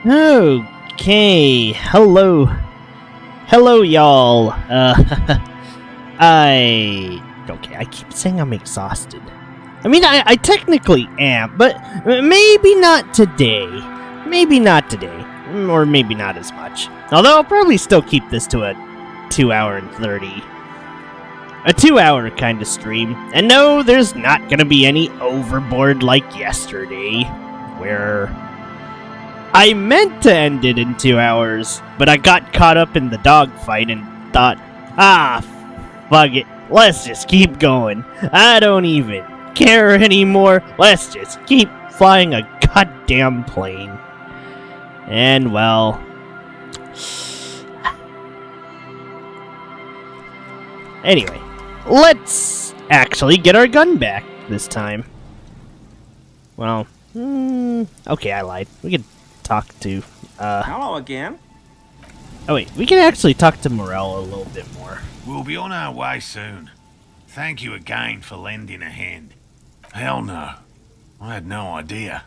Okay, hello, y'all. I keep saying I'm exhausted. I mean, I technically am, but maybe not today. Maybe not today, or maybe not as much. Although I'll probably still keep this to a 2-hour and 30. A 2-hour kind of stream. And no, there's not gonna be any overboard like yesterday, where I meant to end it in 2 hours, but I got caught up in the dogfight and thought, fuck it, let's just keep going. I don't even care anymore. Let's just keep flying a goddamn plane. And well, anyway, let's actually get our gun back this time. Well, okay, I lied. We could talk to, Hello again. Oh wait, we can actually talk to Morel a little bit more. We'll be on our way soon. Thank you again for lending a hand. Hell no. I had no idea.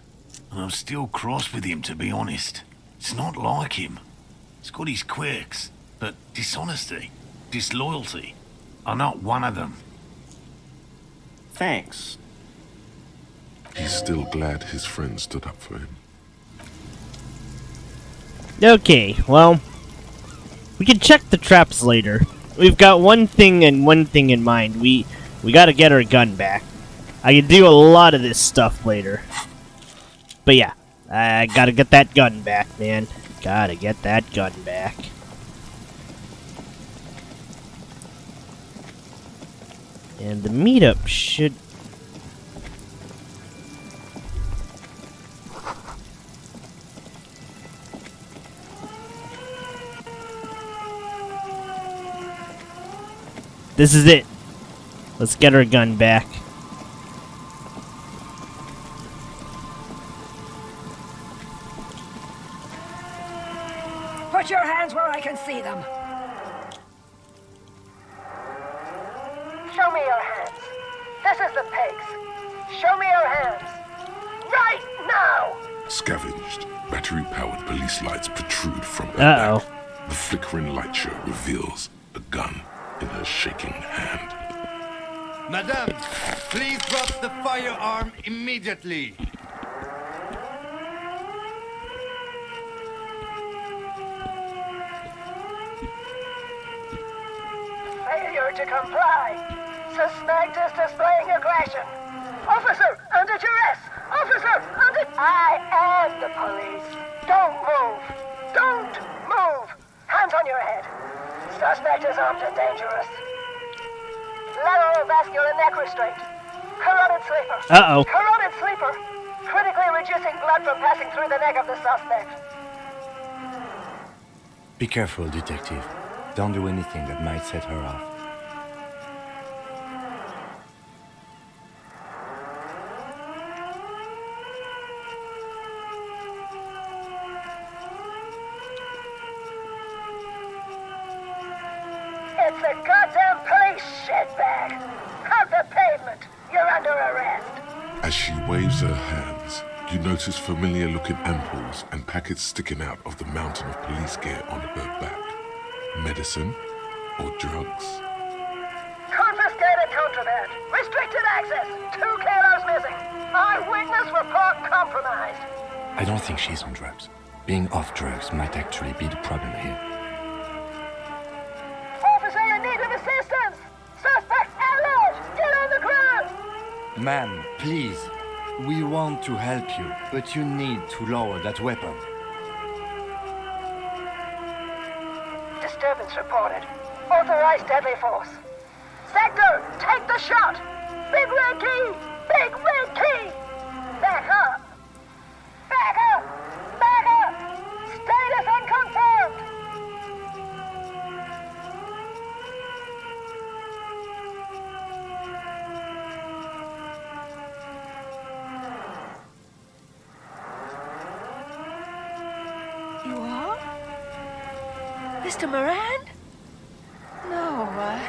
And I'm still cross with him, to be honest. It's not like him. He's got his quirks, but dishonesty, disloyalty are not one of them. Thanks. He's still glad his friend stood up for him. Okay, well, we can check the traps later. We've got one thing in mind. We gotta get our gun back. I can do a lot of this stuff later. But yeah, I gotta get that gun back, man. Gotta get that gun back. And the meetup should... This is it. Let's get our gun back. Put your hands where I can see them. Show me your hands. This is the pigs. Show me your hands. Right now! Scavenged, battery-powered police lights protrude from her Uh-oh. back. The flickering light show reveals a gun in her shaking hand. Madame, please drop the firearm immediately. Failure to comply. Suspect is displaying aggression. Officer, under duress! Officer, under... I am the police. Don't move. Don't move. Hands on your head. Suspect is armed and dangerous. Lateral vascular neck restraint. Carotid sleeper. Uh-oh. Carotid sleeper. Critically reducing blood from passing through the neck of the suspect. Be careful, detective. Don't do anything that might set her off. It's the goddamn police shitbag. Out the pavement. You're under arrest. As she waves her hands, you notice familiar-looking ampoules and packets sticking out of the mountain of police gear on her back. Medicine or drugs? Confiscated contraband. Restricted access. 2 kilos missing. Eyewitness report compromised. I don't think she's on drugs. Being off drugs might actually be the problem here. Officer in need of assistance. Suspect alert. Get on the ground. Ma'am, please. We want to help you, but you need to lower that weapon. Disturbance reported. Authorized deadly force. Sector, take the shot. Big red key. Big red key. Back up. Back up. Back up. Status unconfirmed. You are? Mr. Moran? No way.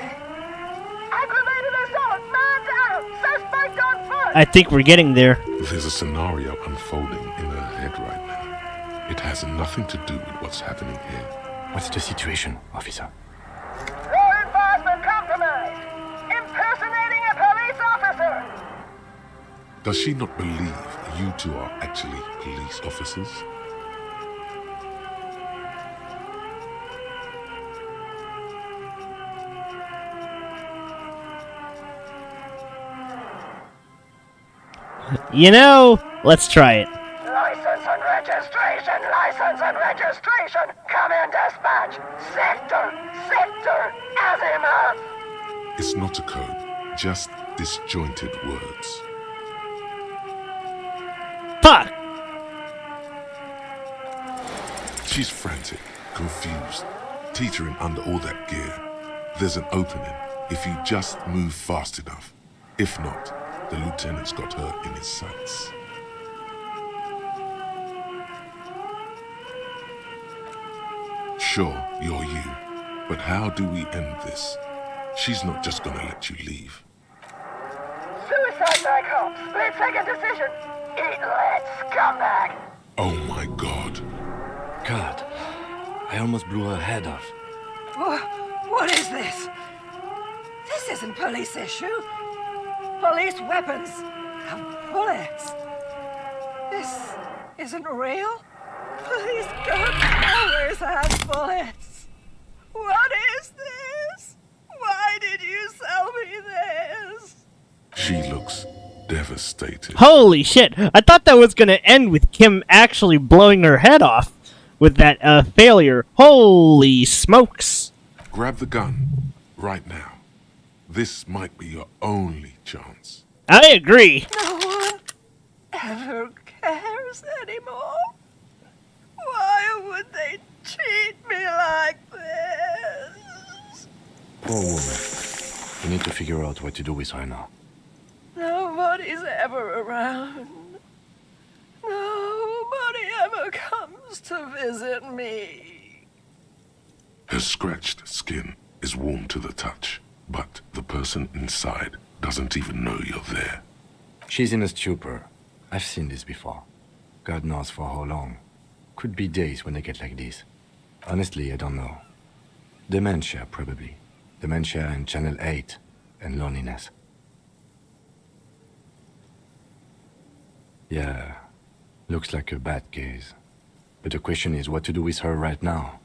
Aggravated assault. Man down. Suspect on foot. I think we're getting there. There's a scenario unfolding in her head right now. It has nothing to do with what's happening here. What's the situation, officer? Law enforcement compromised. Impersonating a police officer. Does she not believe you two are actually police officers? You know, let's try it. License and registration, license and registration. Come in, dispatch. Sector, azimuth. It's not a code, just disjointed words. Fuck! She's frantic, confused, teetering under all that gear. There's an opening if you just move fast enough. If not, the lieutenant's got her in his sights. Sure, you're you, but how do we end this? She's not just gonna let you leave. Suicide by cop. Split-second decision. Eat lead, scumbag. Oh my God. God, I almost blew her head off. What is this? This isn't police issue. Police weapons have bullets. This isn't real. Police guns always have bullets. What is this? Why did you sell me this? She looks devastated. Holy shit! I thought that was gonna end with Kim actually blowing her head off with that failure. Holy smokes! Grab the gun right now. This might be your only chance. I agree. No one ever cares anymore. Why would they treat me like this? Poor woman. We need to figure out what to do with her now. Nobody's ever around. Nobody ever comes to visit me. Her scratched skin is warm to the touch, but the person inside doesn't even know you're there. She's in a stupor. I've seen this before. God knows for how long. Could be days when they get like this. Honestly, I don't know. Dementia, probably. Dementia and Channel 8 and loneliness. Yeah, looks like a bad case. But the question is what to do with her right now.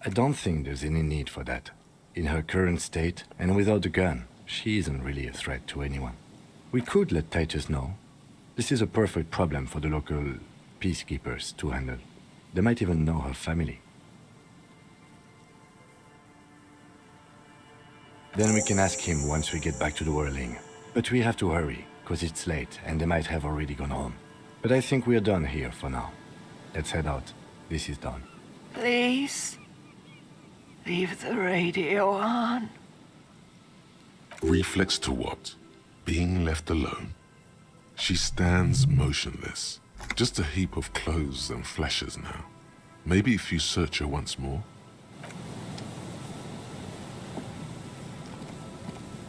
I don't think there's any need for that. In her current state, and without the gun, she isn't really a threat to anyone. We could let Titus know. This is a perfect problem for the local peacekeepers to handle. They might even know her family. Then we can ask him once we get back to the whirling. But we have to hurry, because it's late, and they might have already gone home. But I think we're done here for now. Let's head out. This is done. Please, leave the radio on. Reflex to what? Being left alone? She stands motionless. Just a heap of clothes and fleshes now. Maybe if you search her once more.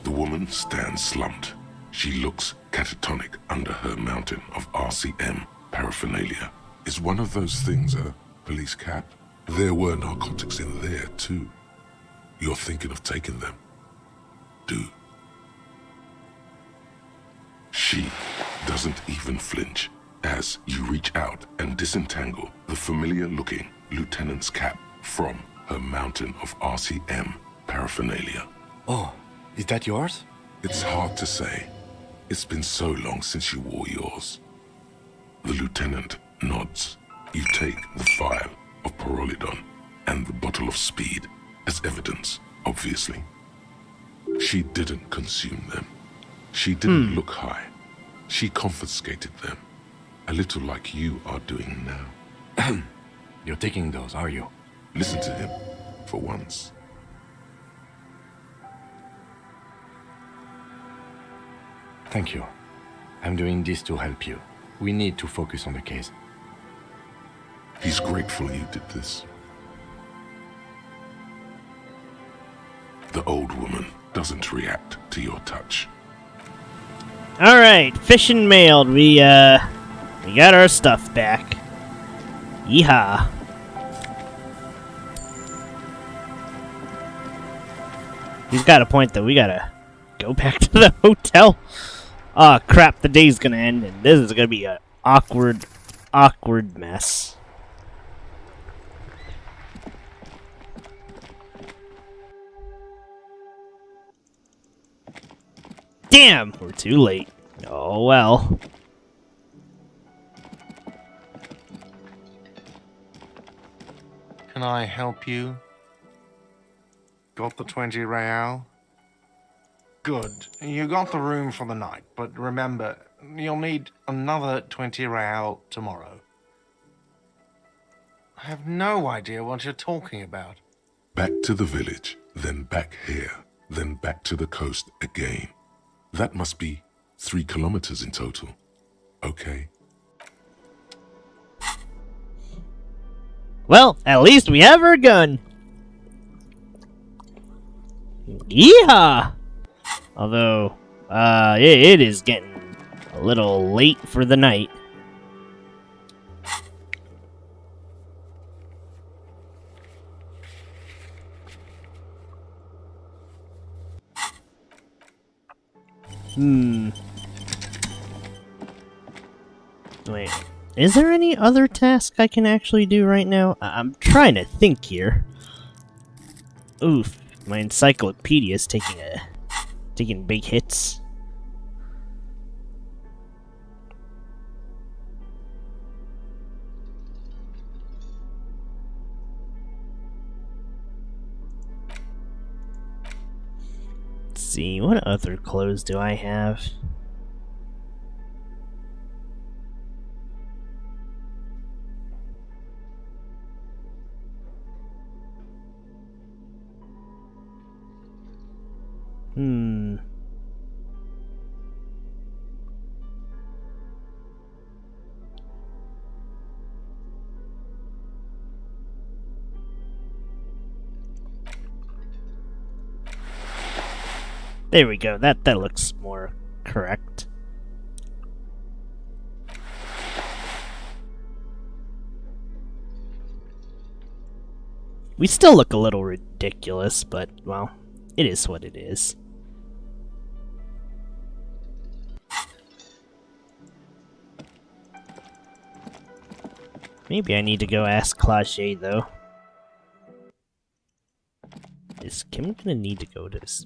The woman stands slumped. She looks catatonic under her mountain of RCM paraphernalia. Is one of those things a police cap? There were narcotics in there too. You're thinking of taking them? Do. She doesn't even flinch as you reach out and disentangle the familiar-looking lieutenant's cap from her mountain of RCM paraphernalia. Oh, is that yours? It's hard to say. It's been so long since you wore yours. The lieutenant nods. You take the vial of Pyrrolidon and the bottle of speed as evidence, obviously. She didn't consume them. She didn't look high. She confiscated them. A little like you are doing now. You're taking those, are you? Listen to him, for once. Thank you. I'm doing this to help you. We need to focus on the case. He's grateful you did this. The old woman doesn't react to your touch. Alright, fish and mailed. We got our stuff back. Yeehaw. He's got a point, though. We gotta go back to the hotel. Ah, crap. The day's gonna end, and this is gonna be an awkward mess. Damn! We're too late. Oh, well. Can I help you? Got the 20 real? Good. You got the room for the night, but remember, you'll need another 20 real tomorrow. I have no idea what you're talking about. Back to the village, then back here, then back to the coast again. That must be 3 kilometers in total. Okay. Well, at least we have our gun. Yeehaw! Although, it is getting a little late for the night. Wait, is there any other task I can actually do right now? I'm trying to think here. Oof, my encyclopedia is taking big hits. Let's see, what other clothes do I have? There we go. That looks more correct. We still look a little ridiculous, but, well, it is what it is. Maybe I need to go ask Claude, though. Is Kim gonna need to go to this?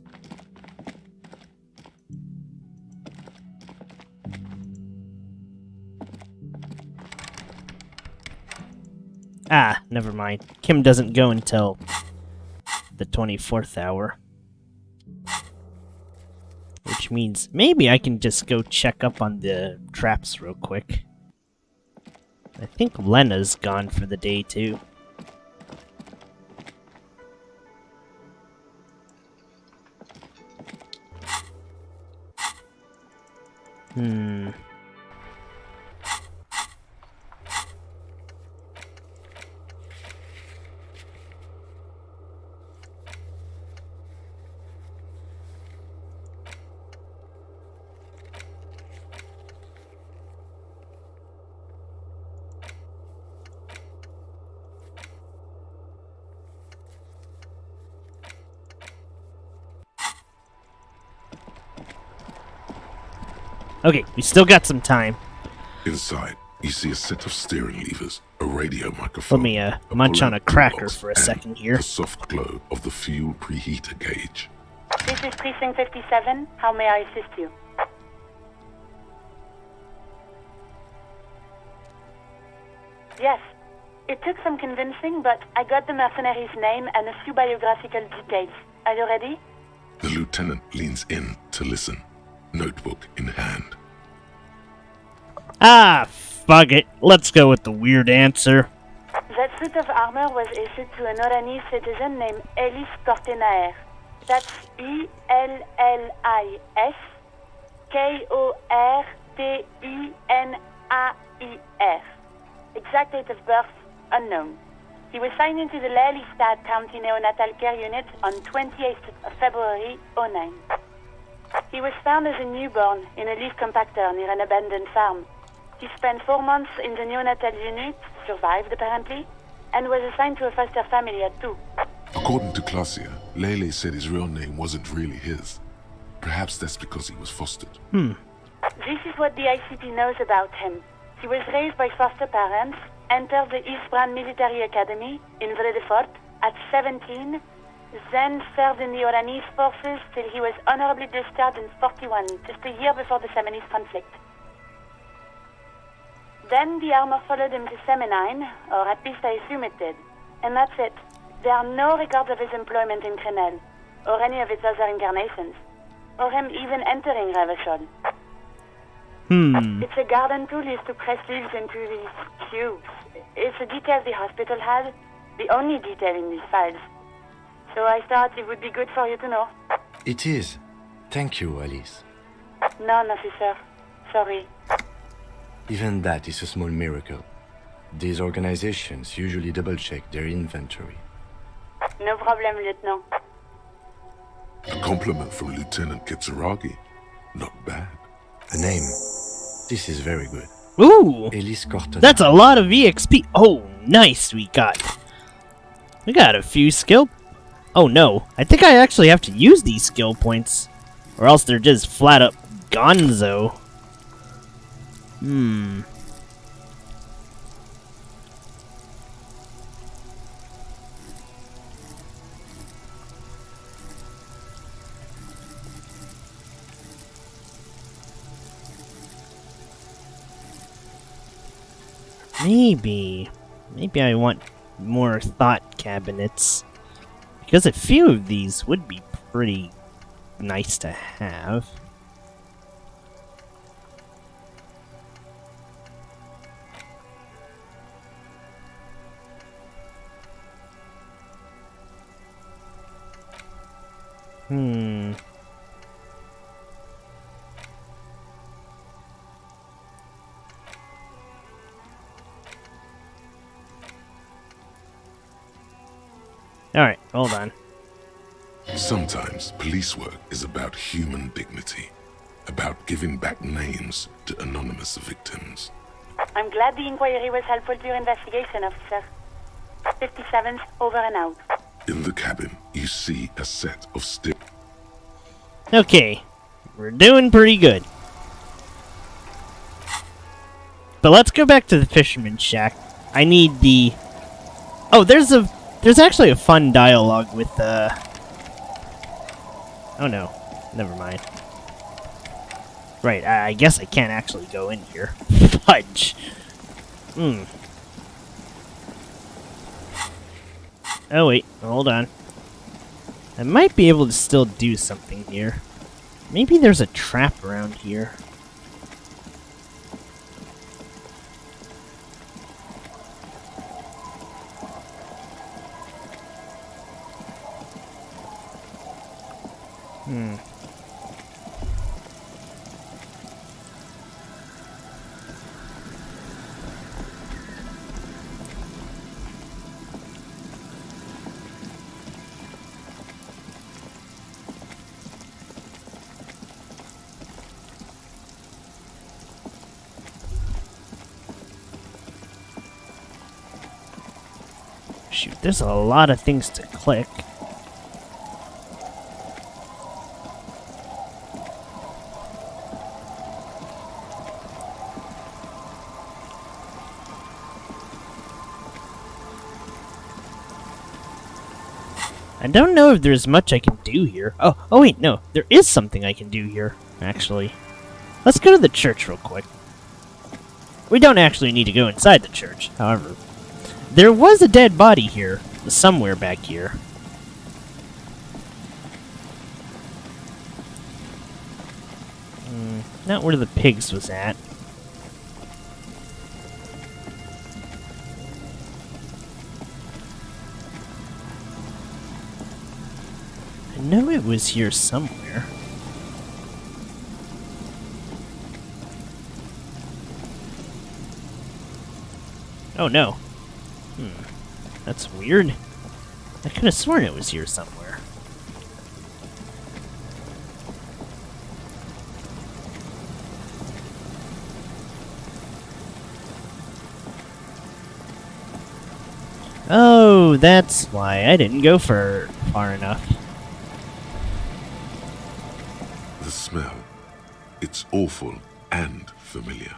Ah, never mind. Kim doesn't go until the 24th hour. Which means maybe I can just go check up on the traps real quick. I think Lena's gone for the day, too. Okay, we still got some time. Inside, you see a set of steering levers, a radio microphone. Let me munch on a cracker for a second here. The soft glow of the fuel preheater gauge. This is Precinct 57. How may I assist you? Yes. It took some convincing, but I got the mercenary's name and a few biographical details. Are you ready? The lieutenant leans in to listen, notebook in hand. Ah, fuck it. Let's go with the weird answer. That suit of armor was issued to an Oranese citizen named Ellis Kortenaer. That's E-L-L-I-S K-O-R-T-E-N-A-I-R. Exact date of birth, unknown. He was signed into the Lelystad County Neonatal Care Unit on 28th of February, 09. He was found as a newborn in a leaf compactor near an abandoned farm. He spent 4 months in the neonatal unit, survived apparently, and was assigned to a foster family at 2. According to Klasia, Lele said his real name wasn't really his. Perhaps that's because he was fostered. This is what the ICP knows about him. He was raised by foster parents, entered the Eastbrand Military Academy in Vredefort at 17, then served in the Oranese forces till he was honorably discharged in 41, just a year before the Seminese conflict. Then the armor followed him to Seminine, or at least I assume it did. And that's it. There are no records of his employment in Crenel, or any of its other incarnations, or him even entering Revachol. It's a garden tool used to press leaves into these cubes. It's a detail the hospital had, the only detail in these files. So I thought it would be good for you to know. It is. Thank you, Alice. None, officer. Sorry. Even that is a small miracle. These organizations usually double-check their inventory. No problem, Lieutenant. A compliment from Lieutenant Kitsuragi. Not bad. A name. This is very good. Ooh! Elise Cortana. That's a lot of EXP. Oh, nice. We got a few skill. Oh no, I think I actually have to use these skill points, or else they're just flat up gonzo. Maybe I want more thought cabinets, because a few of these would be pretty nice to have. Alright, hold on. Sometimes police work is about human dignity, about giving back names to anonymous victims. I'm glad the inquiry was helpful to your investigation, officer. 57th, over and out. In the cabin, you see a set of stairs. Okay, we're doing pretty good. But let's go back to the fisherman's shack. I need the... Oh, there's actually a fun dialogue with Oh no, never mind. Right, I guess I can't actually go in here. Fudge. Oh wait, hold on. I might be able to still do something here. Maybe there's a trap around here. Shoot, there's a lot of things to click. I don't know if there's much I can do here. Oh wait, no. There is something I can do here, actually. Let's go to the church real quick. We don't actually need to go inside the church, however. There was a dead body here, somewhere back here. Not where the pigs was at. I know it was here somewhere. Oh no. That's weird. I could have sworn it was here somewhere. Oh, that's why I didn't go far enough. The smell. It's awful and familiar.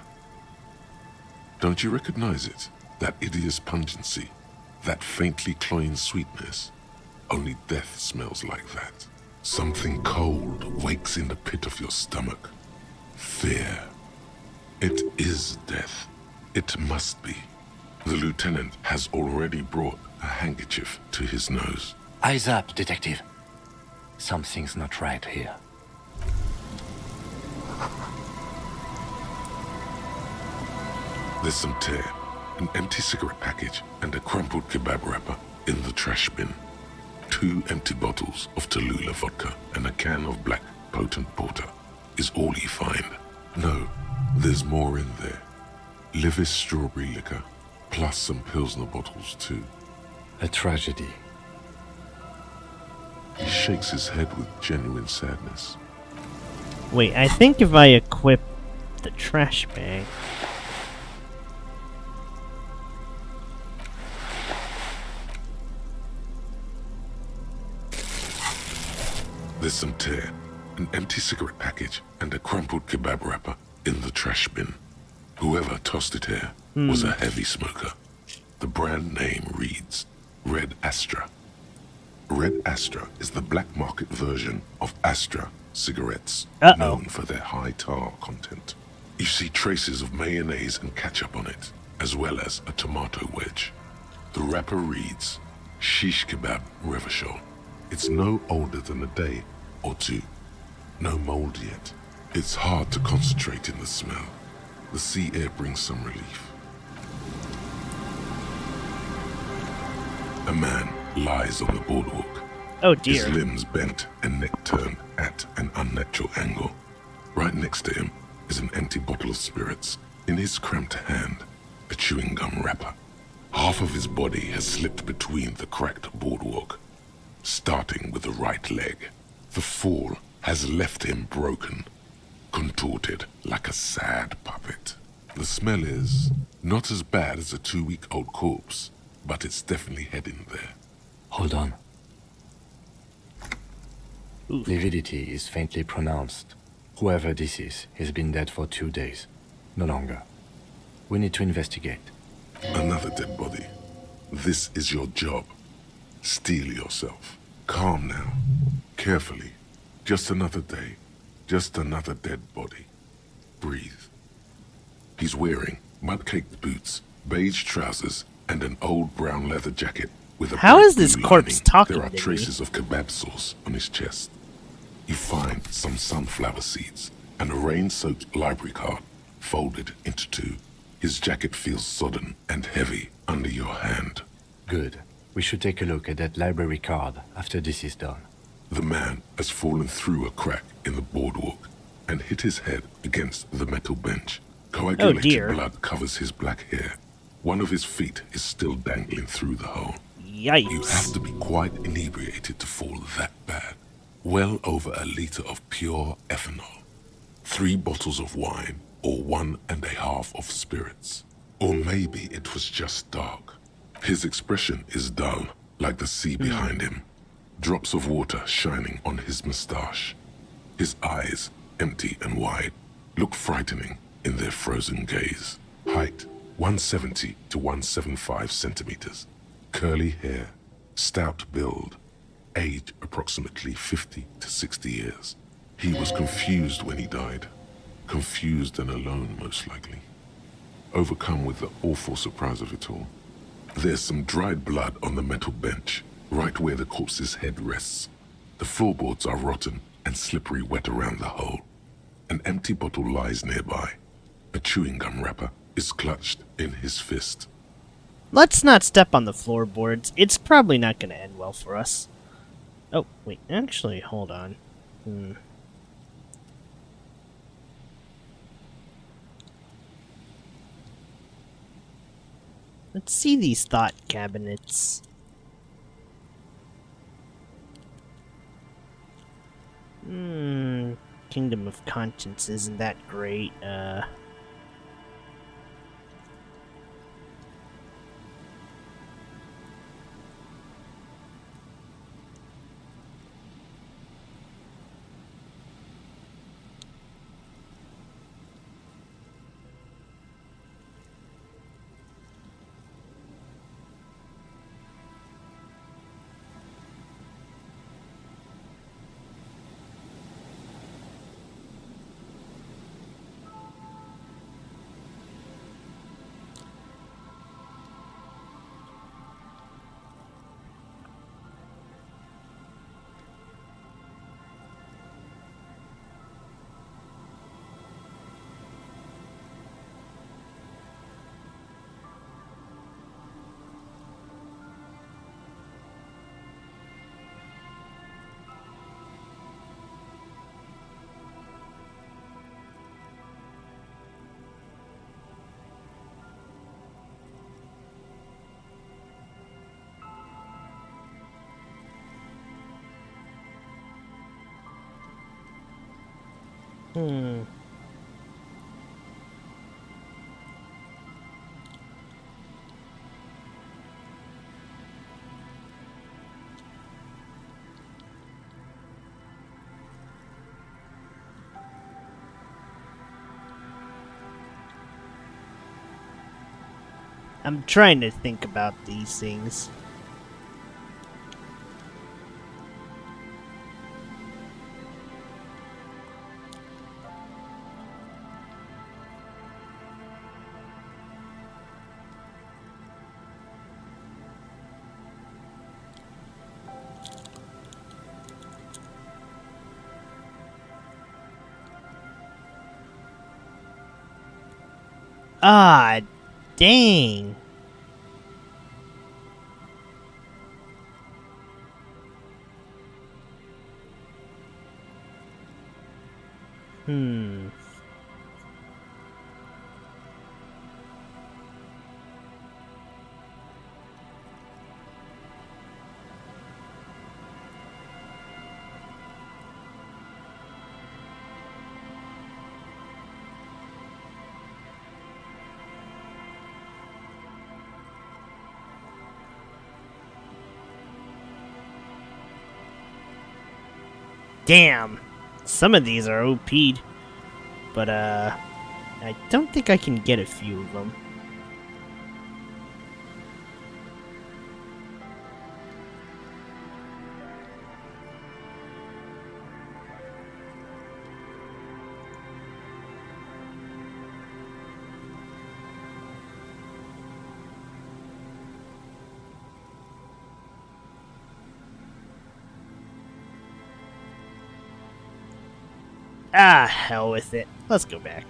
Don't you recognize it? That hideous pungency, that faintly cloying sweetness. Only death smells like that. Something cold wakes in the pit of your stomach. Fear. It is death. It must be. The lieutenant has already brought a handkerchief to his nose. Eyes up, detective. Something's not right here. There's some tear, an empty cigarette package, and a crumpled kebab wrapper in the trash bin. 2 empty bottles of Tallulah vodka and a can of black potent porter is all you find. No, there's more in there. Livis strawberry liquor, plus some Pilsner bottles too. A tragedy. He shakes his head with genuine sadness. Wait, I think if I equip the trash bag... There's some tear, an empty cigarette package, and a crumpled kebab wrapper in the trash bin. Whoever tossed it here was a heavy smoker. The brand name reads Red Astra. Red Astra is the black market version of Astra cigarettes, known for their high tar content. You see traces of mayonnaise and ketchup on it, as well as a tomato wedge. The wrapper reads Shish Kebab Revachol. It's no older than a day or two. No mold yet. It's hard to concentrate in the smell. The sea air brings some relief. A man lies on the boardwalk. Oh dear. His limbs bent and neck turned at an unnatural angle. Right next to him is an empty bottle of spirits. In his cramped hand, a chewing gum wrapper. Half of his body has slipped between the cracked boardwalk, starting with the right leg. The fall has left him broken, contorted like a sad puppet. The smell is not as bad as a 2-week-old corpse, but it's definitely heading there. Hold on. Lividity is faintly pronounced. Whoever this is has been dead for 2 days. No longer. We need to investigate. Another dead body. This is your job. Steel yourself. Calm now. Carefully. Just another day. Just another dead body. Breathe. He's wearing mud-caked boots, beige trousers, and an old brown leather jacket with a How bright is this blue corpse lining. talking There are to me? traces of kebab sauce on his chest. You find some sunflower seeds and a rain-soaked library card folded into 2. His jacket feels sodden and heavy under your hand. Good. We should take a look at that library card after this is done. The man has fallen through a crack in the boardwalk and hit his head against the metal bench. Coagulated dear. blood covers his black hair. One of his feet is still dangling through the hole. Yikes. You have to be quite inebriated to fall that bad. Well over a liter of pure ethanol. 3 bottles of wine, or 1.5 of spirits. Or maybe it was just dark. His expression is dull, like the sea behind him. Drops of water shining on his mustache. His eyes, empty and wide, look frightening in their frozen gaze. Height, 170 to 175 centimeters. Curly hair, stout build. Age, approximately 50 to 60 years. He was confused when he died. Confused and alone, most likely. Overcome with the awful surprise of it all. There's some dried blood on the metal bench, right where the corpse's head rests. The floorboards are rotten and slippery wet around the hole. An empty bottle lies nearby. A chewing gum wrapper is clutched in his fist. Let's not step on the floorboards. It's probably not going to end well for us. Oh, wait. Actually, hold on. Let's see these thought cabinets. Kingdom of Conscience isn't that great. Hmm. I'm trying to think about these things. Ah, dang. Hmm. Damn. Some of these are OP'd. But, I don't think I can get a few of them. Ah, hell with it. Let's go back.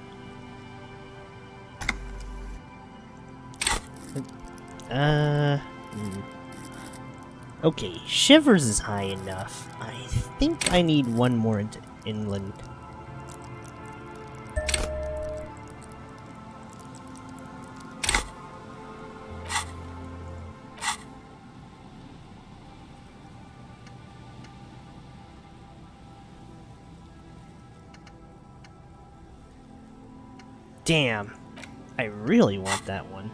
Okay, Shivers is high enough. I think I need one more into inland. Damn, I really want that one.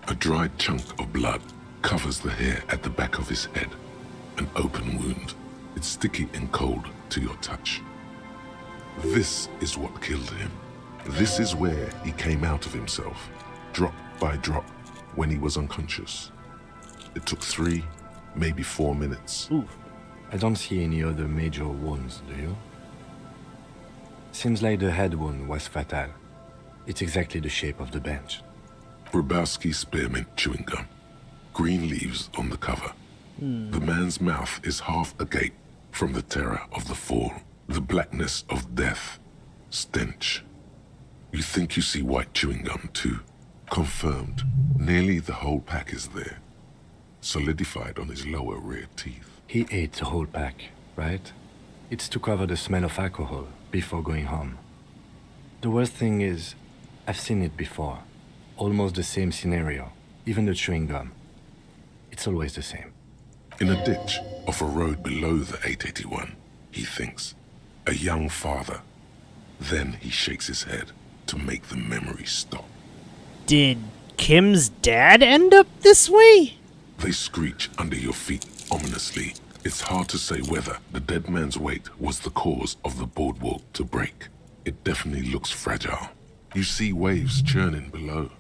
A dried chunk of blood covers the hair at the back of his head. An open wound. It's sticky and cold to your touch. This is what killed him. This is where he came out of himself, drop by drop, when he was unconscious. It took 3, maybe 4 minutes. Ooh. I don't see any other major wounds, do you? Seems like the head wound was fatal. It's exactly the shape of the bench. Grabowski spearmint chewing gum. Green leaves on the cover. The man's mouth is half agape from the terror of the fall. The blackness of death. Stench. You think you see white chewing gum too. Confirmed. Nearly the whole pack is there. Solidified on his lower rear teeth. He ate the whole pack, right? It's to cover the smell of alcohol before going home. The worst thing is, I've seen it before. Almost the same scenario, even the chewing gum. It's always the same. In a ditch off a road below the 881, he thinks. A young father. Then he shakes his head to make the memory stop. Did Kim's dad end up this way? They screech under your feet ominously. It's hard to say whether the dead man's weight was the cause of the boardwalk to break. It definitely looks fragile. You see waves churning below.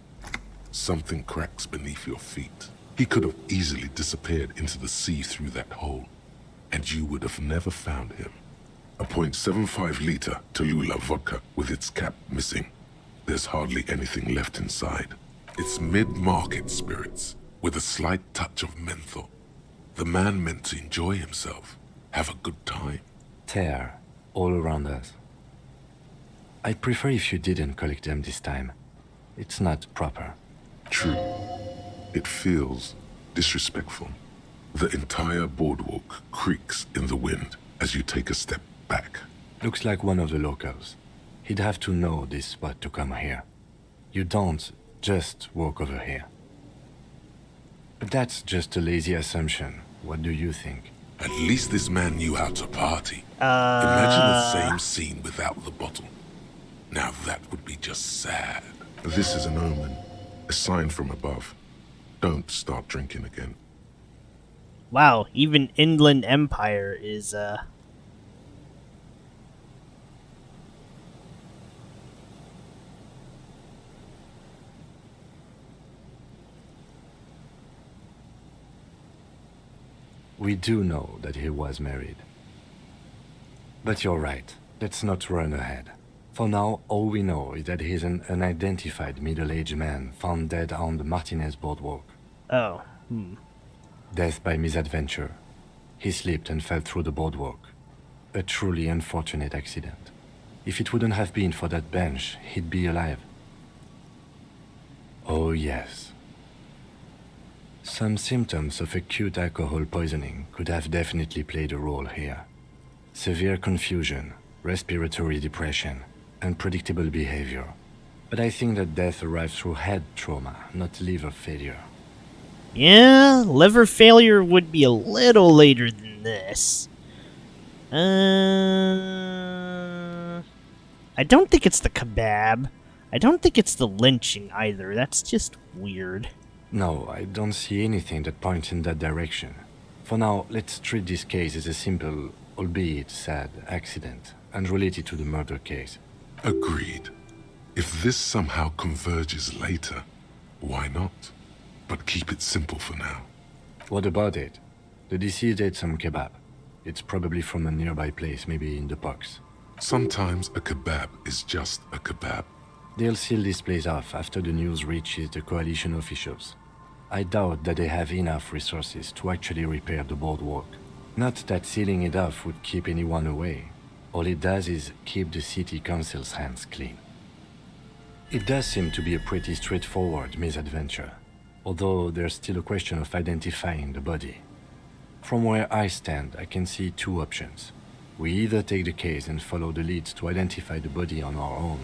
Something cracks beneath your feet. He could have easily disappeared into the sea through that hole, and you would have never found him. A .75-liter Tallulah vodka with its cap missing. There's hardly anything left inside. It's mid-market spirits with a slight touch of menthol. The man meant to enjoy himself, have a good time. Tear all around us. I'd prefer if you didn't collect them this time. It's not proper. True. It feels disrespectful. The entire boardwalk creaks in the wind as you take a step back. Looks like one of the locals. He'd have to know this spot to come here. You don't just walk over here. But that's just a lazy assumption. What do you think? At least this man knew how to party. Imagine the same scene without the bottle. Now that would be just sad. This is an omen, a sign from above. Don't start drinking again. Wow, even Inland Empire is, We do know that he was married. But you're right, let's not run ahead. For now, all we know is that he's an unidentified middle-aged man found dead on the Martinez boardwalk. Oh, Death by misadventure. He slipped and fell through the boardwalk. A truly unfortunate accident. If it wouldn't have been for that bench, he'd be alive. Oh yes. Some symptoms of acute alcohol poisoning could have definitely played a role here. Severe confusion, respiratory depression, unpredictable behavior. But I think that death arrived through head trauma, not liver failure. yeah, liver failure would be a little later than this. I don't think it's the kebab. I don't think it's the lynching either. That's just weird. No, I don't see anything that points in that direction. For now, let's treat this case as a simple, albeit sad, accident, unrelated to the murder case. Agreed. If this somehow converges later, why not? But keep it simple for now. What about it? The deceased ate some kebab. It's probably from a nearby place, maybe in the box. Sometimes a kebab is just a kebab. They'll seal this place off after the news reaches the coalition officials. I doubt that they have enough resources to actually repair the boardwalk. Not that sealing it off would keep anyone away. All it does is keep the city council's hands clean. It does seem to be a pretty straightforward misadventure, although there's still a question of identifying the body. From where I stand, I can see two options. We either take the case and follow the leads to identify the body on our own,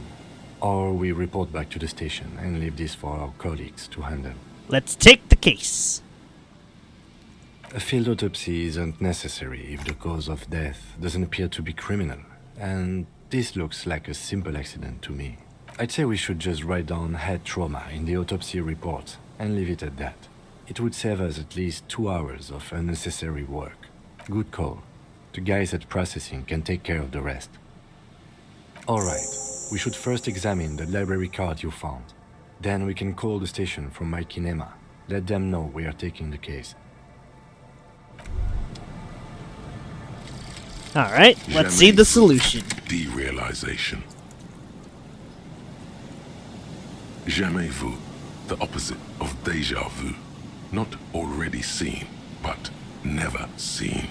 or we report back to the station and leave this for our colleagues to handle. Let's take the case. A field autopsy isn't necessary if the cause of death doesn't appear to be criminal, and this looks like a simple accident to me. I'd say we should just write down head trauma in the autopsy report and leave it at that. It would save us at least 2 hours of unnecessary work. Good call. The guys at processing can take care of the rest. Alright, we should first examine the library card you found. Then we can call the station from my kinema. Let them know we are taking the case. Alright, let's see the solution. Derealization. Jamais vu, the opposite of déjà vu. Not already seen, but never seen.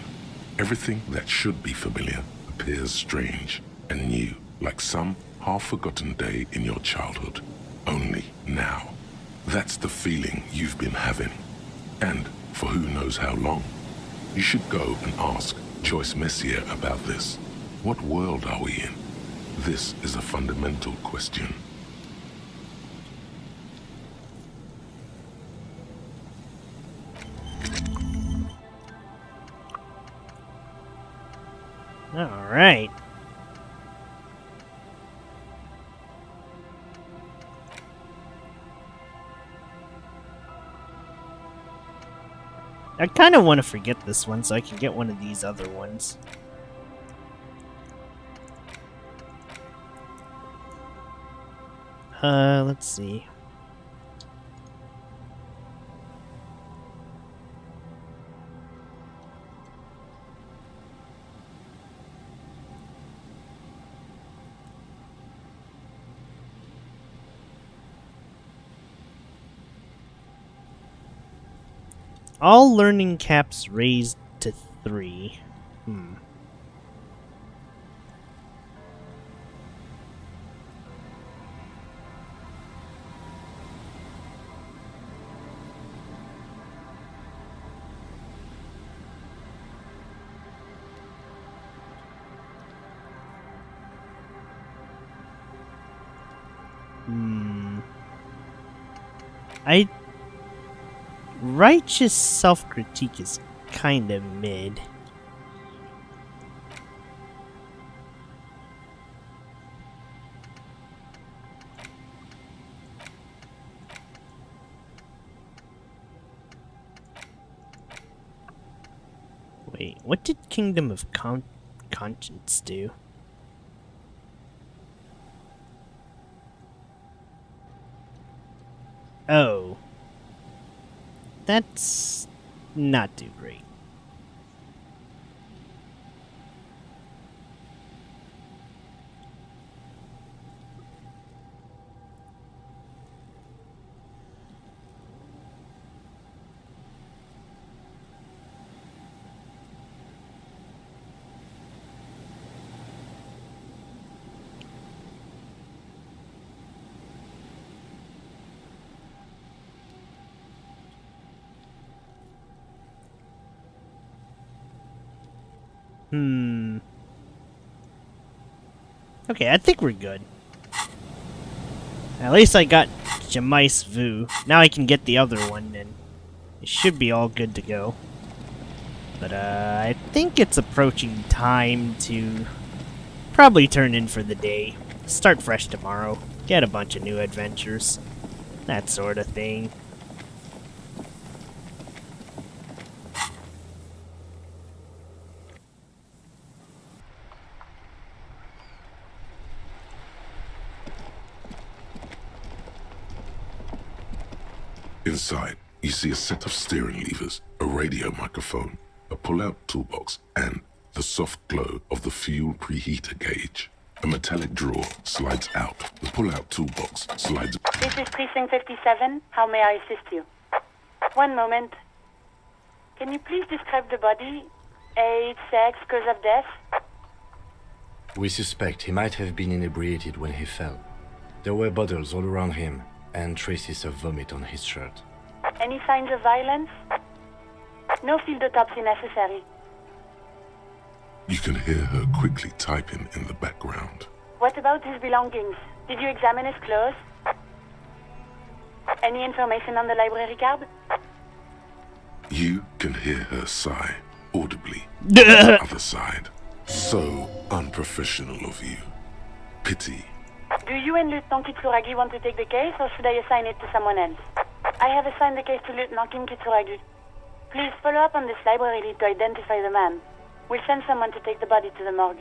Everything that should be familiar appears strange and new, like some half-forgotten day in your childhood. Only now. That's the feeling you've been having. And for who knows how long. You should go and ask Joyce Messier about this. What world are we in? This is a fundamental question. Alright. I kind of want to forget this one so I can get one of these other ones. Let's see. All learning caps raised to 3. Righteous self-critique is kind of mid. What did Kingdom of Conscience do? Oh. That's not too great. Okay, I think we're good. At least I got Jamais Vu. Now I can get the other one, and it should be all good to go. But, I think it's approaching time to probably turn in for the day. Start fresh tomorrow. Get a bunch of new adventures. That sort of thing. Inside, you see a set of steering levers, a radio microphone, a pull-out toolbox, and the soft glow of the fuel preheater gauge. A metallic drawer slides out. The pull-out toolbox slides... This is Precinct 57. How may I assist you? One moment. Can you please describe the body? Age, sex, cause of death? We suspect he might have been inebriated when he fell. There were bottles all around him, and traces of vomit on his shirt. Any signs of violence? No field autopsy necessary. You can hear her quickly typing in the background. What about his belongings? Did you examine his clothes? Any information on the library card? You can hear her sigh audibly on the other side. So unprofessional of you. Pity. Do you and Lieutenant Kitsuragi want to take the case, or should I assign it to someone else? I have assigned the case to Lieutenant Kim Kitsuragi. Please follow up on this library lead to identify the man. We'll send someone to take the body to the morgue.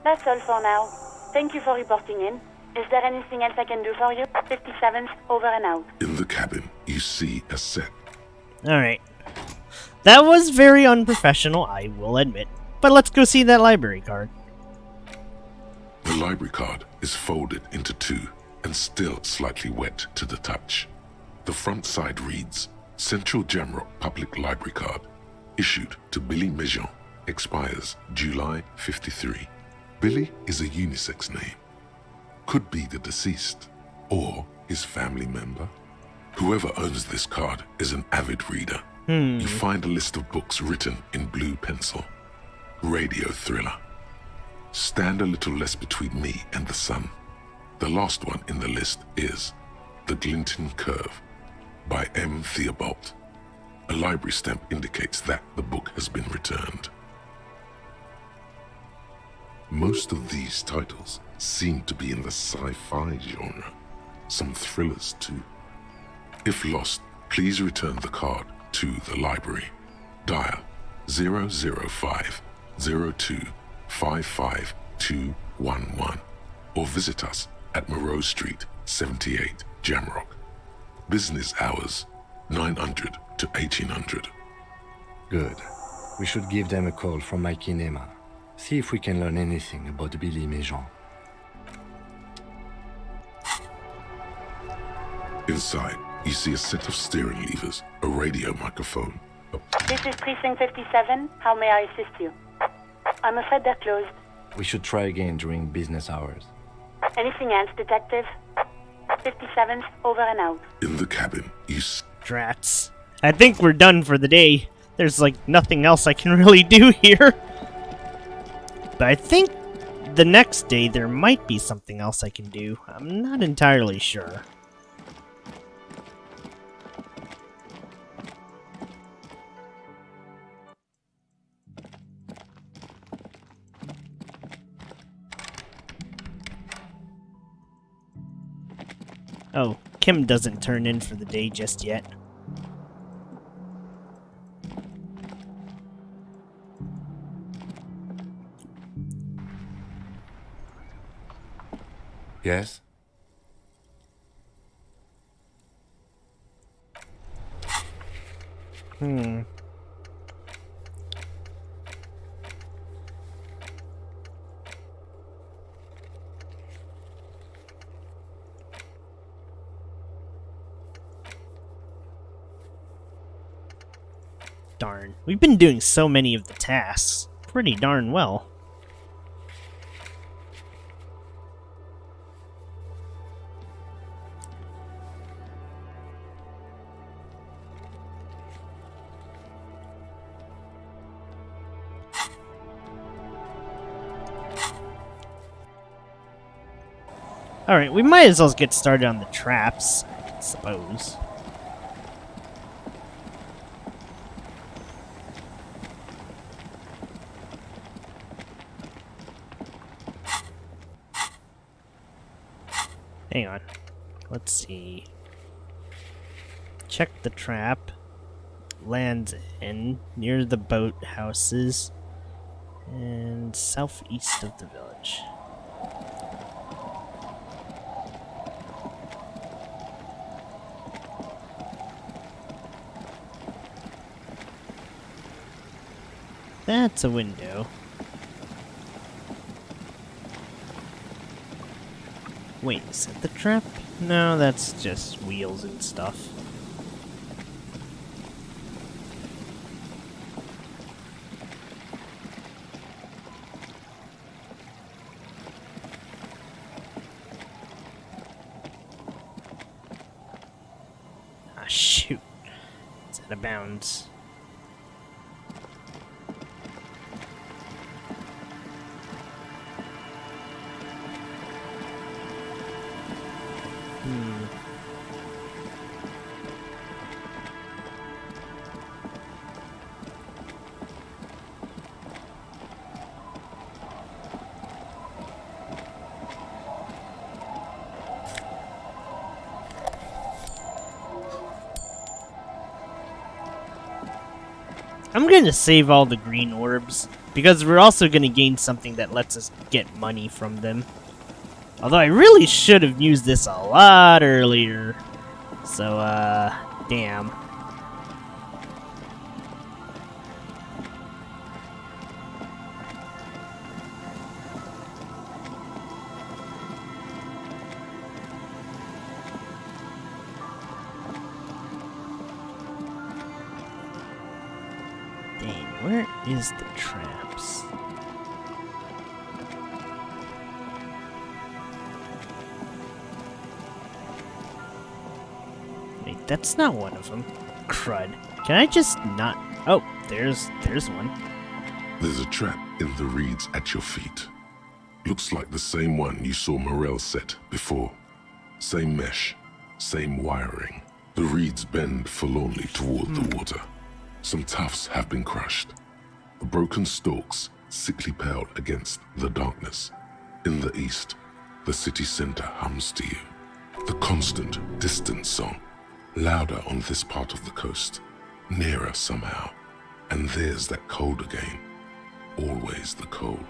That's all for now. Thank you for reporting in. Is there anything else I can do for you? 57th, over and out. In the cabin, you see a set. Alright. That was very unprofessional, I will admit. But let's go see that library card. The library card is folded into two and still slightly wet to the touch. The front side reads, Central Jamrock Public Library Card, issued to Billy Mejean, expires July 53. Billy is a unisex name. Could be the deceased, or his family member. Whoever owns this card is an avid reader. You find a list of books written in blue pencil. Radio thriller. Stand a little less between me and the sun. The last one in the list is The Glinting Curve by M. Theobald. A library stamp indicates that the book has been returned. Most of these titles seem to be in the sci-fi genre. Some thrillers too. If lost, please return the card to the library. Dial 005 02 55211 or visit us at Moreau Street, 78, Jamrock. Business hours, 900 to 1800. Good. We should give them a call from my kinema. See if we can learn anything about Billy Mejean. Inside, you see a set of steering levers, a radio microphone. This is Precinct 57. How may I assist you? I'm afraid they're closed. We should try again during business hours. Anything else, Detective? 57th, over and out. In the cabin, you Drats. I think we're done for the day. There's like nothing else I can really do here. But I think the next day there might be something else I can do. I'm not entirely sure. Oh, Kim doesn't turn in for the day just yet. Yes? Darn. We've been doing so many of the tasks. Pretty darn well. Alright, we might as well get started on the traps, I suppose. Hang on. Let's see. Check the trap. Lands in near the boat houses and southeast of the village. That's a window. Wait, is that the trap? No, that's just wheels and stuff. Ah, shoot. It's out of bounds. I'm gonna save all the green orbs, because we're also gonna gain something that lets us get money from them. Although I really should have used this a lot earlier. So, damn. Where is the traps? Wait, that's not one of them. Crud. Can I just not... Oh, there's one. There's a trap in the reeds at your feet. Looks like the same one you saw Morel set before. Same mesh, same wiring. The reeds bend forlornly toward the water. Some tufts have been crushed. The broken stalks sickly pale against the darkness. In the east, the city center hums to you. The constant, distant song, louder on this part of the coast, nearer somehow. And there's that cold again. Always the cold.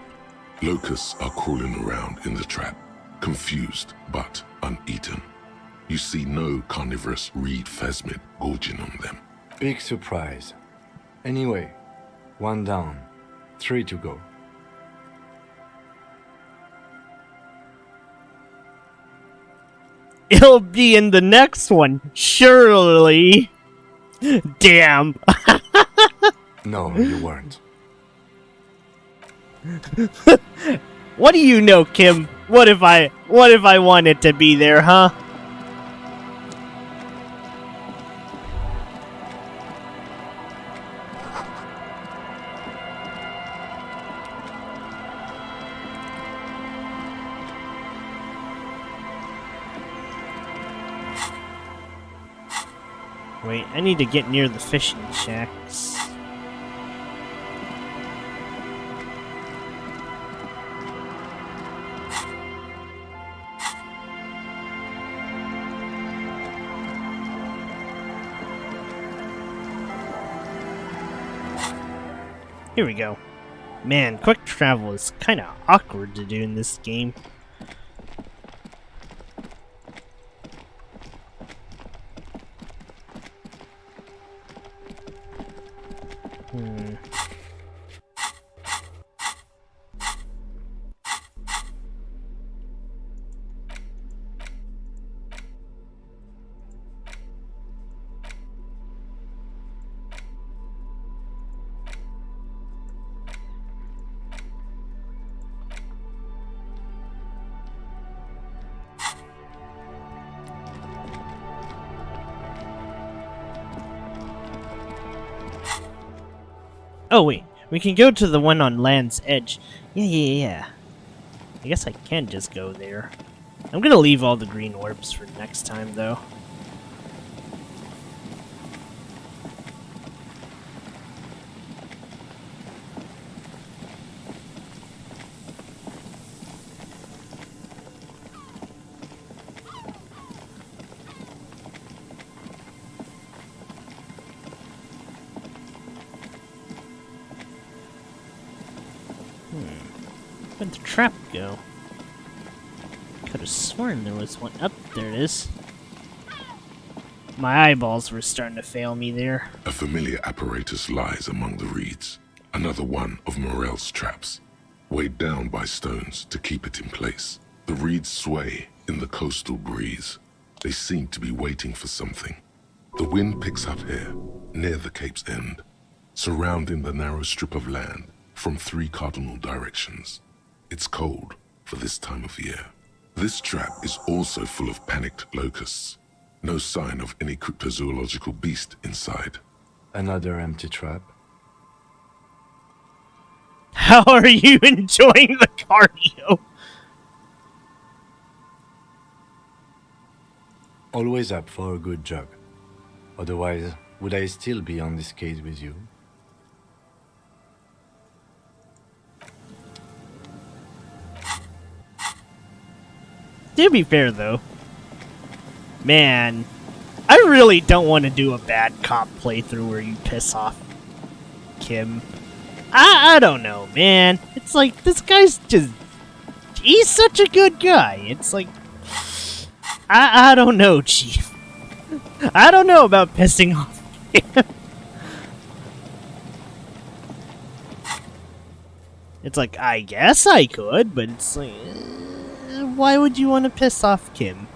Locusts are crawling around in the trap, confused but uneaten. You see no carnivorous reed phasmid gorging on them. Big surprise. Anyway, 1 down, 3 to go. It'll be in the next one, surely. Damn. No, you weren't. What do you know, Kim? What if I wanted to be there, huh? Wait, I need to get near the fishing shacks. Here we go. Man, quick travel is kind of awkward to do in this game. Hmm. Oh wait, we can go to the one on Land's Edge. Yeah. I guess I can just go there. I'm gonna leave all the green orbs for next time, though. Where'd the trap go? Could have sworn there was one. Up there it is. My eyeballs were starting to fail me there. A familiar apparatus lies among the reeds. Another one of Morel's traps, weighed down by stones to keep it in place. The reeds sway in the coastal breeze. They seem to be waiting for something. The wind picks up here, near the cape's end, surrounding the narrow strip of land from 3 cardinal directions. It's cold for this time of year. This trap is also full of panicked locusts. No sign of any cryptozoological beast inside. Another empty trap. How are you enjoying the cardio? Always up for a good jog. Otherwise, would I still be on this case with you? To be fair, though, man, I really don't want to do a bad cop playthrough where you piss off Kim. I don't know, man. It's like, this guy's just... He's such a good guy. It's like... I don't know, Chief. I don't know about pissing off him. It's like, I guess I could, but it's like... why would you want to piss off Kim?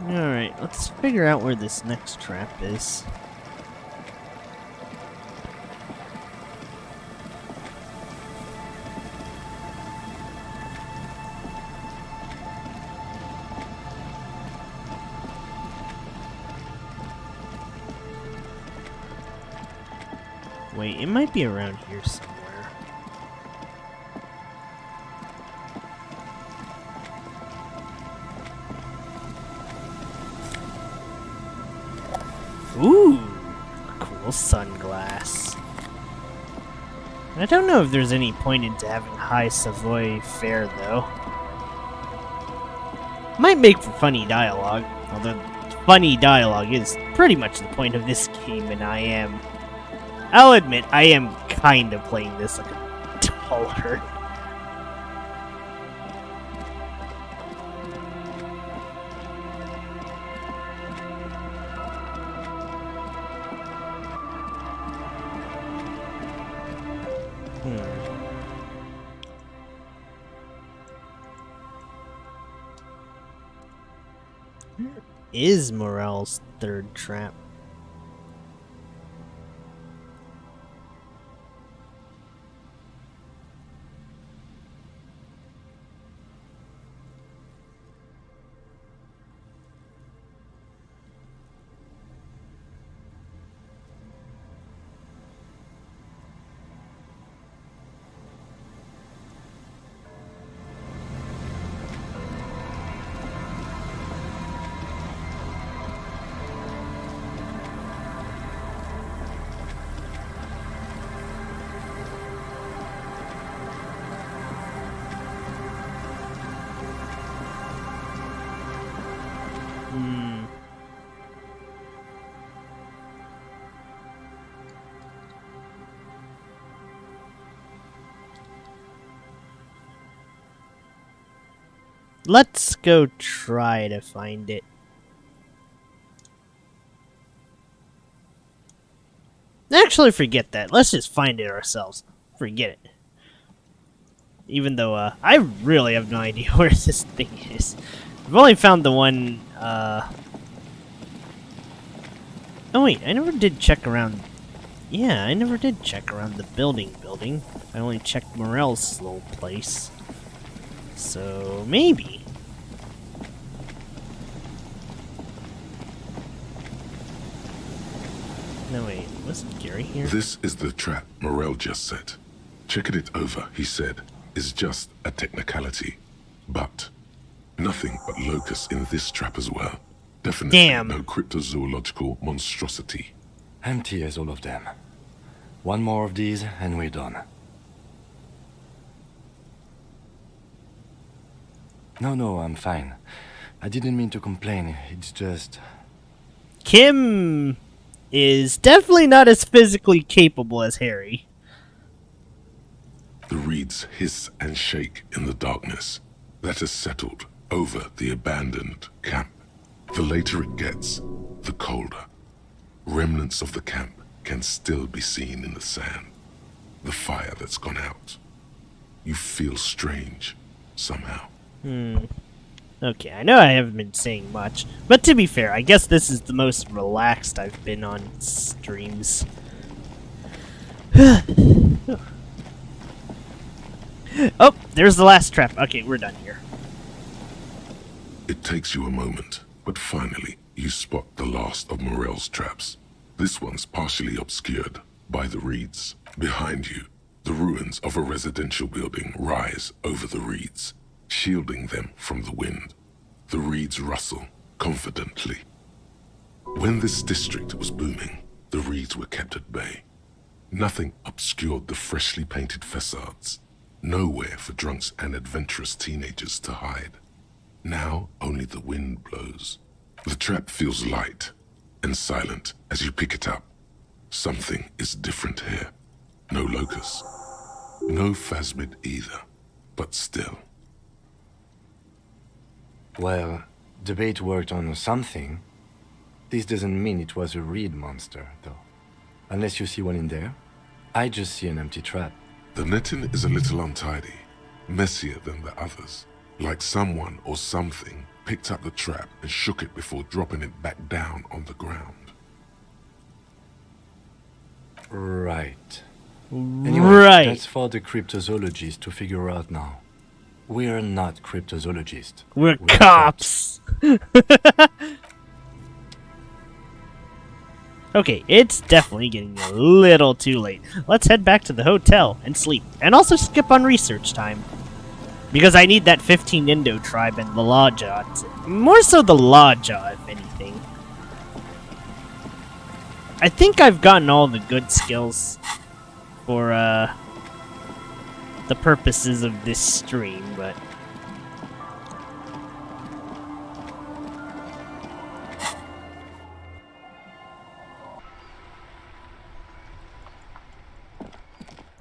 Alright, let's figure out where this next trap is. Wait, it might be around here somewhere. Ooh, a cool sunglass. I don't know if there's any point into having high Savoy fare, though. Might make for funny dialogue, although funny dialogue is pretty much the point of this game, and I'll admit, I am kind of playing this like a taller. Where is Morel's third trap? Let's go try to find it. Actually, forget that. Let's just find it ourselves. Forget it. Even though, I really have no idea where this thing is. I've only found the one, Oh wait, I never did check around... Yeah, I never did check around the building. I only checked Morel's little place. So, maybe. No, wait, wasn't Gary here? This is the trap Morel just set. Checking it over, he said, is just a technicality. But nothing but locusts in this trap as well. Definitely Damn. no cryptozoological monstrosity. Empty as all of them. One more of these and we're done. No, I'm fine. I didn't mean to complain. It's just... Kim is definitely not as physically capable as Harry. The reeds hiss and shake in the darkness that has settled over the abandoned camp. The later it gets, the colder. Remnants of the camp can still be seen in the sand. The fire that's gone out. You feel strange, somehow. Okay, I know I haven't been saying much, but to be fair, I guess this is the most relaxed I've been on streams. Oh, there's the last trap. Okay, we're done here. It takes you a moment, but finally you spot the last of Morel's traps. This one's partially obscured by the reeds. Behind you, the ruins of a residential building rise over the reeds, shielding them from the wind. The reeds rustle confidently. When this district was booming, the reeds were kept at bay. Nothing obscured the freshly painted facades. Nowhere for drunks and adventurous teenagers to hide. Now only the wind blows. The trap feels light and silent as you pick it up. Something is different here. No locusts. No phasmid either, but still. Well, the bait worked on something. This doesn't mean it was a reed monster, though. Unless you see one in there. I just see an empty trap. The netting is a little untidy, messier than the others. Like someone or something picked up the trap and shook it before dropping it back down on the ground. Right. Anyway, Right. that's for the cryptozoologists to figure out now. We're not cryptozoologists. We're cops. Okay, it's definitely getting a little too late. Let's head back to the hotel and sleep. And also skip on research time. Because I need that 15 Indo tribe and the Lodja. More so the Lodja, if anything. I think I've gotten all the good skills for the purposes of this stream, but...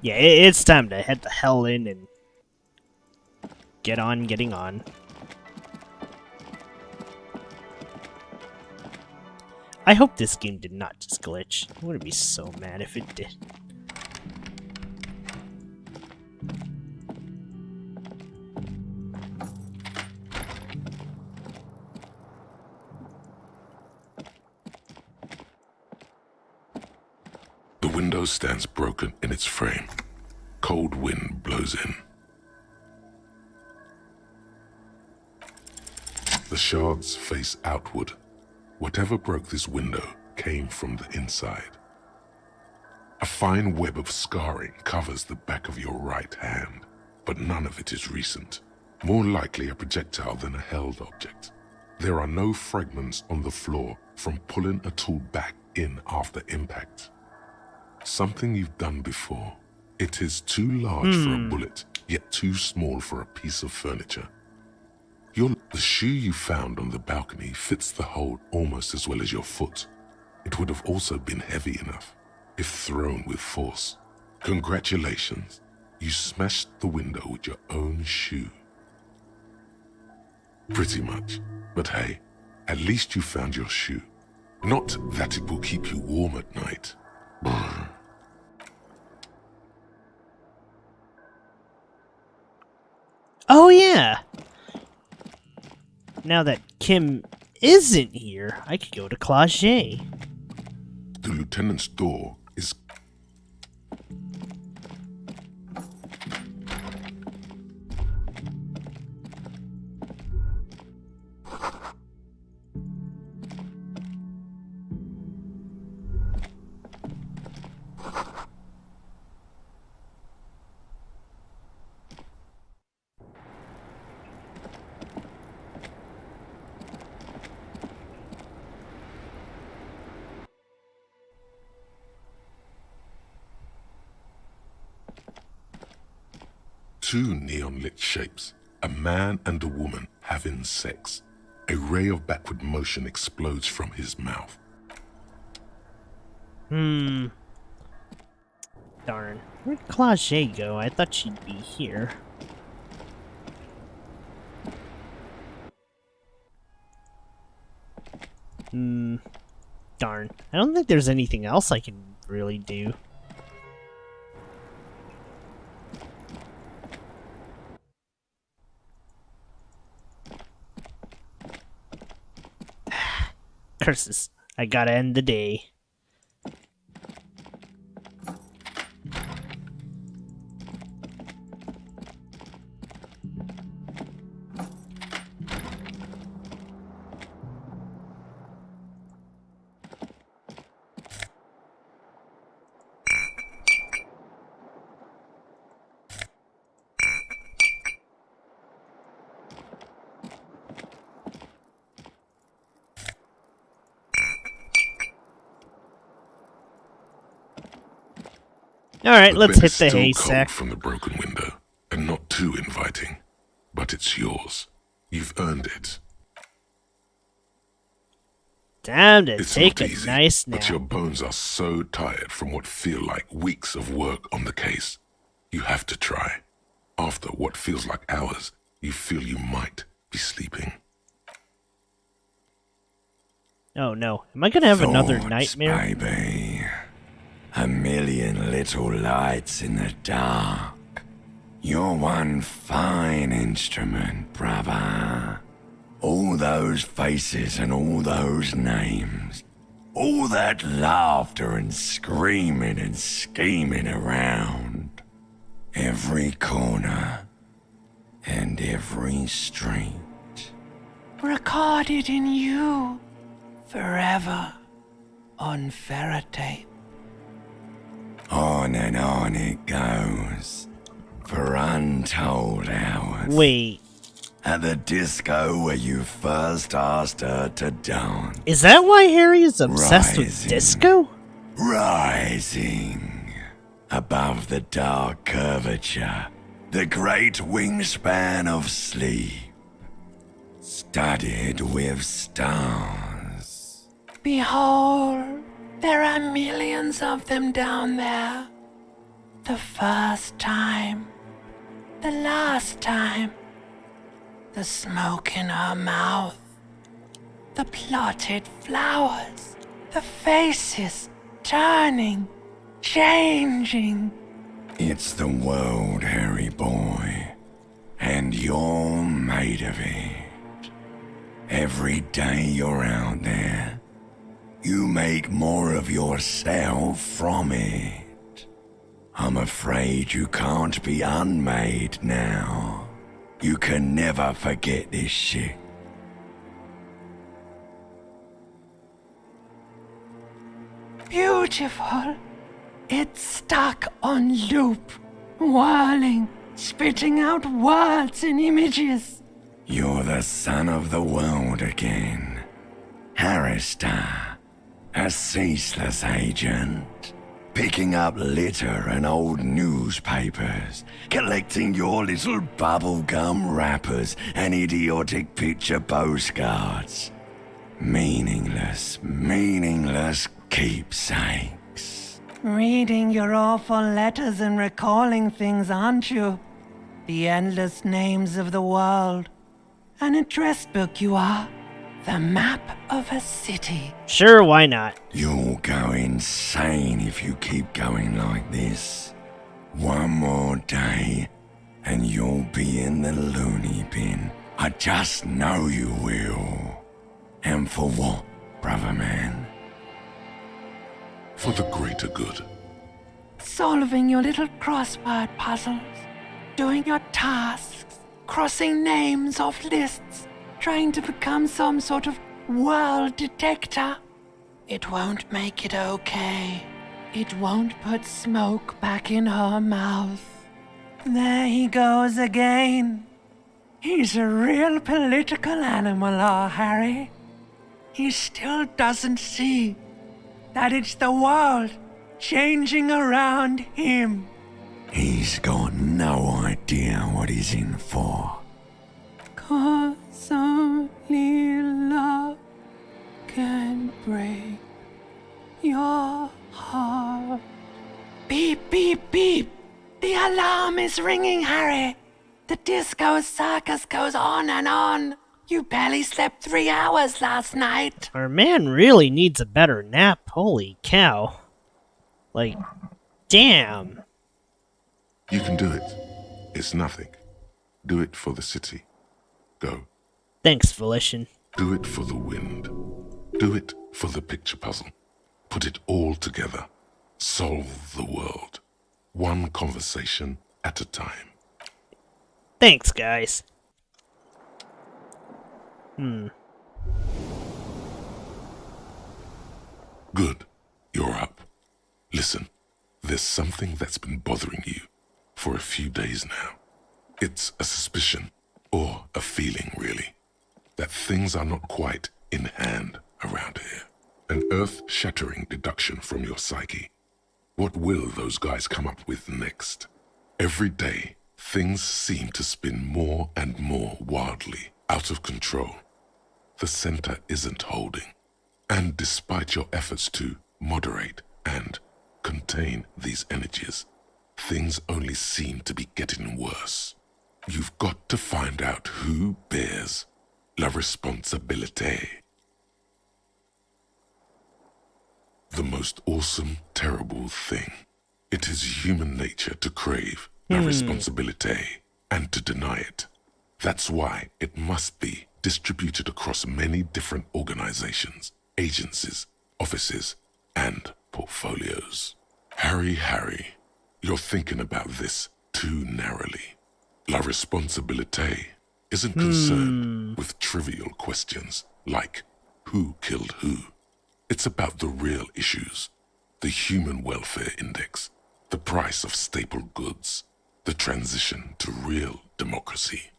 Yeah, it's time to head the hell in and get on getting on. I hope this game did not just glitch. I would be so mad if it did. The window stands broken in its frame. Cold wind blows in. The shards face outward. Whatever broke this window came from the inside. A fine web of scarring covers the back of your right hand, but none of it is recent. More likely a projectile than a held object. There are no fragments on the floor from pulling a tool back in after impact. Something you've done before. It is too large for a bullet, yet too small for a piece of furniture. The shoe you found on the balcony fits the hole almost as well as your foot. It would have also been heavy enough, if thrown with force. Congratulations, you smashed the window with your own shoe. Pretty much. But hey, at least you found your shoe. Not that it will keep you warm at night. Oh yeah! Now that Kim isn't here, I could go to Cloget. The lieutenant's door is... Two neon-lit shapes, a man and a woman having sex. A ray of backward motion explodes from his mouth. Darn. Where'd Cloget go? I thought she'd be here. Darn. I don't think there's anything else I can really do. Curses. I gotta end the day. Alright, let's hit the haystack. From the broken window, and not too inviting. But it's yours. You've earned it. Time to It's take not a easy, nice nap. but your bones are so tired from what feel like weeks of work on the case. You have to try. After what feels like hours, you feel you might be sleeping. Oh no. Am I gonna have another Thoughts, nightmare? Baby. A million little lights in the dark. You're one fine instrument, brother. All those faces and all those names. All that laughter and screaming and scheming around. Every corner and every street. Recorded in you forever on ferrotape. On and on it goes for untold hours. Wait. At the disco where you first asked her to dance. Is that why Harry is obsessed with Rising. disco? Rising above the dark curvature, the great wingspan of sleep, studded with stars. Behold, there are millions of them down there. The first time, the last time, the smoke in her mouth, the plotted flowers, the faces turning, changing. It's the world, Harry boy, and you're made of it. Every day you're out there, you make more of yourself from it. I'm afraid you can't be unmade now. You can never forget this shit. Beautiful. It's stuck on loop, whirling, spitting out words and images. You're the son of the world again. Harrister, a ceaseless agent. Picking up litter and old newspapers, collecting your little bubblegum wrappers and idiotic picture postcards. Meaningless, meaningless keepsakes. Reading your awful letters and recalling things, aren't you? The endless names of the world. An address book, you are. The map of a city. Sure, why not? You'll go insane if you keep going like this. One more day, and you'll be in the loony bin. I just know you will. And for what, brother man? For the greater good. Solving your little crossword puzzles. Doing your tasks. Crossing names off lists. Trying to become some sort of world detector. It won't make it okay. It won't put smoke back in her mouth. There he goes again. He's a real political animal, our Harry. He still doesn't see that it's the world changing around him. He's got no idea what he's in for. 'Cause only love can break your heart. Beep, beep, beep. The alarm is ringing, Harry. The disco circus goes on and on. You barely slept 3 hours last night. Our man really needs a better nap. Holy cow. Like, damn. You can do it. It's nothing. Do it for the city. Go. Thanks, Volition. Do it for the wind. Do it for the picture puzzle. Put it all together. Solve the world. One conversation at a time. Thanks, guys. Good. You're up. Listen, there's something that's been bothering you for a few days now. It's a suspicion, or a feeling really, that things are not quite in hand around here. An earth-shattering deduction from your psyche. What will those guys come up with next? Every day, things seem to spin more and more wildly, out of control. The center isn't holding. And despite your efforts to moderate and contain these energies, things only seem to be getting worse. You've got to find out who bears la responsabilité. The most awesome, terrible thing. It is human nature to crave la responsabilité and to deny it. That's why it must be distributed across many different organizations, agencies, offices, and portfolios. Harry, you're thinking about this too narrowly. La responsabilité isn't concerned with trivial questions like who killed who. It's about the real issues, the human welfare index, the price of staple goods, the transition to real democracy.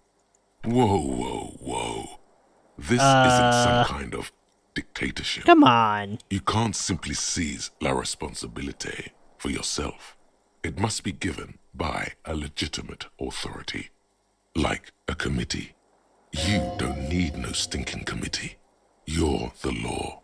Whoa. This isn't some kind of dictatorship. Come on. You can't simply seize la responsabilité for yourself. It must be given by a legitimate authority, like a committee. You don't need no stinking committee. You're the law.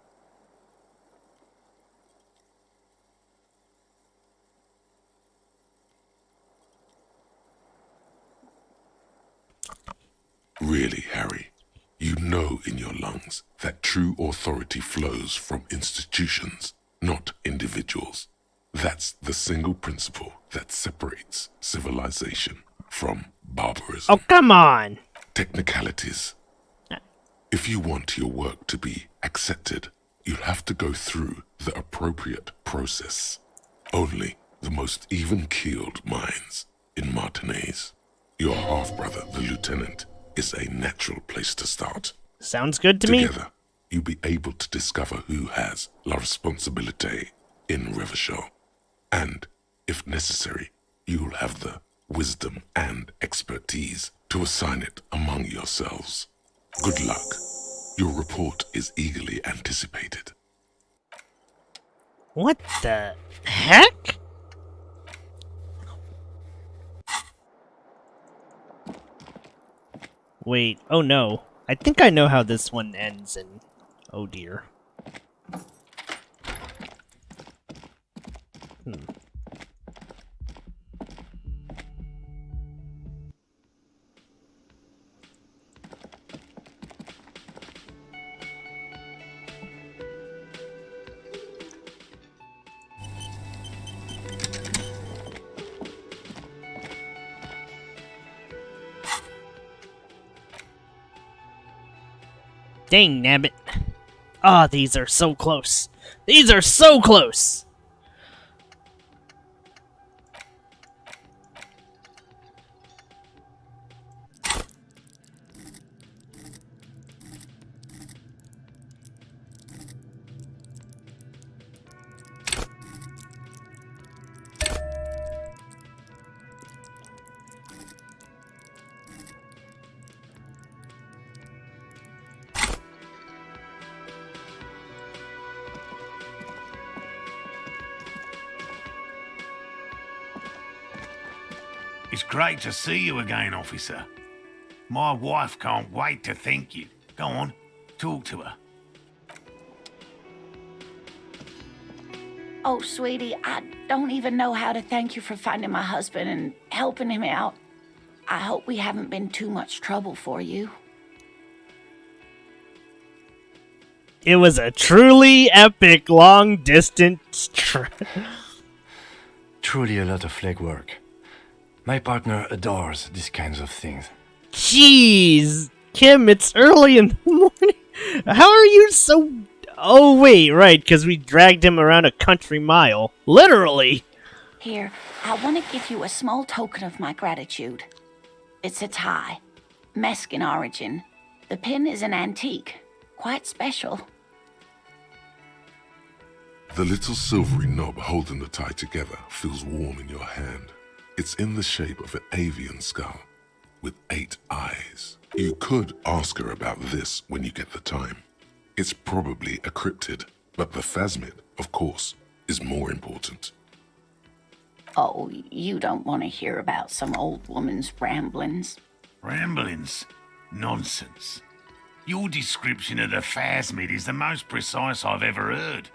Really, Harry, you know in your lungs that true authority flows from institutions, not individuals. That's the single principle that separates civilization from barbarism. Oh, come on. Technicalities. If you want your work to be accepted, you'll have to go through the appropriate process. Only the most even-keeled minds in Martinez. Your half-brother, the lieutenant, is a natural place to start. Sounds good to me. Together, you'll be able to discover who has la responsabilité in Revachol. And, if necessary, you'll have the wisdom and expertise to assign it among yourselves. Good luck. Your report is eagerly anticipated. What the heck? Wait, oh no. I think I know how this one ends and oh dear. Dang nabbit. Ah, these are so close. These are so close! It's great to see you again, officer. My wife can't wait to thank you. Go on, talk to her. Oh, sweetie, I don't even know how to thank you for finding my husband and helping him out. I hope we haven't been too much trouble for you. It was a truly epic long-distance trip. Truly a lot of legwork. My partner adores these kinds of things. Jeez, Kim, it's early in the morning. How are you so... Oh, wait, right, because we dragged him around a country mile. Literally. Here, I want to give you a small token of my gratitude. It's a tie. Mexican origin. The pin is an antique. Quite special. The little silvery knob holding the tie together feels warm in your hand. It's in the shape of an avian skull with 8 eyes. You could ask her about this when you get the time. It's probably a cryptid, but the phasmid, of course, is more important. Oh, you don't want to hear about some old woman's ramblings. Ramblings? Nonsense. Your description of the phasmid is the most precise I've ever heard.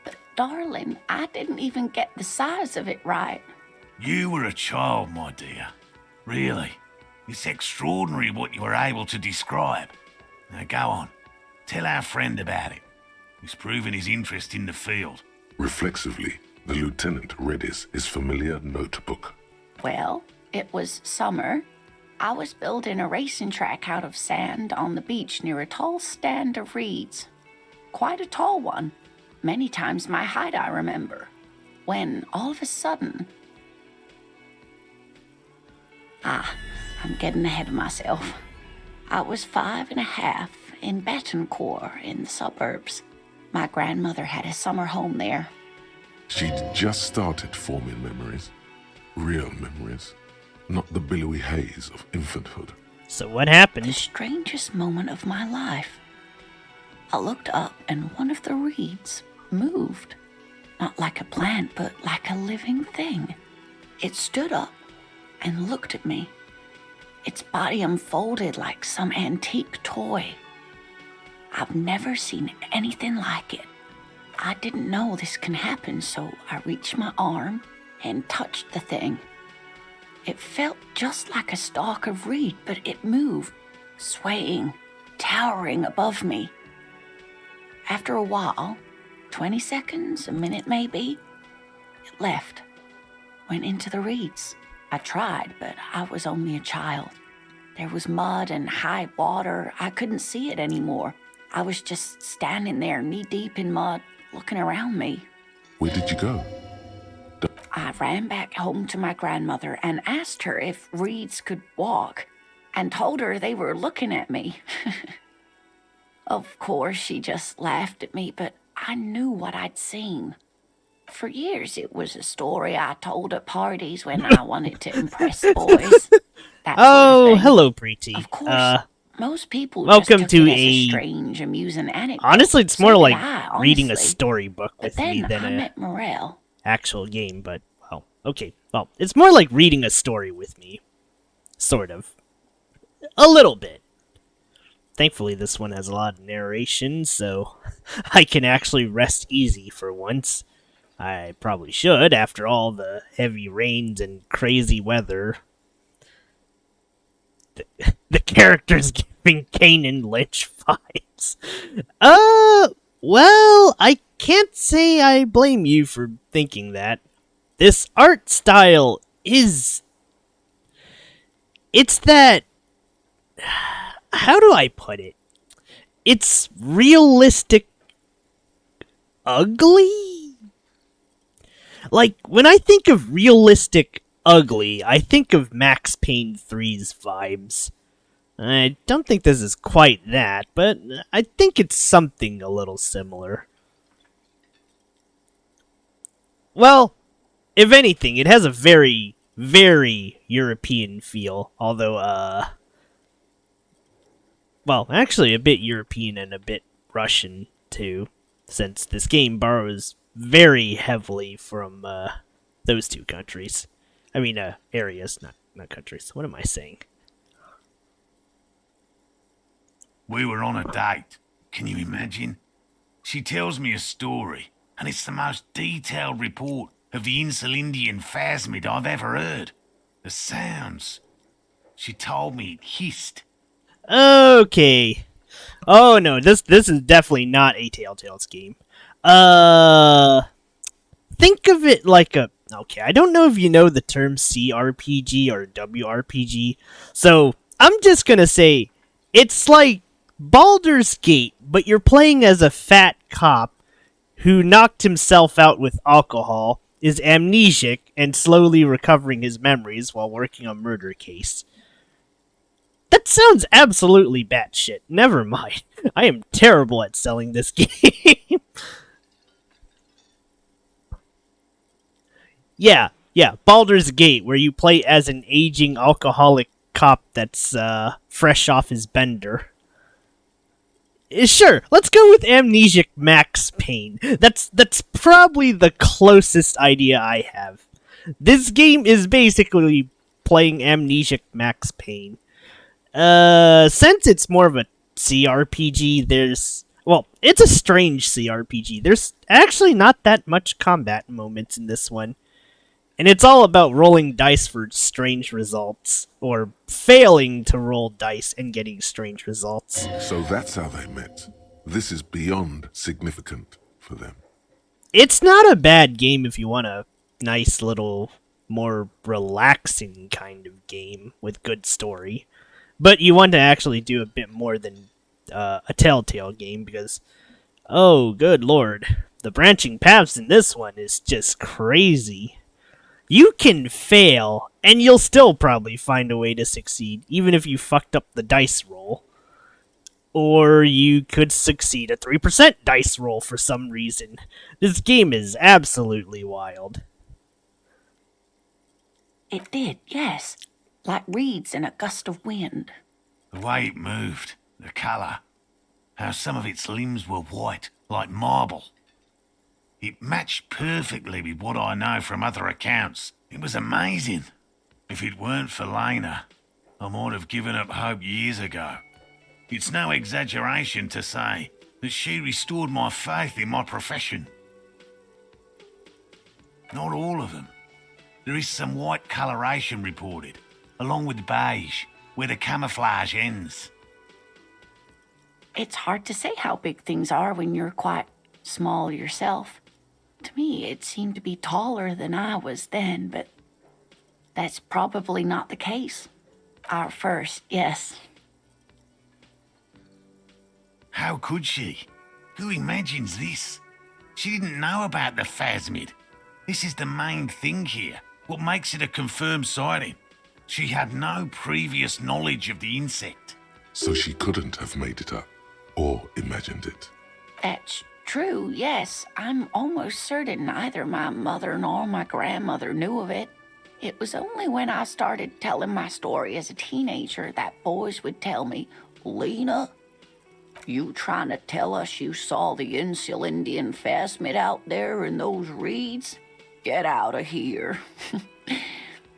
But darling, I didn't even get the size of it right. You were a child, my dear. Really. It's extraordinary what you were able to describe. Now go on. Tell our friend about it. He's proven his interest in the field. Reflexively, the lieutenant readies his familiar notebook. Well, it was summer. I was building a racing track out of sand on the beach near a tall stand of reeds. Quite a tall one. Many times my height, I remember. When, all of a sudden... I'm getting ahead of myself. I was 5.5 in Betancourt in the suburbs. My grandmother had a summer home there. She'd just started forming memories. Real memories. Not the billowy haze of infanthood. So what happened? The strangest moment of my life. I looked up and one of the reeds moved. Not like a plant, but like a living thing. It stood up and looked at me. Its body unfolded like some antique toy. I've never seen anything like it. I didn't know this can happen, so I reached my arm and touched the thing. It felt just like a stalk of reed, but it moved, swaying, towering above me. After a while, 20 seconds, a minute maybe, it left, went into the reeds. I tried, but I was only a child. There was mud and high water. I couldn't see it anymore. I was just standing there, knee-deep in mud, looking around me. Where did you go? I ran back home to my grandmother and asked her if reeds could walk, and told her they were looking at me. Of course, she just laughed at me, but I knew what I'd seen. For years, it was a story I told at parties when I wanted to impress boys. That Oh, sort of thing. hello, Preeti. Of course, most people welcome just took to it as a a strange, amusing anecdote. Honestly, it's So more did like I, reading a honestly. storybook But with me then than I a met Morel. actual game, but, well, okay. Well, it's more like reading a story with me. Sort of. A little bit. Thankfully, this one has a lot of narration, so I can actually rest easy for once. I probably should, after all the heavy rains and crazy weather. The character's giving Kanan Lynch vibes. Well, I can't say I blame you for thinking that. This art style is... It's that... How do I put it? it's realistic ugly? Like, when I think of realistic ugly, I think of Max Payne 3's vibes. I don't think this is quite that, but I think it's something a little similar. Well, if anything, it has a very, very European feel, although, well, actually a bit European and a bit Russian, too, since this game borrows very heavily from, those two countries. I mean, areas, not countries. What am I saying? We were on a date. Can you imagine? She tells me a story, and it's the most detailed report of the Insulindian phasmid I've ever heard. The sounds. She told me it hissed. Okay. Oh no, this is definitely not a Telltale's game. Think of it like a... Okay, I don't know if you know the term CRPG or WRPG, so I'm just gonna say it's like Baldur's Gate, but you're playing as a fat cop who knocked himself out with alcohol, is amnesic, and slowly recovering his memories while working a murder case. That sounds absolutely batshit. Never mind. I am terrible at selling this game. Yeah, Baldur's Gate, where you play as an aging alcoholic cop that's fresh off his bender. Sure, let's go with amnesic Max Payne. That's probably the closest idea I have. This game is basically playing amnesic Max Payne. Since it's more of a CRPG, it's a strange CRPG. There's actually not that much combat moments in this one. And it's all about rolling dice for strange results, or failing to roll dice and getting strange results. So that's how they met. This is beyond significant for them. It's not a bad game if you want a nice little, more relaxing kind of game with good story. But you want to actually do a bit more than a Telltale game, because, oh, good lord, the branching paths in this one is just crazy. You can fail, and you'll still probably find a way to succeed, even if you fucked up the dice roll. Or you could succeed a 3% dice roll for some reason. This game is absolutely wild. It did, yes. Like reeds in a gust of wind. The way it moved, the colour, how some of its limbs were white, like marble. It matched perfectly with what I know from other accounts. It was amazing. If it weren't for Lena, I might have given up hope years ago. It's no exaggeration to say that she restored my faith in my profession. Not all of them. There is some white coloration reported, along with beige, where the camouflage ends. It's hard to say how big things are when you're quite small yourself. To me, it seemed to be taller than I was then, but that's probably not the case. Our first, yes. How could she? Who imagines this? She didn't know about the phasmid. This is the main thing here, what makes it a confirmed sighting. She had no previous knowledge of the insect. So she couldn't have made it up, or imagined it. That's true, yes. I'm almost certain neither my mother nor my grandmother knew of it. It was only when I started telling my story as a teenager that boys would tell me, "Lena, you trying to tell us you saw the Insulindian phasmid out there in those reeds? Get out of here."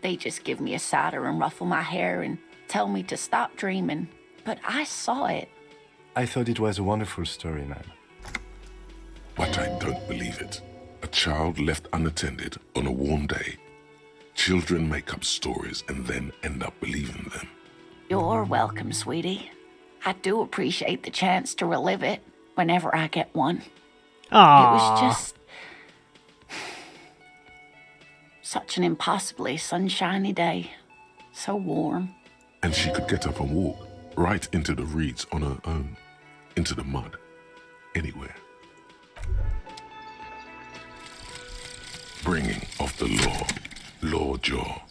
They just give me a cider and ruffle my hair and tell me to stop dreaming. But I saw it. I thought it was a wonderful story, man. But I don't believe it. A child left unattended on a warm day. Children make up stories and then end up believing them. You're welcome, sweetie. I do appreciate the chance to relive it whenever I get one. Aww. It was just such an impossibly sunshiny day. So warm. And she could get up and walk right into the reeds on her own. into the mud, anywhere. Bringing of the law jaw.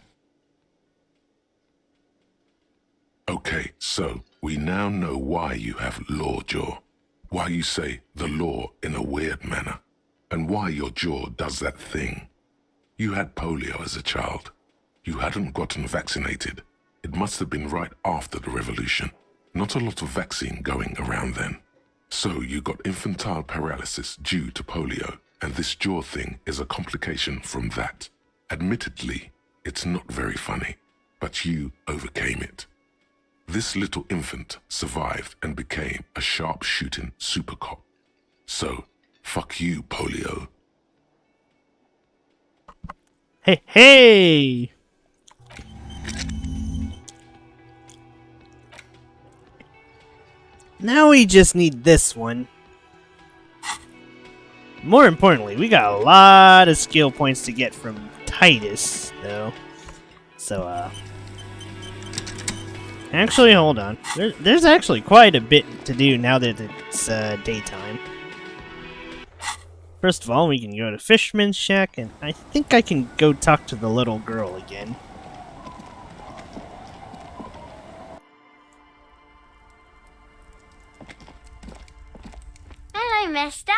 Okay, so we now know why you have law jaw, why you say the law in a weird manner, and why your jaw does that thing. You had polio as a child. You hadn't gotten vaccinated. It must have been right after the revolution. Not a lot of vaccine going around then. So you got infantile paralysis due to polio, and this jaw thing is a complication from that. Admittedly, it's not very funny, but you overcame it. This little infant survived and became a sharp-shooting super cop. So, fuck you, polio. Hey, hey! Now we just need this one. More importantly, we got a lot of skill points to get from Titus, though. So, actually, hold on. There's actually quite a bit to do now that it's daytime. First of all, we can go to Fisherman's Shack, and I think I can go talk to the little girl again. Hello, mister.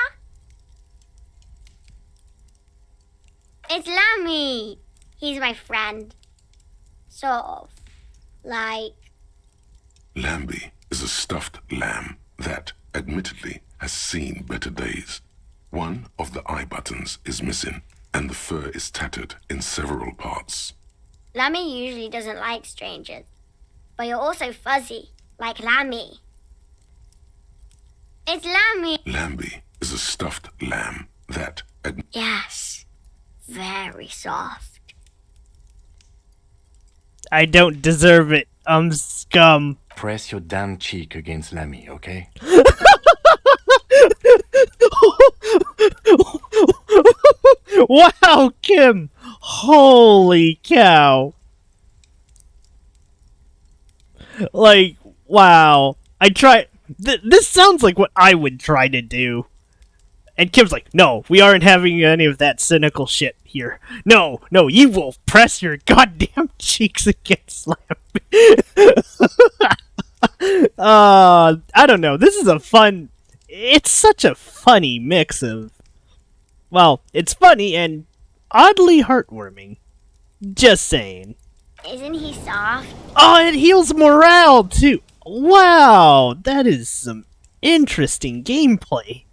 It's Lammy. He's my friend. Sort of. Like... Lambie is a stuffed lamb that, admittedly, has seen better days. One of the eye buttons is missing, and the fur is tattered in several parts. Lammy usually doesn't like strangers. But you're also fuzzy, like Lammy. It's Lammy. Lambie is a stuffed lamb that... Yes. Very soft. I don't deserve it, scum. Press your damn cheek against Lammy, okay? Wow, Kim! Holy cow! Like, wow. I try. This sounds like what I would try to do. And Kim's like, no, we aren't having any of that cynical shit here. No, you will press your goddamn cheeks against Lamb. I don't know. This is a fun... It's such a funny mix of... Well, it's funny and oddly heartwarming. Just saying. Isn't he soft? Oh, it heals morale, too. Wow, that is some interesting gameplay.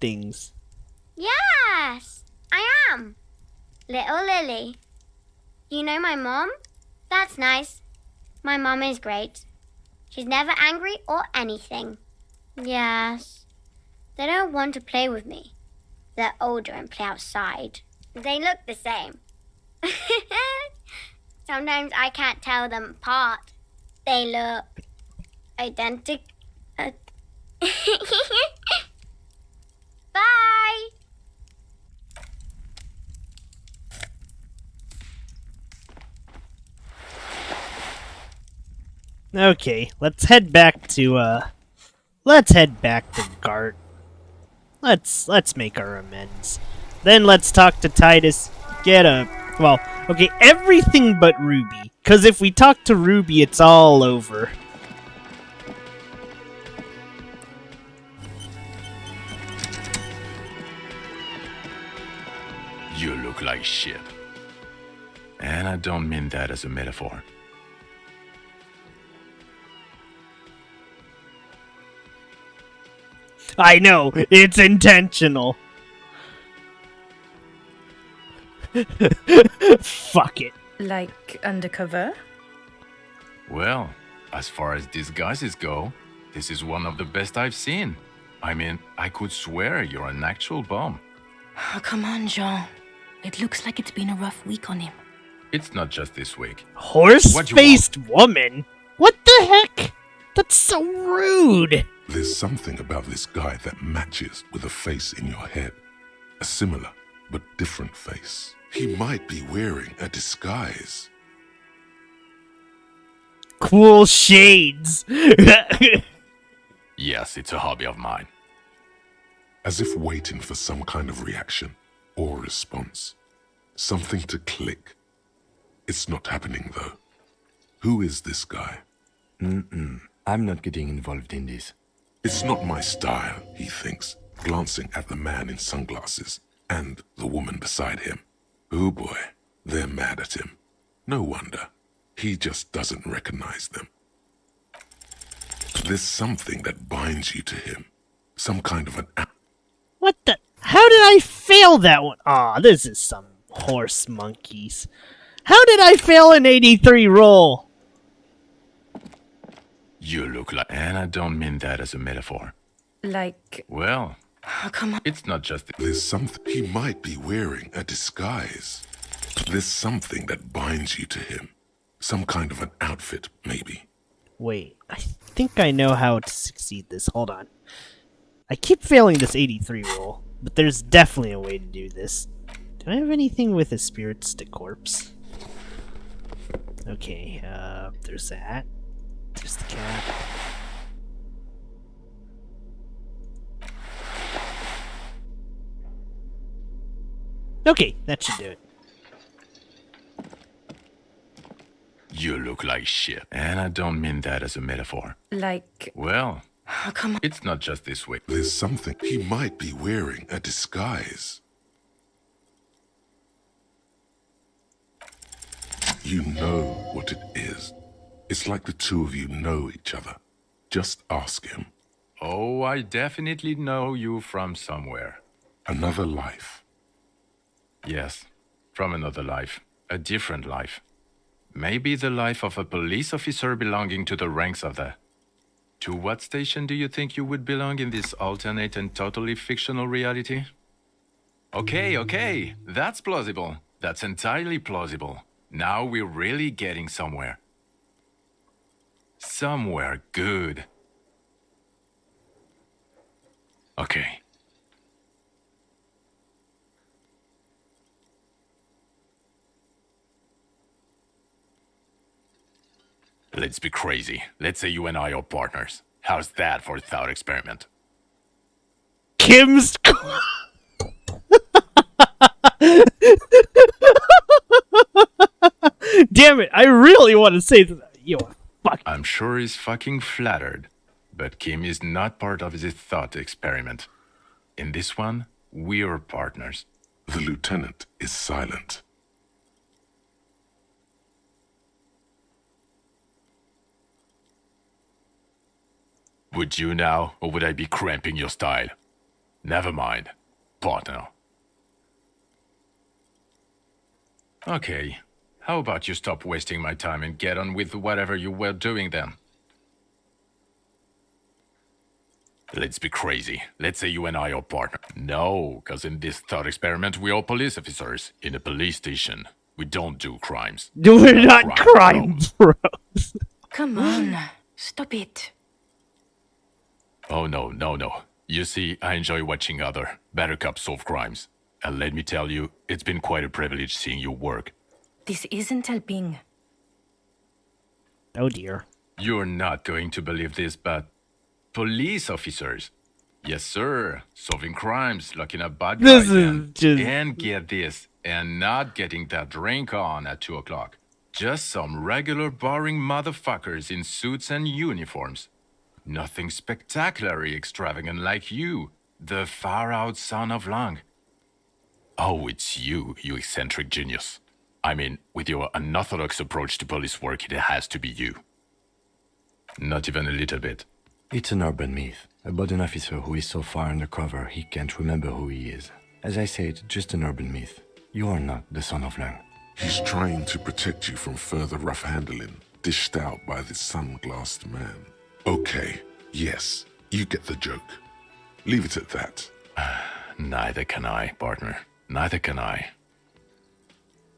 Things. Yes, I am. Little Lily. You know my mom? That's nice. My mom is great. She's never angry or anything. Yes. They don't want to play with me. They're older and play outside. They look the same. Sometimes I can't tell them apart. They look identical. Bye! Okay, let's head back to Gart. Let's make our amends. Then let's talk to Titus. Okay, everything but Ruby. 'Cause if we talk to Ruby, it's all over. You look like shit. And I don't mean that as a metaphor. I know, it's intentional. Fuck it. Like undercover? Well, as far as disguises go, this is one of the best I've seen. I mean, I could swear you're an actual bum. Oh, come on, Jean. It looks like it's been a rough week on him. It's not just this week. Horse-faced woman? What the heck? That's so rude. There's something about this guy that matches with a face in your head. A similar but different face. He might be wearing a disguise. cool shades. Yes, it's a hobby of mine. As if waiting for some kind of reaction or response. Something to click. It's not happening though. Who is this guy? I'm not getting involved in this. It's not my style, he thinks, glancing at the man in sunglasses and the woman beside him. Oh boy, they're mad at him. No wonder. He just doesn't recognize them. There's something that binds you to him. Some kind of an app. What the? How did I fail that one? Aw, this is some horse monkeys. How did I fail an 83 roll? You look like... And I don't mean that as a metaphor. Like... Well, Oh, come on. it's not just... There's something. He might be wearing a disguise. There's something that binds you to him. Some kind of an outfit, maybe. Wait, I think I know how to succeed this. Hold on. I keep failing this 83 roll, but there's definitely a way to do this. Do I have anything with a spirits to corpse? Okay, there's that. There's the cat. Okay, that should do it. You look like shit. And I don't mean that as a metaphor. Like... Well, Oh, come on. it's not just this way. There's something. He might be wearing a disguise. You know what it is. It's like the two of you know each other. Just ask him. Oh, I definitely know you from somewhere. Another life. Yes, from another life. A different life. Maybe the life of a police officer belonging to the ranks of the... To what station do you think you would belong in this alternate and totally fictional reality? Okay, that's plausible. That's entirely plausible. Now we're really getting somewhere. Somewhere good. Okay. Let's be crazy. Let's say you and I are partners. How's that for a thought experiment? Kim's... Damn it, I really want to say that. Yo, fuck. I'm sure he's fucking flattered. But Kim is not part of this thought experiment. In this one, we're partners. The lieutenant is silent. Would you now, or would I be cramping your style? Never mind. Partner. Okay. How about you stop wasting my time and get on with whatever you were doing then? Let's be crazy. Let's say you and I are partners. No, because in this thought experiment, we are police officers in a police station. We don't do crimes. We're not crime bros. Come on. Stop it. Oh, no. You see, I enjoy watching other better cops solve crimes. And let me tell you, it's been quite a privilege seeing you work. This isn't helping. Oh dear. You're not going to believe this, but police officers. Yes, sir. Solving crimes, locking up bad This guys, is just... and get this, and not getting that drink on at 2 o'clock. Just some regular boring motherfuckers in suits and uniforms. Nothing spectacularly extravagant like you, the far-out son of Lang. Oh, it's you eccentric genius. I mean, with your unorthodox approach to police work, it has to be you. Not even a little bit. It's an urban myth about an officer who is so far undercover he can't remember who he is. As I said, just an urban myth. You are not the son of Lang. He's trying to protect you from further rough handling, dished out by this sunglassed man. Okay, yes, you get the joke. Leave it at that. Neither can I, partner. Neither can I.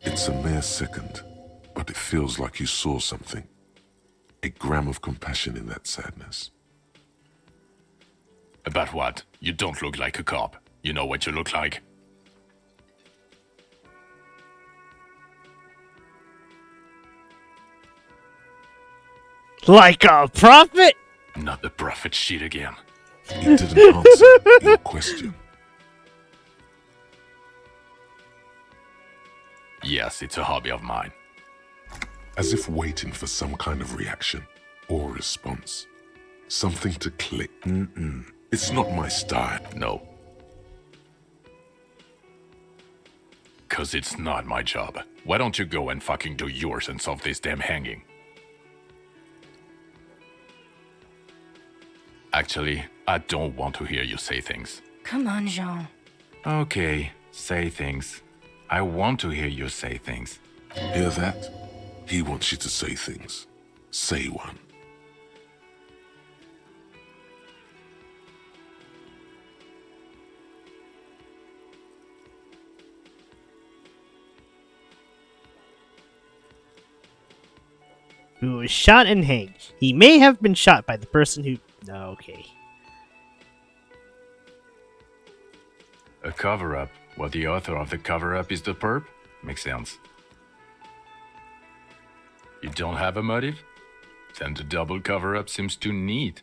It's a mere second, but it feels like you saw something. A gram of compassion in that sadness. About what? You don't look like a cop. You know what you look like? Like a prophet? Not the prophet shit again. It didn't answer your question. Yes, it's a hobby of mine. As if waiting for some kind of reaction or response. Something to click. It's not my style. No. 'Cause it's not my job. Why don't you go and fucking do yours and solve this damn hanging? Actually, I don't want to hear you say things. Come on, Jean. Okay, say things. I want to hear you say things. Hear that? He wants you to say things. Say one. Who was shot and hanged. He may have been shot by the person who... Okay. A cover-up. What the author of the cover-up is the perp? Makes sense. You don't have a motive? Then the double cover-up seems too neat.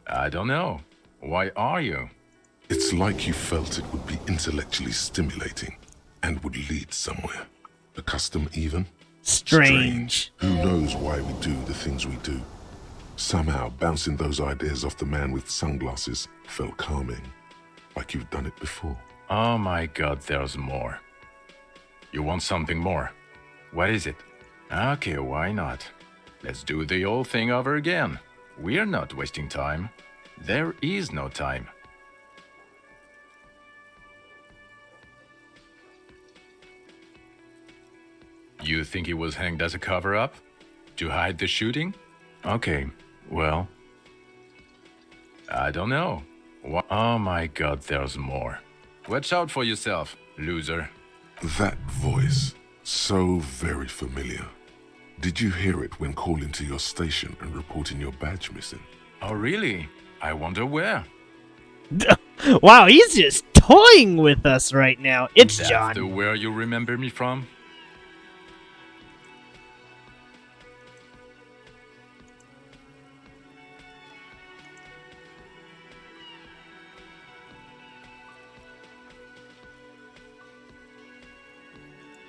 I don't know. Why are you? It's like you felt it would be intellectually stimulating and would lead somewhere. A custom even? Strange. Who knows why we do the things we do? Somehow, bouncing those ideas off the man with sunglasses felt calming. Like you've done it before. Oh my god, there's more. You want something more? What is it? Okay, why not? Let's do the old thing over again. We're not wasting time. There is no time. You think he was hanged as a cover-up? To hide the shooting? Okay, well... I don't know. Oh my god, there's more. Watch out for yourself, loser. That voice, so very familiar. Did you hear it when calling to your station and reporting your badge missing? Oh really? I wonder where. Wow, he's just toying with us right now. It's That's John. the where you remember me from?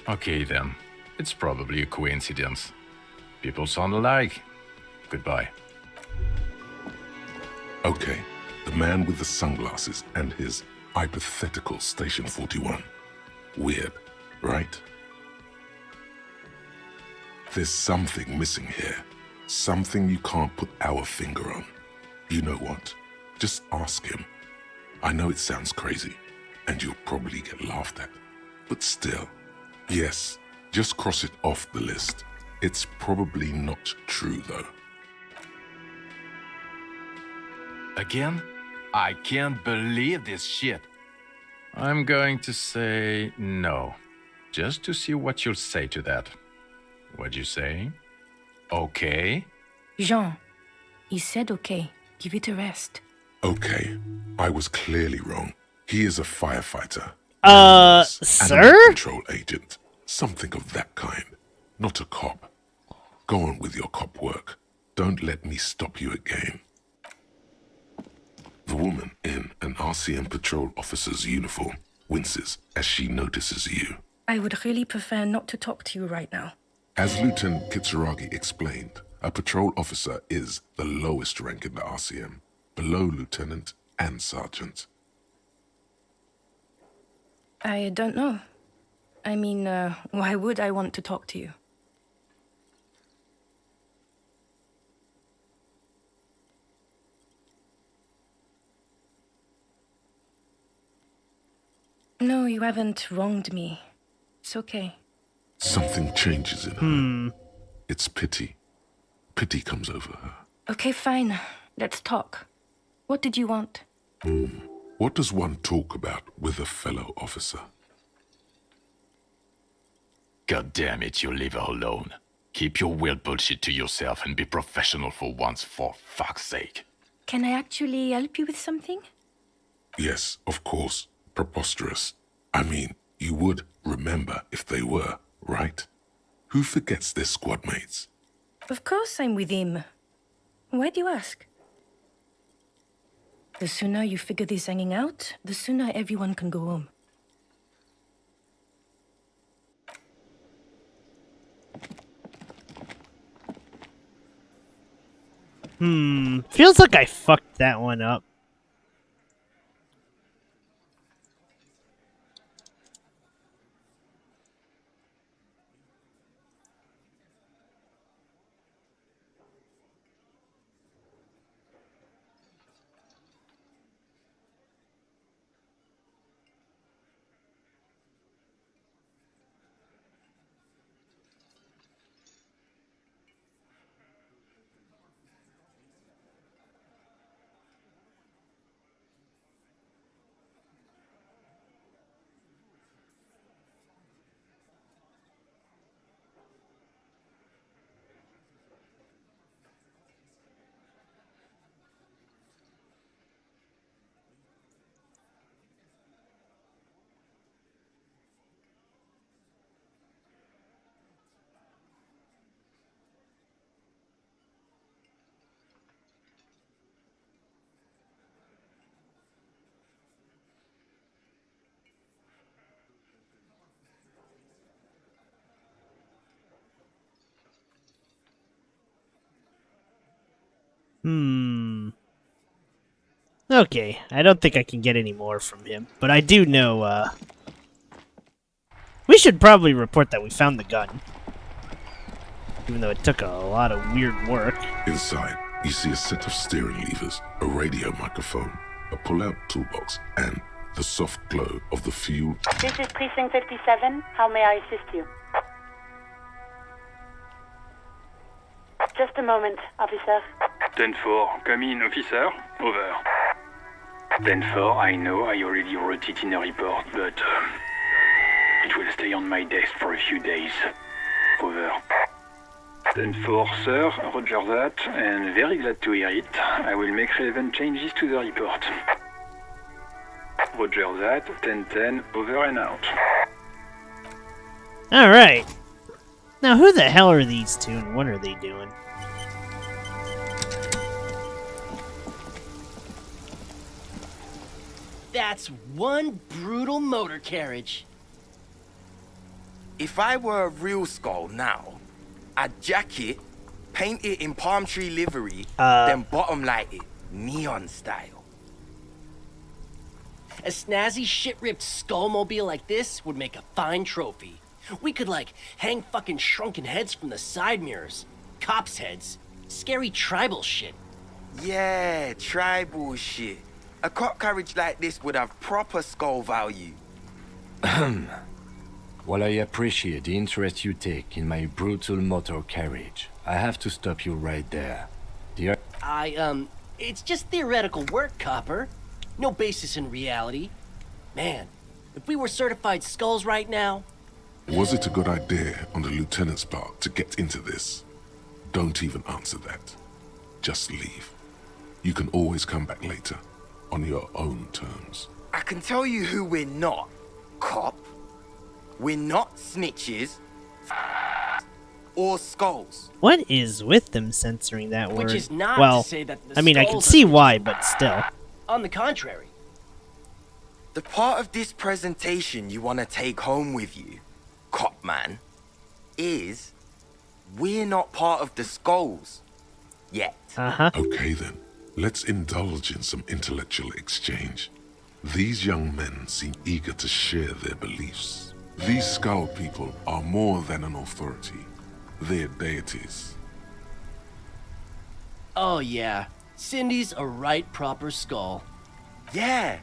Okay then, it's probably a coincidence. People sound alike. Goodbye. Okay, the man with the sunglasses and his hypothetical Station 41. Weird, right? There's something missing here. Something you can't put our finger on. You know what? Just ask him. I know it sounds crazy, and you'll probably get laughed at. But still... Yes, just cross it off the list. It's probably not true, though. Again? I can't believe this shit. I'm going to say no. Just to see what you'll say to that. What'd you say? Okay? Jean, he said okay. Give it a rest. Okay, I was clearly wrong. He is a firefighter. Sir? Animal control agent. Something of that kind. Not a cop. Go on with your cop work. Don't let me stop you again. The woman in an RCM patrol officer's uniform winces as she notices you. I would really prefer not to talk to you right now. As Lieutenant Kitsuragi explained, a patrol officer is the lowest rank in the RCM, below lieutenant and sergeant. I don't know. I mean, why would I want to talk to you? No, you haven't wronged me. It's okay. Something changes in her. It's pity. Pity comes over her. Okay, fine. Let's talk. What did you want? What does one talk about with a fellow officer? God damn it, you leave her alone. Keep your weird bullshit to yourself and be professional for once, for fuck's sake. Can I actually help you with something? Yes, of course. Preposterous. I mean, you would remember if they were, right? Who forgets their squad mates? Of course I'm with him. Why do you ask? The sooner you figure this hanging out, the sooner everyone can go home. Feels like I fucked that one up. Okay, I don't think I can get any more from him, but I do know, we should probably report that we found the gun. Even though it took a lot of weird work. Inside, you see a set of steering levers, a radio microphone, a pull-out toolbox, and the soft glow of the fuel. This is Precinct 57. How may I assist you? Just a moment, officer. 10-4, come in, officer. Over. 10-4, I know I already wrote it in a report, but it will stay on my desk for a few days. Over. 10-4, sir, roger that, and very glad to hear it. I will make relevant changes to the report. Roger that, 10-10, over and out. Alright. Now who the hell are these two and what are they doing? That's one brutal motor carriage. If I were a real skull now, I'd jack it, paint it in palm tree livery, then bottom light it, neon style. A snazzy shit-ripped skullmobile like this would make a fine trophy. We could, like, hang fucking shrunken heads from the side mirrors. Cops' heads. Scary tribal shit. Yeah, tribal shit. A cop carriage like this would have proper skull value. While I appreciate the interest you take in my brutal motor carriage, I have to stop you right there. It's just theoretical work, Copper. No basis in reality. Man, if we were certified skulls right now... Was it a good idea on the lieutenant's part to get into this? Don't even answer that. Just leave. You can always come back later, on your own terms. I can tell you who we're not, cop. We're not snitches or skulls. What is with them censoring that word? Which is not well, to say that the I mean, I can skulls see are why, but still. On the contrary. The part of this presentation you want to take home with you, cop man, is we're not part of the skulls yet. Okay then, let's indulge in some intellectual exchange. These young men seem eager to share their beliefs. These skull people are more than an authority. They're deities. Oh yeah, Cindy's a right proper skull. Yeah,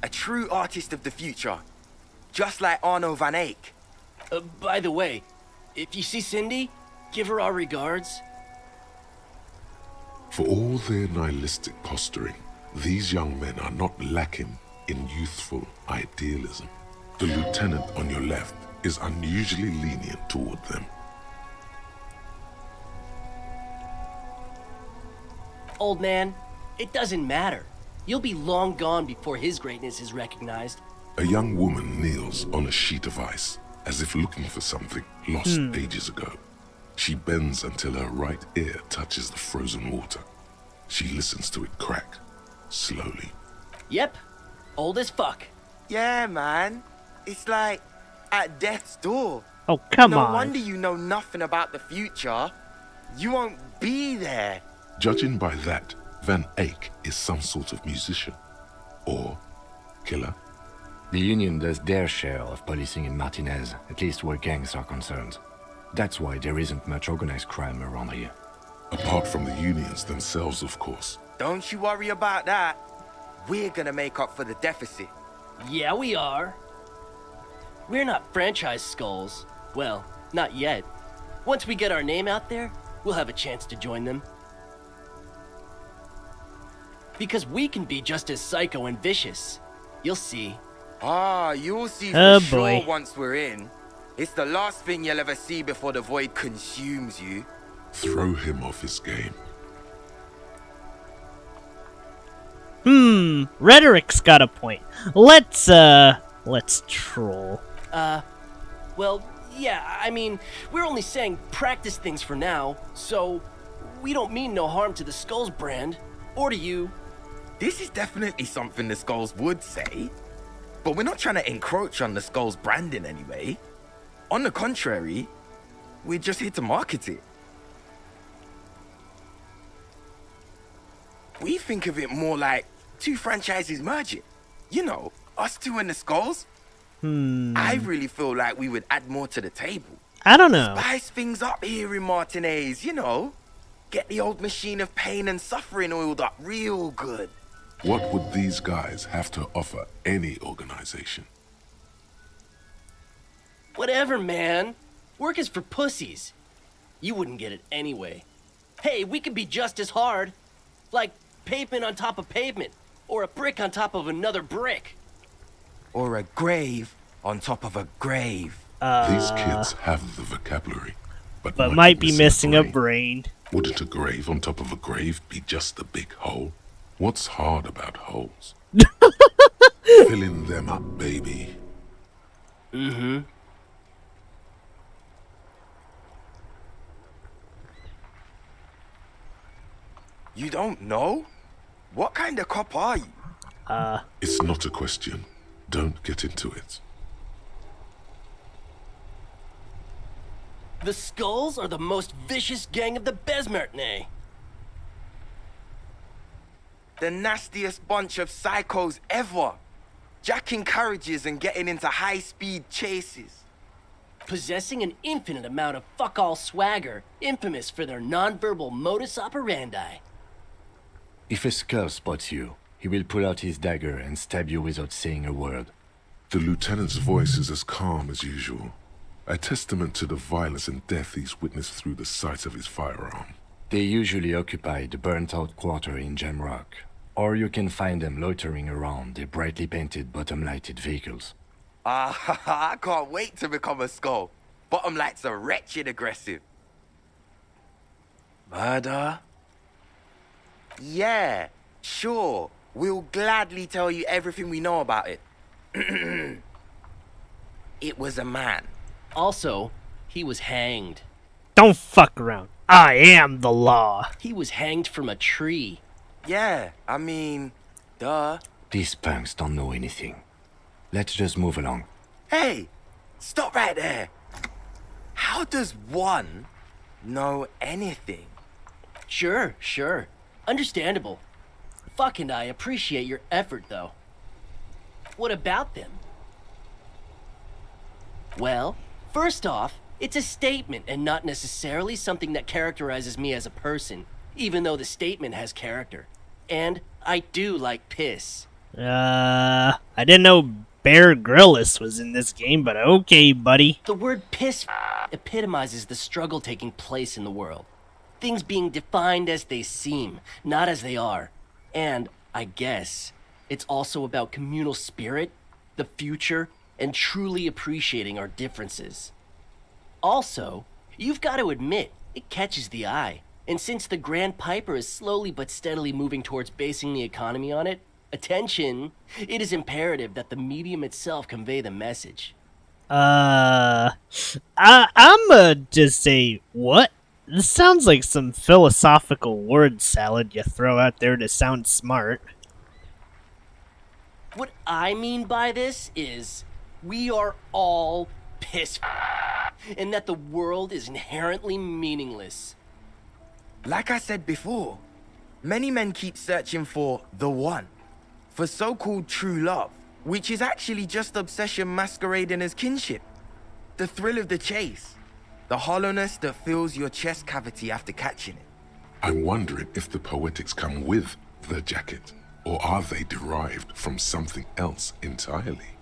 a true artist of the future. Just like Arno van Eyck. By the way, if you see Cindy, give her our regards. For all their nihilistic posturing, these young men are not lacking in youthful idealism. The lieutenant on your left is unusually lenient toward them. Old man, it doesn't matter. You'll be long gone before his greatness is recognized. A young woman kneels on a sheet of ice, as if looking for something lost ages ago. She bends until her right ear touches the frozen water. She listens to it crack, slowly. Yep, old as fuck. Yeah, man. It's like at death's door. Oh, come no on. No wonder you know nothing about the future. You won't be there. Judging by that, Van Eyck is some sort of musician. Or killer. The Union does their share of policing in Martinez, at least where gangs are concerned. That's why there isn't much organized crime around here. Apart from the unions themselves, of course. Don't you worry about that. We're gonna make up for the deficit. Yeah, we are. We're not franchise skulls. Well, not yet. Once we get our name out there, we'll have a chance to join them. Because we can be just as psycho and vicious. You'll see. Ah, you'll see Oh, for boy. sure once we're in. It's the last thing you'll ever see before the void consumes you. Throw him off his game. Rhetoric's got a point. Let's troll. Well, yeah, I mean, we're only saying practice things for now, so we don't mean no harm to the Skulls brand, or to you. This is definitely something the Skulls would say, but we're not trying to encroach on the Skulls brand in any way. On the contrary, we're just here to market it. We think of it more like two franchises merging. You know, us two and the Skulls. I really feel like we would add more to the table. I don't know. Spice things up here in Martinez, you know. Get the old machine of pain and suffering oiled up real good. What would these guys have to offer any organization? Whatever, man. Work is for pussies. You wouldn't get it anyway. Hey, we could be just as hard. Like pavement on top of pavement, or a brick on top of another brick. Or a grave on top of a grave. These kids have the vocabulary, but might be missing a brain. Wouldn't a grave on top of a grave be just a big hole? What's hard about holes? Filling them up, baby. Mm-hmm. You don't know? What kind of cop are you? It's not a question. Don't get into it. The Skulls are the most vicious gang of the Besmertne. The nastiest bunch of psychos ever. Jacking carriages and getting into high-speed chases. Possessing an infinite amount of fuck-all swagger, infamous for their non-verbal modus operandi. If a skull spots you, he will pull out his dagger and stab you without saying a word. The lieutenant's voice is as calm as usual, a testament to the violence and death he's witnessed through the sight of his firearm. They usually occupy the burnt-out quarter in Jamrock, or you can find them loitering around their brightly painted bottom-lighted vehicles. I can't wait to become a skull. Bottom lights are wretched aggressive. Murder? Yeah, sure. We'll gladly tell you everything we know about it. It was a man. Also, he was hanged. Don't fuck around. I am the law. He was hanged from a tree. Yeah, I mean, duh. These punks don't know anything. Let's just move along. Hey, stop right there. How does one know anything? Sure. Understandable. Fuck, and I appreciate your effort, though. What about them? Well, first off, it's a statement and not necessarily something that characterizes me as a person, even though the statement has character. And I do like piss. I didn't know Bear Grylls was in this game, but okay, buddy. The word piss epitomizes the struggle taking place in the world. Things being defined as they seem, not as they are. And, I guess, it's also about communal spirit, the future, and truly appreciating our differences. Also, you've got to admit, it catches the eye. And since the Grand Piper is slowly but steadily moving towards basing the economy on it, attention, it is imperative that the medium itself convey the message. I'm gonna just say, what? This sounds like some philosophical word salad you throw out there to sound smart. What I mean by this is, we are all pissed, and that the world is inherently meaningless. Like I said before, many men keep searching for the one, for so-called true love, which is actually just obsession masquerading as kinship. The thrill of the chase, the hollowness that fills your chest cavity after catching it. I'm wondering if the poetics come with the jacket, or are they derived from something else entirely?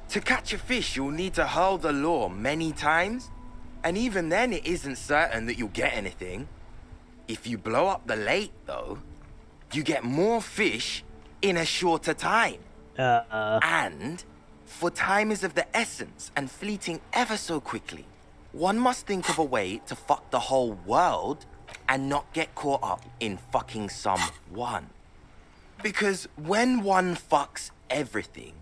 To catch a fish, you'll need to hurl the lure many times, and even then it isn't certain that you'll get anything. If you blow up the lake, though, you get more fish in a shorter time. And, for time is of the essence and fleeting ever so quickly, one must think of a way to fuck the whole world and not get caught up in fucking someone. Because when one fucks everything,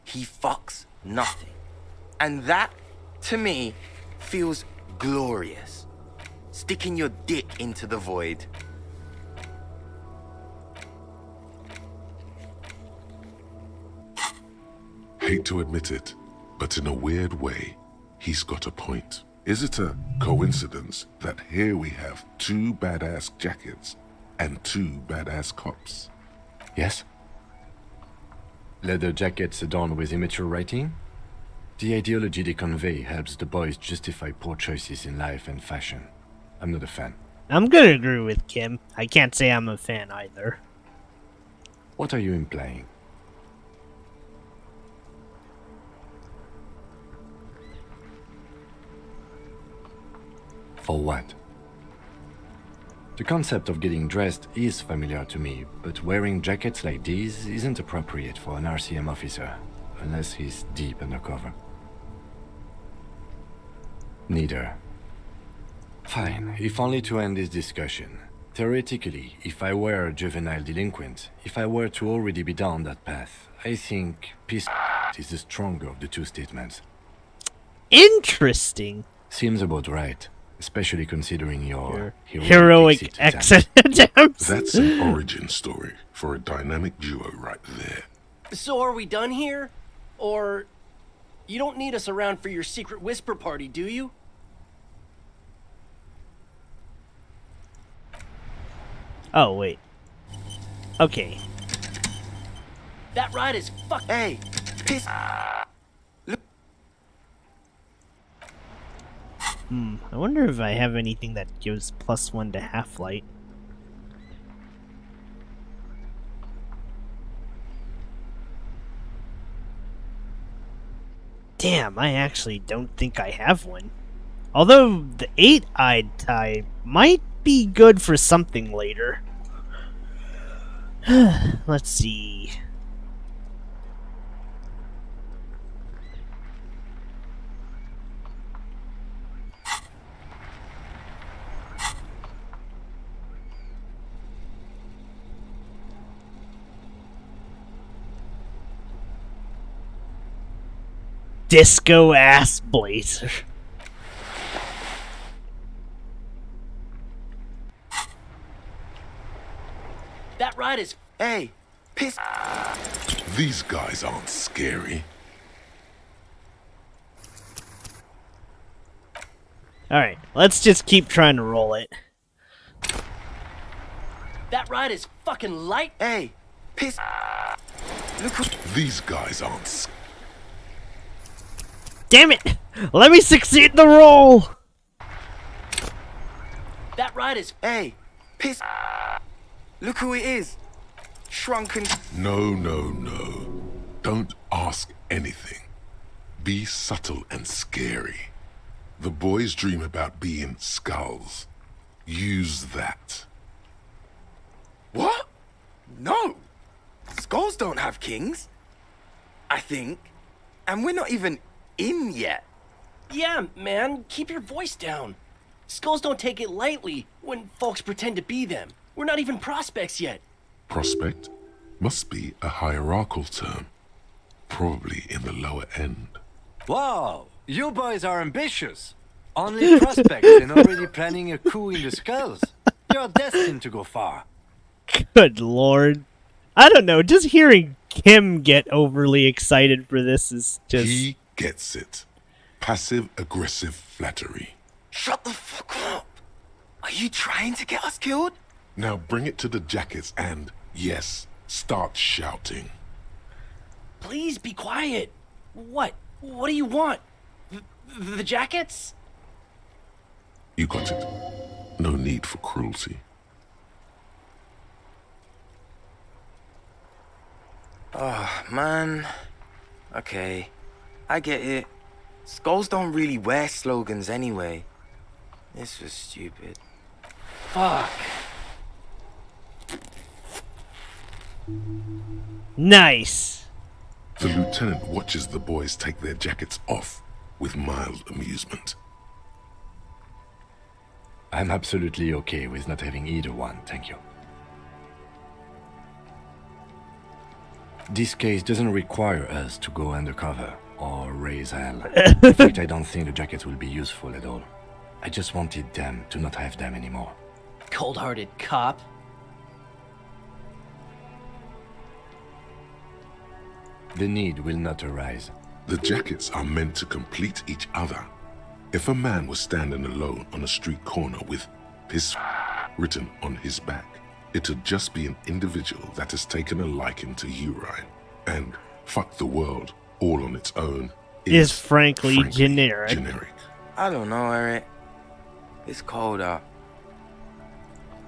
he fucks nothing. And that, to me, feels glorious. Sticking your dick into the void. Hate to admit it, but in a weird way, he's got a point. Is it a coincidence that here we have 2 badass jackets and 2 badass cops? Yes? Leather jackets adorned with immature writing? The ideology they convey helps the boys justify poor choices in life and fashion. I'm not a fan. I'm gonna agree with Kim. I can't say I'm a fan either. What are you implying? For what? The concept of getting dressed is familiar to me, but wearing jackets like these isn't appropriate for an RCM officer, unless he's deep undercover. Neither. Fine, if only to end this discussion. Theoretically, if I were a juvenile delinquent, if I were to already be down that path, I think peace is the stronger of the 2 statements. Interesting. Seems about right. Especially considering your heroic exit attempts. That's an origin story for a dynamic duo right there. So are we done here? Or you don't need us around for your secret whisper party, do you? Oh, wait. Okay. That ride is fuck. Hey, piss. I wonder if I have anything that gives +1 to half-light. Damn, I actually don't think I have one. Although the 8-eyed type might be good for something later. Let's see. Disco ass blazer. That ride is. Hey, piss. These guys aren't scary. Alright, let's just keep trying to roll it. That ride is fucking light. Hey, piss. Look who. These guys aren't. Damn it! Let me succeed the roll! That ride is. Hey, piss. Look who it is. Shrunken. No, no, no. Don't ask anything. Be subtle and scary. The boys dream about being skulls. Use that. What? No. Skulls don't have kings. I think. And we're not even in yet. Yeah, man, keep your voice down. Skulls don't take it lightly when folks pretend to be them. We're not even prospects yet. Prospect must be a hierarchical term. Probably in the lower end. Wow, You boys are ambitious. Only prospects and already planning a coup in the skulls. You're destined to go far. Good lord. I don't know, just hearing Kim get overly excited for this is just... He gets it. Passive-aggressive flattery. Shut the fuck up! Are you trying to get us killed? Now bring it to the jackets and, yes, start shouting. Please be quiet. What? What do you want? The jackets? You got it. No need for cruelty. Oh, man. Okay, I get it. Skulls don't really wear slogans anyway. This was stupid. Fuck. Nice. The lieutenant watches the boys take their jackets off with mild amusement. I'm absolutely okay with not having either one, thank you. This case doesn't require us to go undercover or raise hell. In fact, I don't think the jackets will be useful at all. I just wanted them to not have them anymore. Cold-hearted cop. The need will not arise. The jackets are meant to complete each other. If a man was standing alone on a street corner with his written on his back, it'd just be an individual that has taken a liking to you, Ryan. And fuck the world all on its own is frankly generic. I don't know, Eric. It's cold out.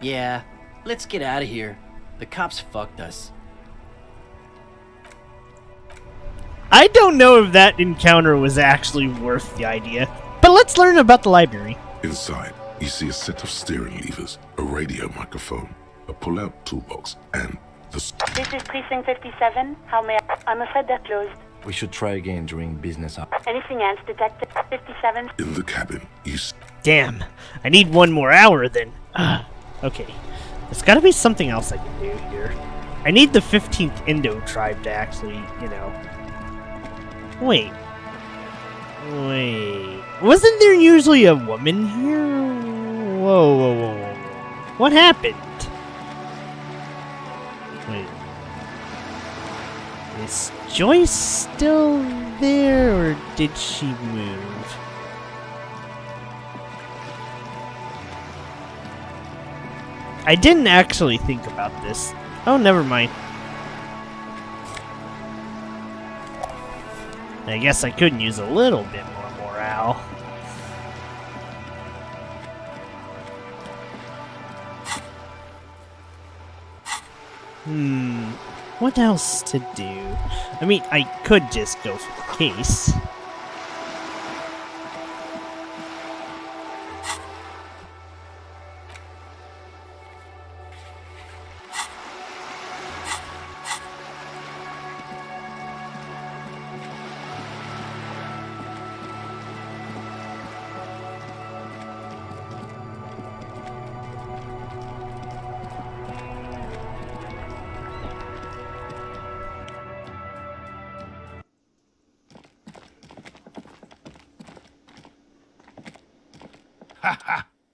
Yeah, let's get out of here. The cops fucked us. I don't know if that encounter was actually worth the idea, but let's learn about the library. Inside, you see a set of steering levers, a radio microphone, a pull-out toolbox, and the... This is Precinct 57. How may I... I'm afraid they're closed. We should try again during business hours. Anything else, Detective 57? In the cabin, you... Damn, I need one more hour then. Okay, there's gotta be something else I can do here. I need the 15th Indo tribe to actually, you know... Wait. Wasn't there usually a woman here? Whoa. What happened? Wait. Is Joyce still there, or did she move? I didn't actually think about this. Oh, never mind. I guess I could use a little bit more morale. What else to do? I mean, I could just go for the case.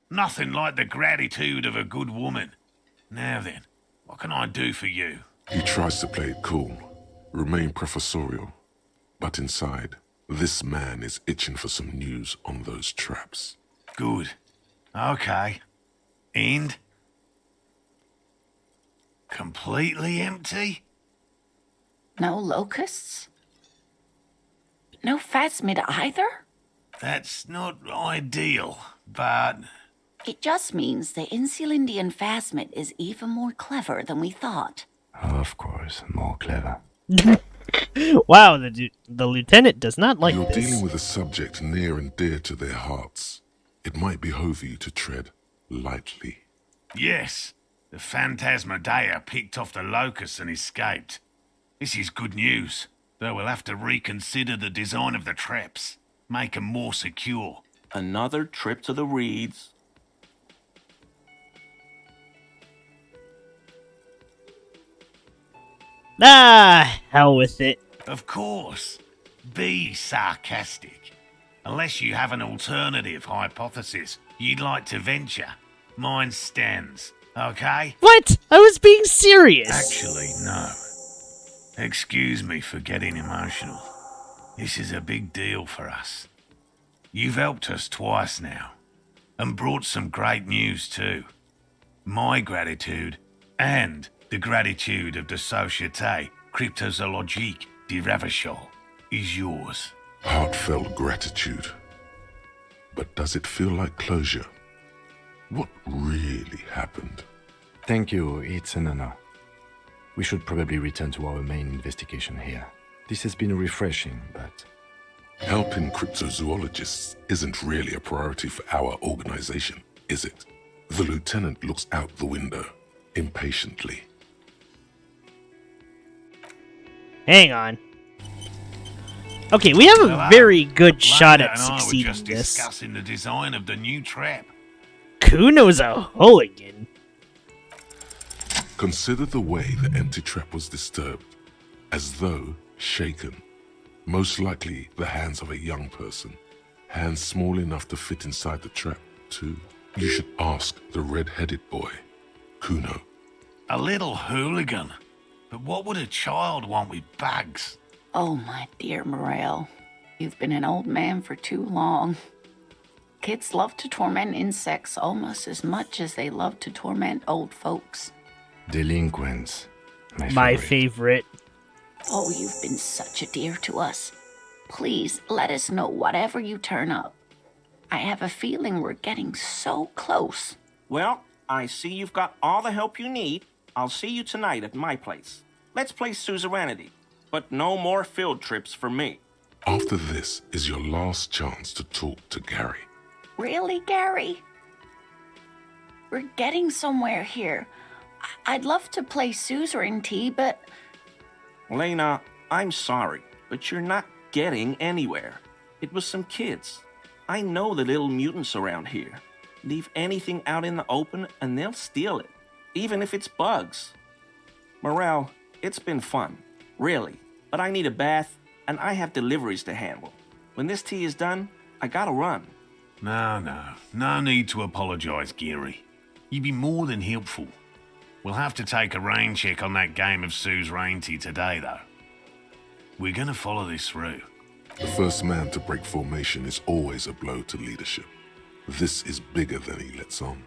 Nothing like the gratitude of a good woman. Now then, what can I do for you? He tries to play it cool, remain professorial, but inside, this man is itching for some news on those traps. Good. Okay. And? Completely empty? No locusts? No phasmid either? That's not ideal, but... It just means the Insulindian phasmid is even more clever than we thought. Of course, more clever. Wow, the lieutenant does not like You're this. dealing with a subject near and dear to their hearts. It might behove you to tread lightly. Yes, the Phantasmadeia picked off the locusts and escaped. This is good news, though we'll have to reconsider the design of the traps. Make them more secure. Another trip to the reeds. Ah, hell with it. Of course. Be sarcastic. Unless you have an alternative hypothesis you'd like to venture, mine stands, okay? What? I was being serious. Actually, no. Excuse me for getting emotional. This is a big deal for us. You've helped us twice now, and brought some great news too. My gratitude, and the gratitude of the Société Cryptozoologique de Ravachol, is yours. Heartfelt gratitude. But does it feel like closure? What really happened? Thank you, it's an honor. We should probably return to our main investigation here. This has been refreshing, but... Helping cryptozoologists isn't really a priority for our organization, is it? The lieutenant looks out the window, impatiently. Hang on. Okay, we have a very good shot at succeeding I were just this. discussing the design of the new trap. Kuno's a hooligan. Consider the way the empty trap was disturbed, as though shaken. Most likely the hands of a young person. Hands small enough to fit inside the trap, too. You should ask the red-headed boy, Kuno. A little hooligan. But what would a child want with bugs? Oh, my dear Morel. You've been an old man for too long. Kids love to torment insects almost as much as they love to torment old folks. Delinquents. My favorite. Oh, you've been such a dear to us. Please, let us know whatever you turn up. I have a feeling we're getting so close. Well, I see you've got all the help you need. I'll see you tonight at my place. Let's play suzerainty, but no more field trips for me. After this is your last chance to talk to Gary. Really, Gary? We're getting somewhere here. I'd love to play suzerainty, but... Lena, I'm sorry, but you're not getting anywhere. It was some kids. I know the little mutants around here. Leave anything out in the open and they'll steal it, even if it's bugs. Morel, it's been fun, really, but I need a bath and I have deliveries to handle. When this tea is done, I gotta run. No need to apologise, Geary. You'd be more than helpful. We'll have to take a rain check on that game of suzerainty today, though. We're gonna follow this through. The first man to break formation is always a blow to leadership. This is bigger than he lets on.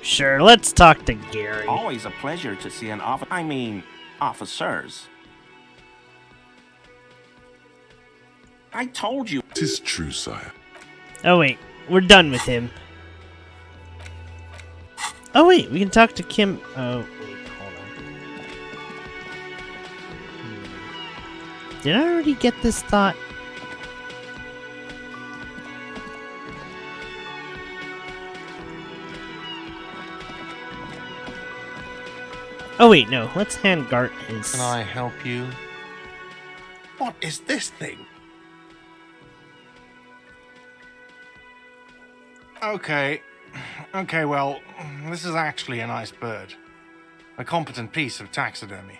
Sure, let's talk to Gary. Always a pleasure to see an officers. I told you. 'Tis true, sire. Oh wait, we're done with him. Oh wait, we can talk to Kim. Oh wait, hold on. Did I already get this thought? Oh wait, no. Let's hand Gart his... Can I help you? What is this thing? Okay, well, this is actually a nice bird. A competent piece of taxidermy.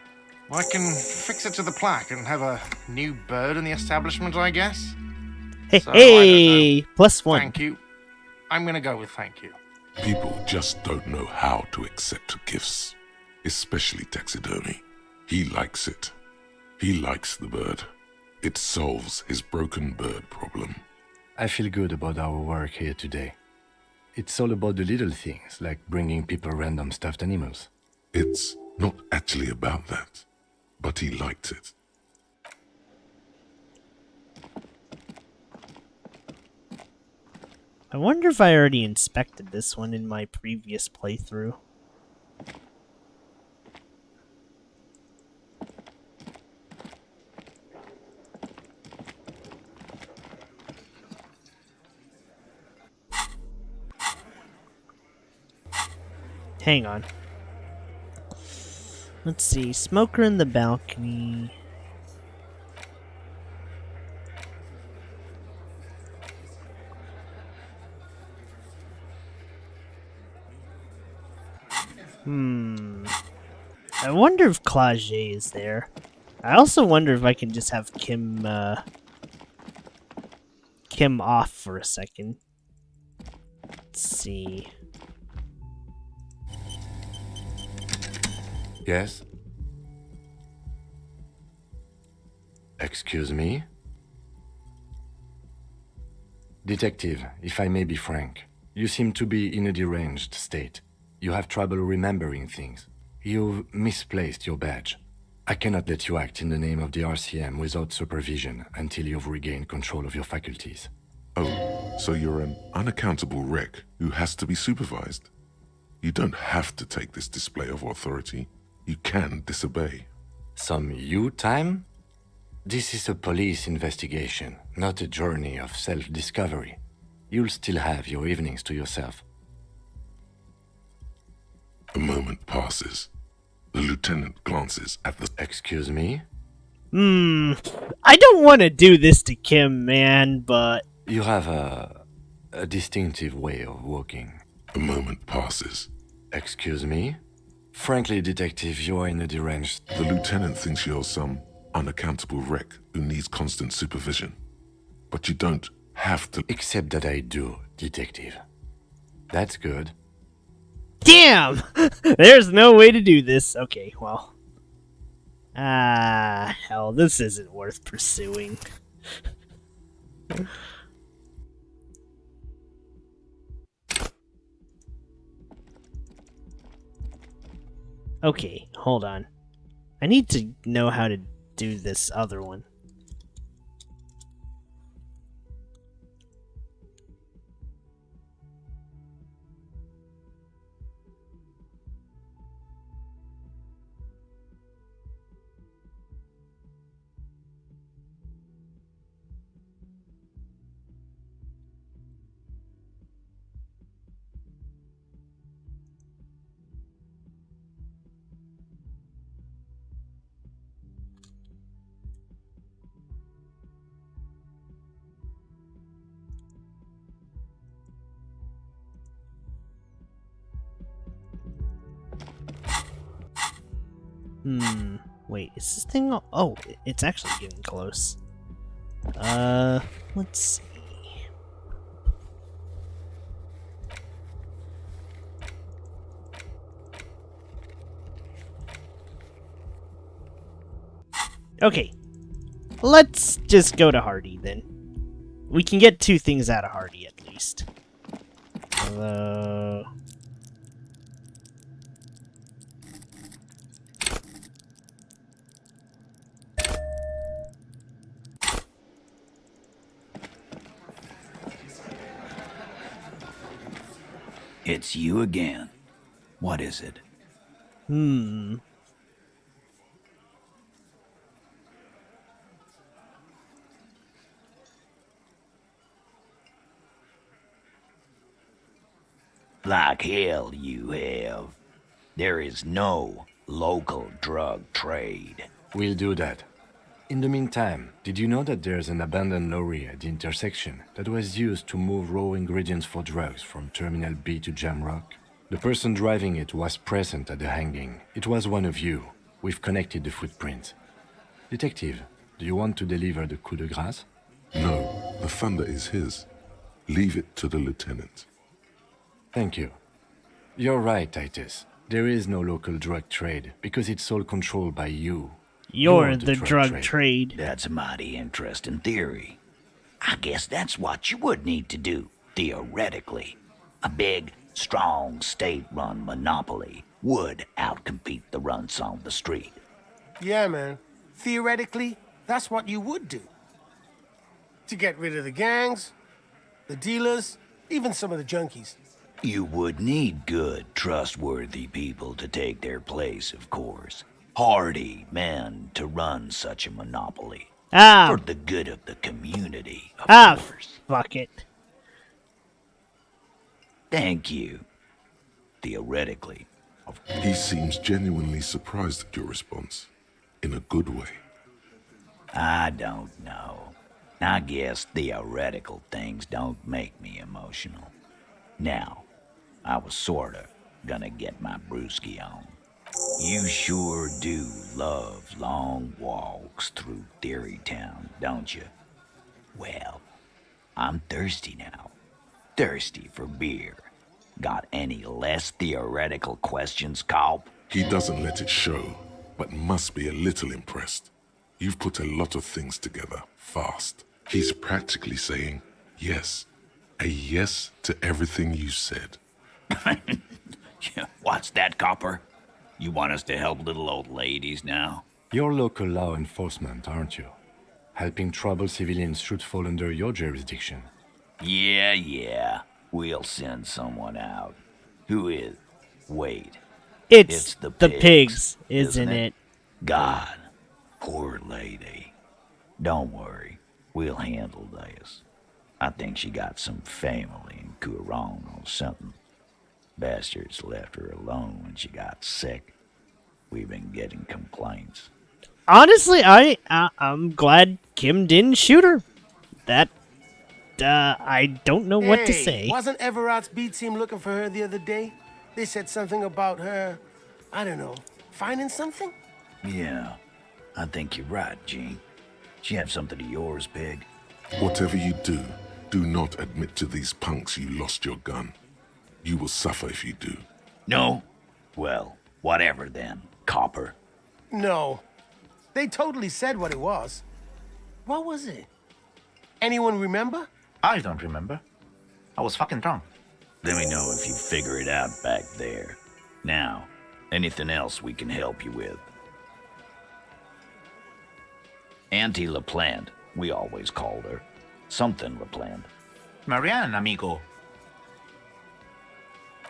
I can fix it to the plaque and have a new bird in the establishment, I guess? Hey, So, hey! +1. Thank you. I'm gonna go with thank you. People just don't know how to accept gifts, especially taxidermy. He likes it. He likes the bird. It solves his broken bird problem. I feel good about our work here today. It's all about the little things, like bringing people random stuffed animals. It's not actually about that, but he liked it. I wonder if I already inspected this one in my previous playthrough. Hang on. Let's see. Smoker in the balcony. I wonder if Claude is there. I also wonder if I can just have Kim Kim off for a second. Let's see. Yes? Excuse me? Detective, if I may be frank, you seem to be in a deranged state. You have trouble remembering things. You've misplaced your badge. I cannot let you act in the name of the RCM without supervision until you've regained control of your faculties. Oh, so you're an unaccountable wreck who has to be supervised. You don't have to take this display of authority. You can disobey. Some you time? This is a police investigation, not a journey of self-discovery. You'll still have your evenings to yourself. A moment passes. The lieutenant glances at the... Excuse me? I don't want to do this to Kim, man, but... You have a distinctive way of walking. A moment passes. Excuse me? Frankly, Detective, you are in a deranged... The lieutenant thinks you're some unaccountable wreck who needs constant supervision. But you don't have to... Except that I do, Detective. That's good. Damn! There's no way to do this. Okay, well. Hell, this isn't worth pursuing. Okay, hold on. I need to know how to do this other one. Wait, is this thing... Oh, it's actually getting close. Let's see. Okay. Let's just go to Hardy, then. We can get 2 things out of Hardy, at least. Although... It's you again. What is it? Like hell you have. There is no local drug trade. We'll do that. In the meantime, did you know that there's an abandoned lorry at the intersection that was used to move raw ingredients for drugs from Terminal B to Jamrock? The person driving it was present at the hanging. It was one of you. We've connected the footprints. Detective, do you want to deliver the coup de grâce? No, the thunder is his. Leave it to the lieutenant. Thank you. You're right, Titus. There is no local drug trade because it's all controlled by you. You're the drug trade. That's a mighty interesting theory. I guess that's what you would need to do, theoretically. A big, strong, state-run monopoly would outcompete the runts on the street. Yeah, man. Theoretically, that's what you would do. To get rid of the gangs, the dealers, even some of the junkies. You would need good, trustworthy people to take their place, of course. Hardy men to run such a monopoly. For the good of the community, of course. Fuck it. Thank you. Theoretically. He seems genuinely surprised at your response. In a good way. I don't know. I guess theoretical things don't make me emotional. Now, I was sorta gonna get my brewski on. You sure do love long walks through Theory Town, don't you? Well, I'm thirsty now. Thirsty for beer. Got any less theoretical questions, Cobb? He doesn't let it show, but must be a little impressed. You've put a lot of things together, fast. He's practically saying yes. A yes to everything you said. What's that, Copper? You want us to help little old ladies now? You're local law enforcement, aren't you? Helping troubled civilians should fall under your jurisdiction. Yeah. We'll send someone out. Who is? Wait. It's the pigs, isn't it? God. Poor lady. Don't worry. We'll handle this. I think she got some family in Kurong or something. Bastards left her alone when she got sick. We've been getting complaints. Honestly, I'm glad Kim didn't shoot her. That, I don't know what to say. Wasn't Everett's B team looking for her the other day? They said something about her, I don't know, finding something? Yeah, I think you're right, Gene. She have something of yours, Pig? Whatever you do, do not admit to these punks you lost your gun. You will suffer if you do. No? Well, whatever then, Copper. No. They totally said what it was. What was it? Anyone remember? I don't remember. I was fucking drunk. Let me know if you figure it out back there. Now, anything else we can help you with? Auntie LaPlante, we always called her. Something LaPlante. Marianne, amigo.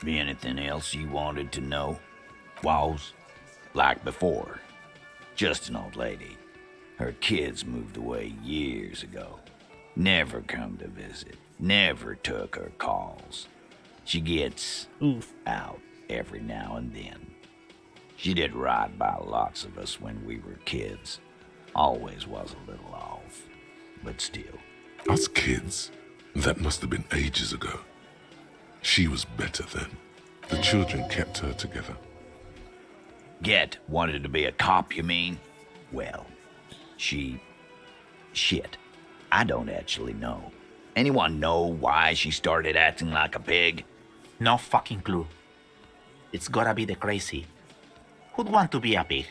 Be anything else you wanted to know? Was? Like before. Just an old lady. Her kids moved away years ago. Never come to visit. Never took her calls. She gets out every now and then. She did right by lots of us when we were kids. Always was a little off, but still. Us kids? That must have been ages ago. She was better then. The children kept her together. Get wanted to be a cop, you mean? Well, shit. I don't actually know. Anyone know why she started acting like a pig? No fucking clue. It's gotta be the crazy. Who'd want to be a pig?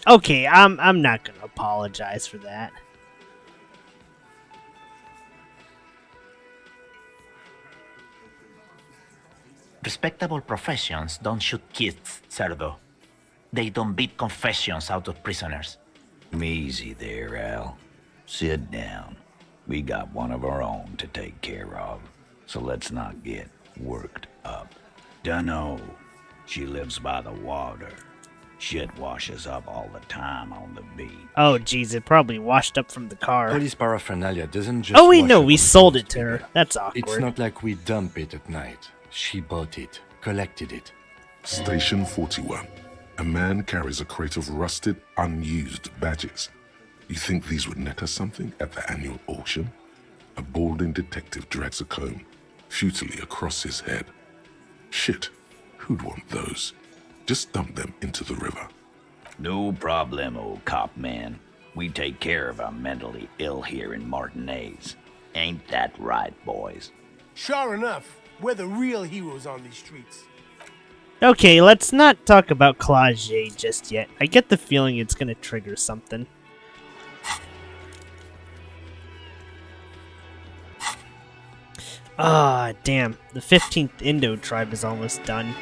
Okay, I'm not gonna apologize for that. Respectable professions don't shoot kids, Cerdo. They don't beat confessions out of prisoners. Easy there, Al. Sit down. We got one of our own to take care of, so let's not get worked up. Dunno. She lives by the water. Shit washes up all the time on the beach. Oh, jeez, it probably washed up from the car. Police paraphernalia doesn't just. Oh, wait, no, we sold it to her. That's awkward. It's not like we dump it at night. She bought it, collected it. Station 41. A man carries a crate of rusted, unused badges. You think these would net us something at the annual auction? A balding detective drags a comb futilely across his head. Shit, who'd want those? Just dump them into the river. No problem, old cop man. We take care of our mentally ill here in Martinez. Ain't that right, boys? Sure enough, we're the real heroes on these streets. Okay, let's not talk about Claude just yet. I get the feeling it's gonna trigger something. Ah, damn. The 15th Indo tribe is almost done.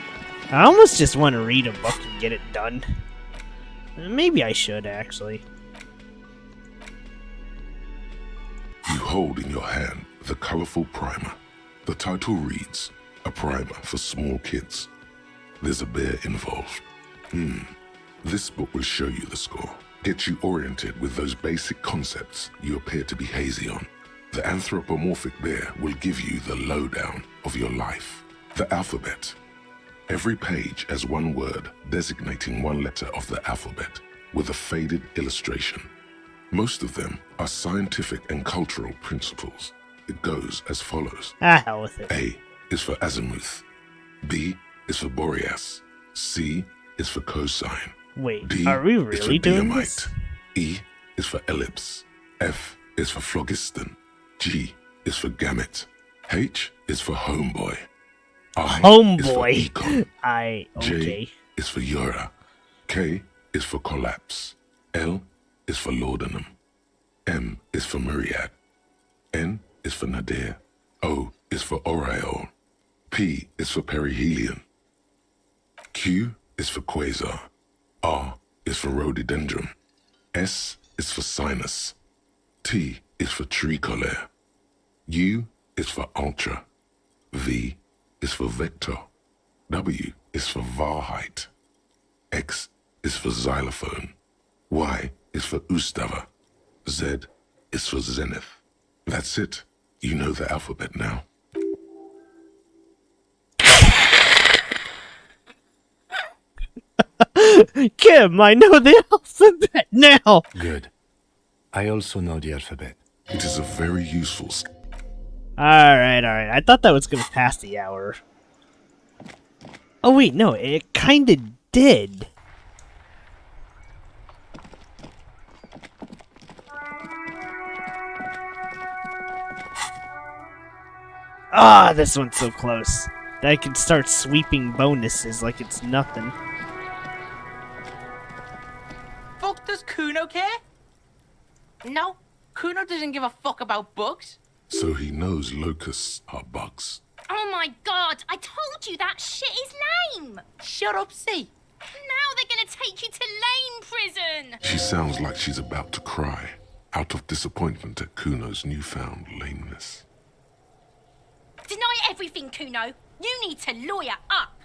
I almost just want to read a book and get it done. Maybe I should, actually. You hold in your hand the colorful primer. The title reads, A Primer for Small Kids. There's a bear involved. This book will show you the score. Get you oriented with those basic concepts you appear to be hazy on. The anthropomorphic bear will give you the lowdown of your life. The alphabet. Every page has one word designating one letter of the alphabet with a faded illustration. Most of them are scientific and cultural principles. It goes as follows. Hell with it. A is for azimuth. B is for Boreas. C is for cosine. Wait, D are we is for really doing this? diamite. E is for ellipse. F is for phlogiston. G is for gamut. H is for homeboy. I is for Homeboy. econ. Okay. J is for Eura. K is for collapse. L is for laudanum. M is for myriad. N is for nadir. O is for aureole. P is for perihelion. Q is for quasar. R is for rhododendron. S is for sinus. T is for tricolor. U is for ultra. V is for vector. W is for Wahrheit. X is for xylophone. Y is for Ustava. Z is for zenith. That's it. You know the alphabet now. Kim, I know the alphabet now. Good. I also know the alphabet. It is a very useful Alright. I thought that was gonna pass the hour. Oh wait, no, it kinda did. Ah, this one's so close. I can start sweeping bonuses like it's nothing. Fuck, does Kuno care? No, Kuno doesn't give a fuck about bugs. So he knows locusts are bugs. Oh my god, I told you that shit is lame! Shut up, C. Now they're gonna take you to lame prison! She sounds like she's about to cry, out of disappointment at Kuno's newfound lameness. Deny everything, Kuno. You need to lawyer up.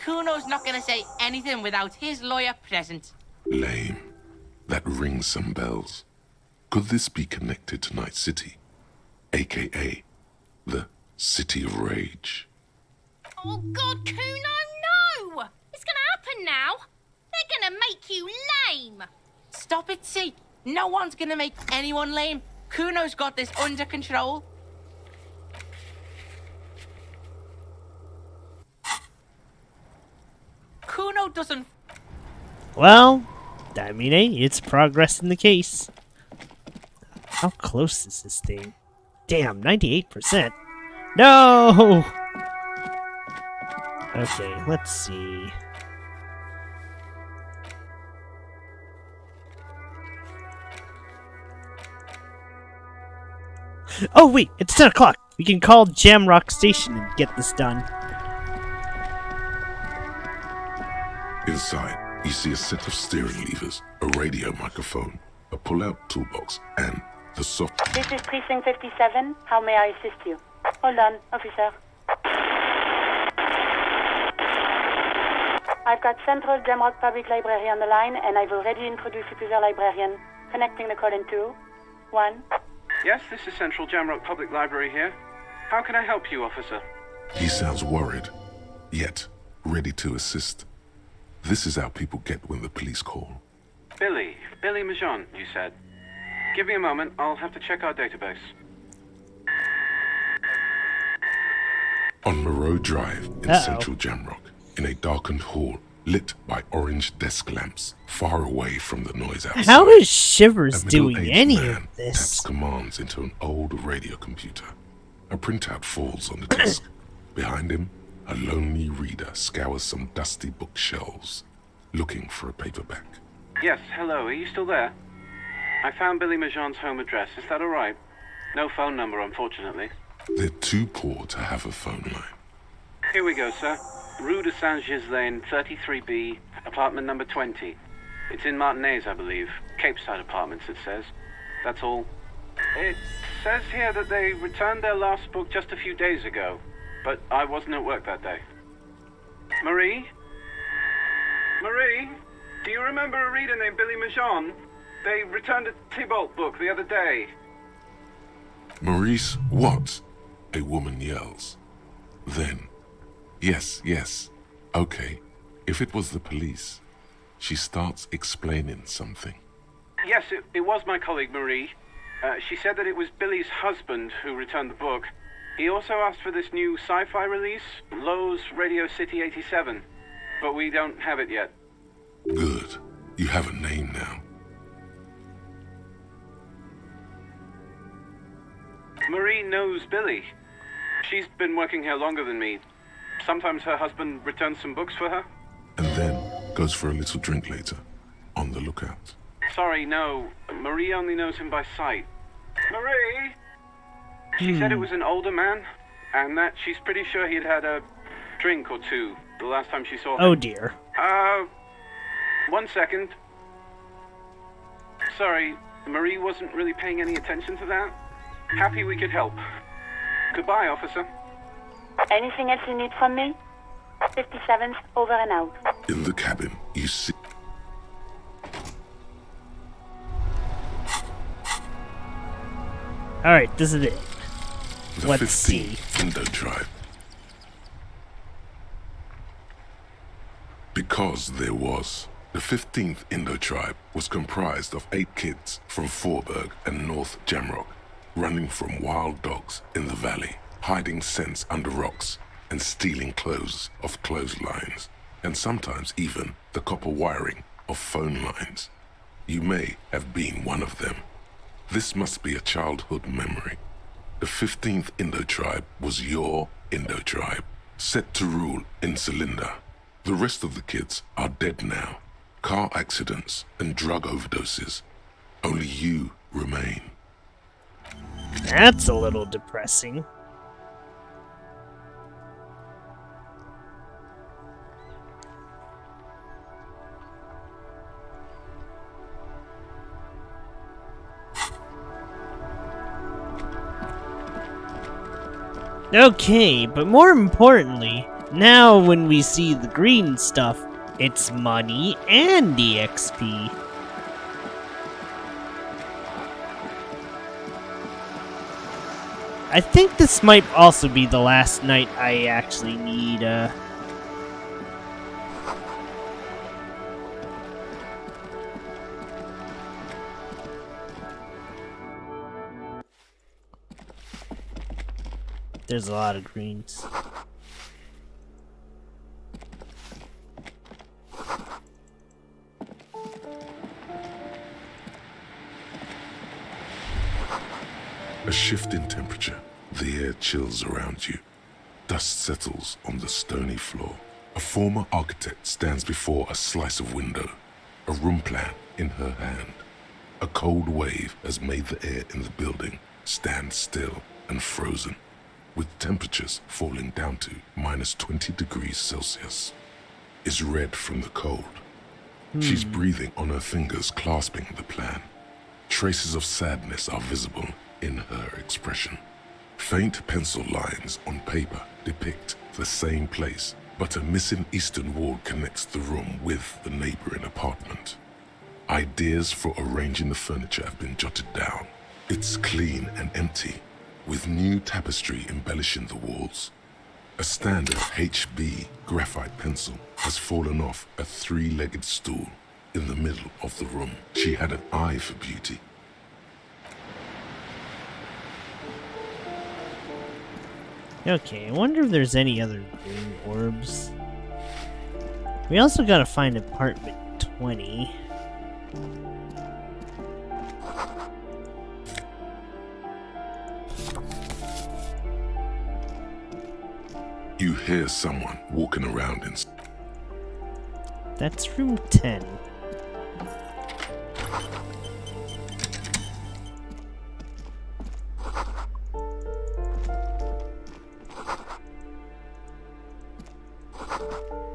Kuno's not gonna say anything without his lawyer present. Lame. That rings some bells. Could this be connected to Night City? AKA, the City of Rage. Oh god, Kuno, no! It's gonna happen now. They're gonna make you lame. Stop it, C. No one's gonna make anyone lame. Kuno's got this under control. Kuno doesn't... Well, I mean, hey, it's progress in the case. How close is this thing? Damn, 98%. No! Okay, let's see. Oh wait, it's 10 o'clock! We can call Jamrock Station and get this done. Inside, you see a set of steering levers, a radio microphone, a pull-out toolbox, and the soft... This is Precinct 57. How may I assist you? Hold on, officer. I've got Central Jamrock Public Library on the line, and I've already introduced you to the librarian. Connecting the call in 2, 1. Yes, this is Central Jamrock Public Library here. How can I help you, officer? He sounds worried, yet ready to assist. This is how people get when the police call. Billy Majon, you said. Give me a moment, I'll have to check our database. On Moreau Drive in Central Jamrock, in a darkened hall lit by orange desk lamps, far away from the noise outside. How is Shivers a doing middle-aged any man of this? Taps commands into an old radio computer. A printout falls on the desk. Behind him, a lonely reader scours some dusty bookshelves, looking for a paperback. Yes, hello, are you still there? I found Billy Majon's home address, is that alright? No phone number, unfortunately. They're too poor to have a phone line. Here we go, sir. Rue de Saint-Ghislain, 33B, apartment number 20. It's in Martinez, I believe. Cape Side Apartments, it says. That's all. It says here that they returned their last book just a few days ago, but I wasn't at work that day. Marie? Marie? Do you remember a reader named Billy Majon? They returned a Tybalt book the other day. Maurice, what? A woman yells. Then, yes, okay, if it was the police, she starts explaining something. Yes, it was my colleague Marie. She said that it was Billy's husband who returned the book. He also asked for this new sci-fi release, Lowe's Radio City 87, but we don't have it yet. Good. You have a name now. Marie knows Billy. She's been working here longer than me. Sometimes her husband returns some books for her. And then goes for a little drink later. On the lookout. Sorry, no. Marie only knows him by sight. Marie? She said it was an older man, and that she's pretty sure he'd had a drink or two the last time she saw him. Oh dear. 1 second. Sorry, Marie wasn't really paying any attention to that. Happy we could help. Goodbye, officer. Anything else you need from me? 57th, over and out. In the cabin, you see... Alright, this is it. The Let's 15th see. Indo tribe. Because there was. The 15th Indo tribe was comprised of 8 kids from Forberg and North Jamrock, running from wild dogs in the valley, hiding scents under rocks, and stealing clothes off clotheslines, and sometimes even the copper wiring of phone lines. You may have been one of them. This must be a childhood memory. The 15th Indo tribe was your Indo tribe, set to rule in Cylinder. The rest of the kids are dead now. Car accidents and drug overdoses. Only you remain. That's a little depressing. Okay, but more importantly, now when we see the green stuff, it's money and EXP. I think this might also be the last night I actually need, There's a lot of greens. A shift in temperature. The air chills around you. Dust settles on the stony floor. A former architect stands before a slice of window, a room plan in her hand. A cold wave has made the air in the building stand still and frozen, with temperatures falling down to -20 degrees Celsius. Is red from the cold. She's breathing on her fingers, clasping the plan. Traces of sadness are visible in her expression. Faint pencil lines on paper depict the same place, but a missing eastern wall connects the room with the neighboring apartment. Ideas for arranging the furniture have been jotted down. It's clean and empty, with new tapestry embellishing the walls. A standard HB graphite pencil has fallen off a 3-legged stool in the middle of the room. She had an eye for beauty. Okay, I wonder if there's any other green orbs. We also gotta find apartment 20. You hear someone walking around in... That's room 10.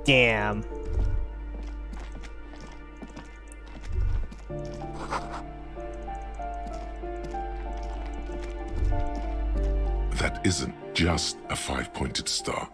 Damn. That isn't just a 5-pointed star.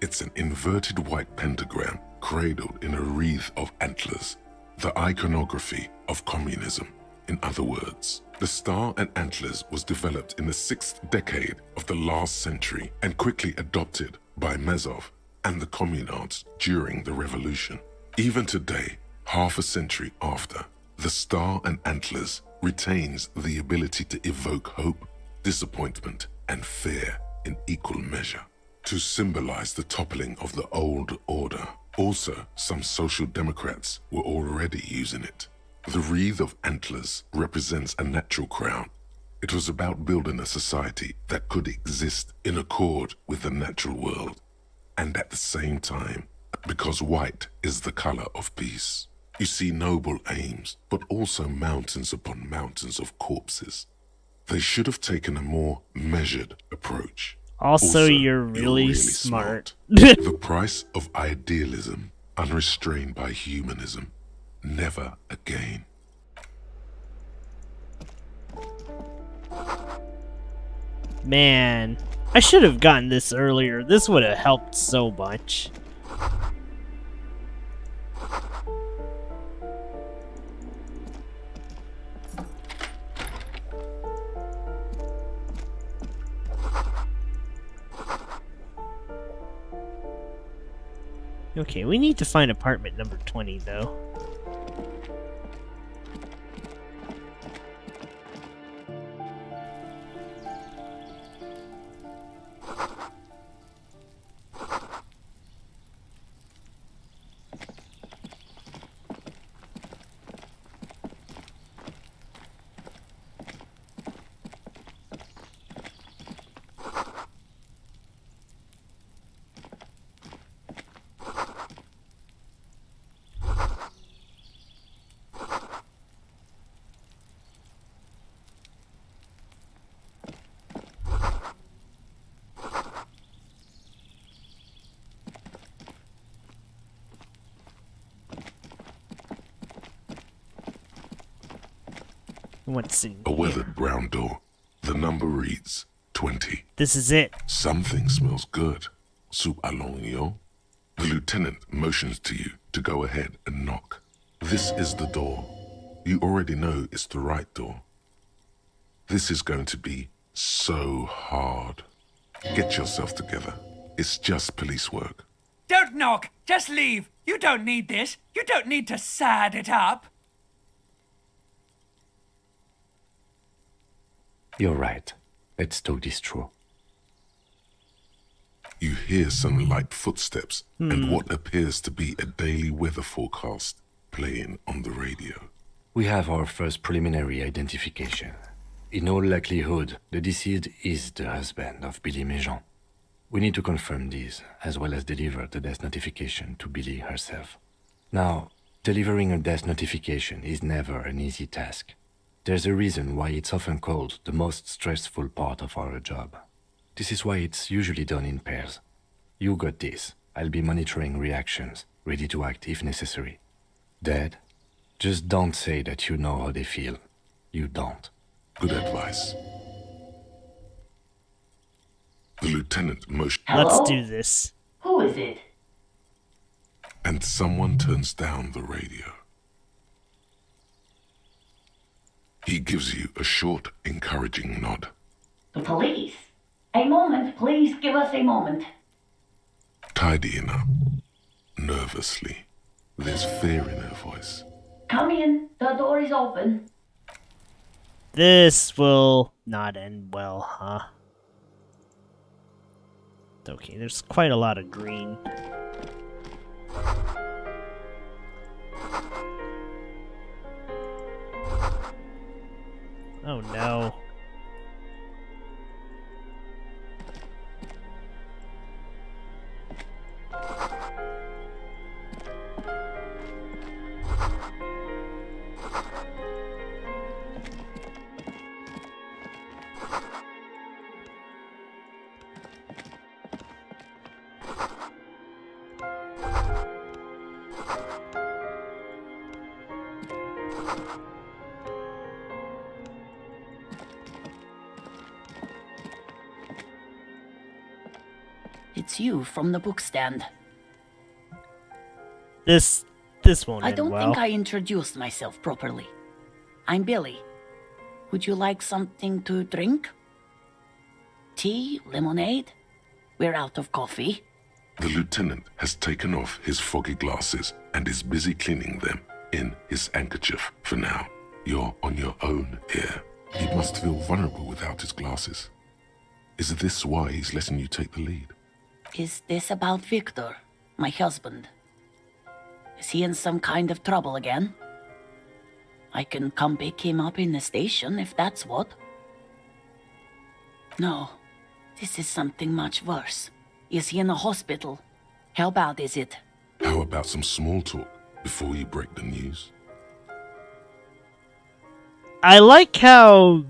It's an inverted white pentagram cradled in a wreath of antlers, the iconography of communism. In other words, the star and antlers was developed in the 6th decade of the last century and quickly adopted by Mazov and the communards during the revolution. Even today, half a century after, the star and antlers retains the ability to evoke hope, disappointment, and fear in equal measure. To symbolize the toppling of the old order, Also, some social democrats were already using it. The wreath of antlers represents a natural crown. It was about building a society that could exist in accord with the natural world, and at the same time, because white is the color of peace. You see noble aims, but also mountains upon mountains of corpses. They should have taken a more measured approach. Also, you're really smart. The price of idealism, unrestrained by humanism. Never again. Man, I should have gotten this earlier. This would have helped so much. Okay, we need to find apartment number 20, though. What's in A weathered brown door. The number reads 20. This is it. Something smells good. Soup allons yo. The lieutenant motions to you to go ahead and knock. This is the door. You already know it's the right door. This is going to be so hard. Get yourself together. It's just police work. Don't knock. Just leave. You don't need this. You don't need to sad it up. You're right. Let's talk this through. You hear some light footsteps and what appears to be a daily weather forecast playing on the radio. We have our first preliminary identification. In all likelihood, the deceased is the husband of Billy Méjean. We need to confirm this, as well as deliver the death notification to Billy herself. Now, delivering a death notification is never an easy task. There's a reason why it's often called the most stressful part of our job. This is why it's usually done in pairs. You got this. I'll be monitoring reactions, ready to act if necessary. Dead? Just don't say that you know how they feel. You don't. Good advice. The lieutenant motions. Let's do this. Who is it? And someone turns down the radio. He gives you a short, encouraging nod. The police. A moment, please give us a moment. Tidying up. Nervously. There's fear in her voice. Come in. The door is open. This will not end well, huh? Okay, there's quite a lot of green. Oh no. It's you from the book stand. This won't I end don't well. think I introduced myself properly. I'm Billy. Would you like something to drink? Tea? Lemonade? We're out of coffee. The lieutenant has taken off his foggy glasses and is busy cleaning them in his handkerchief for now. You're on your own here. He must feel vulnerable without his glasses. Is this why he's letting you take the lead? Is this about Victor, my husband? Is he in some kind of trouble again? I can come pick him up in the station if that's what. No, this is something much worse. Is he in the hospital? How bad is it? How about some small talk before you break the news? I like how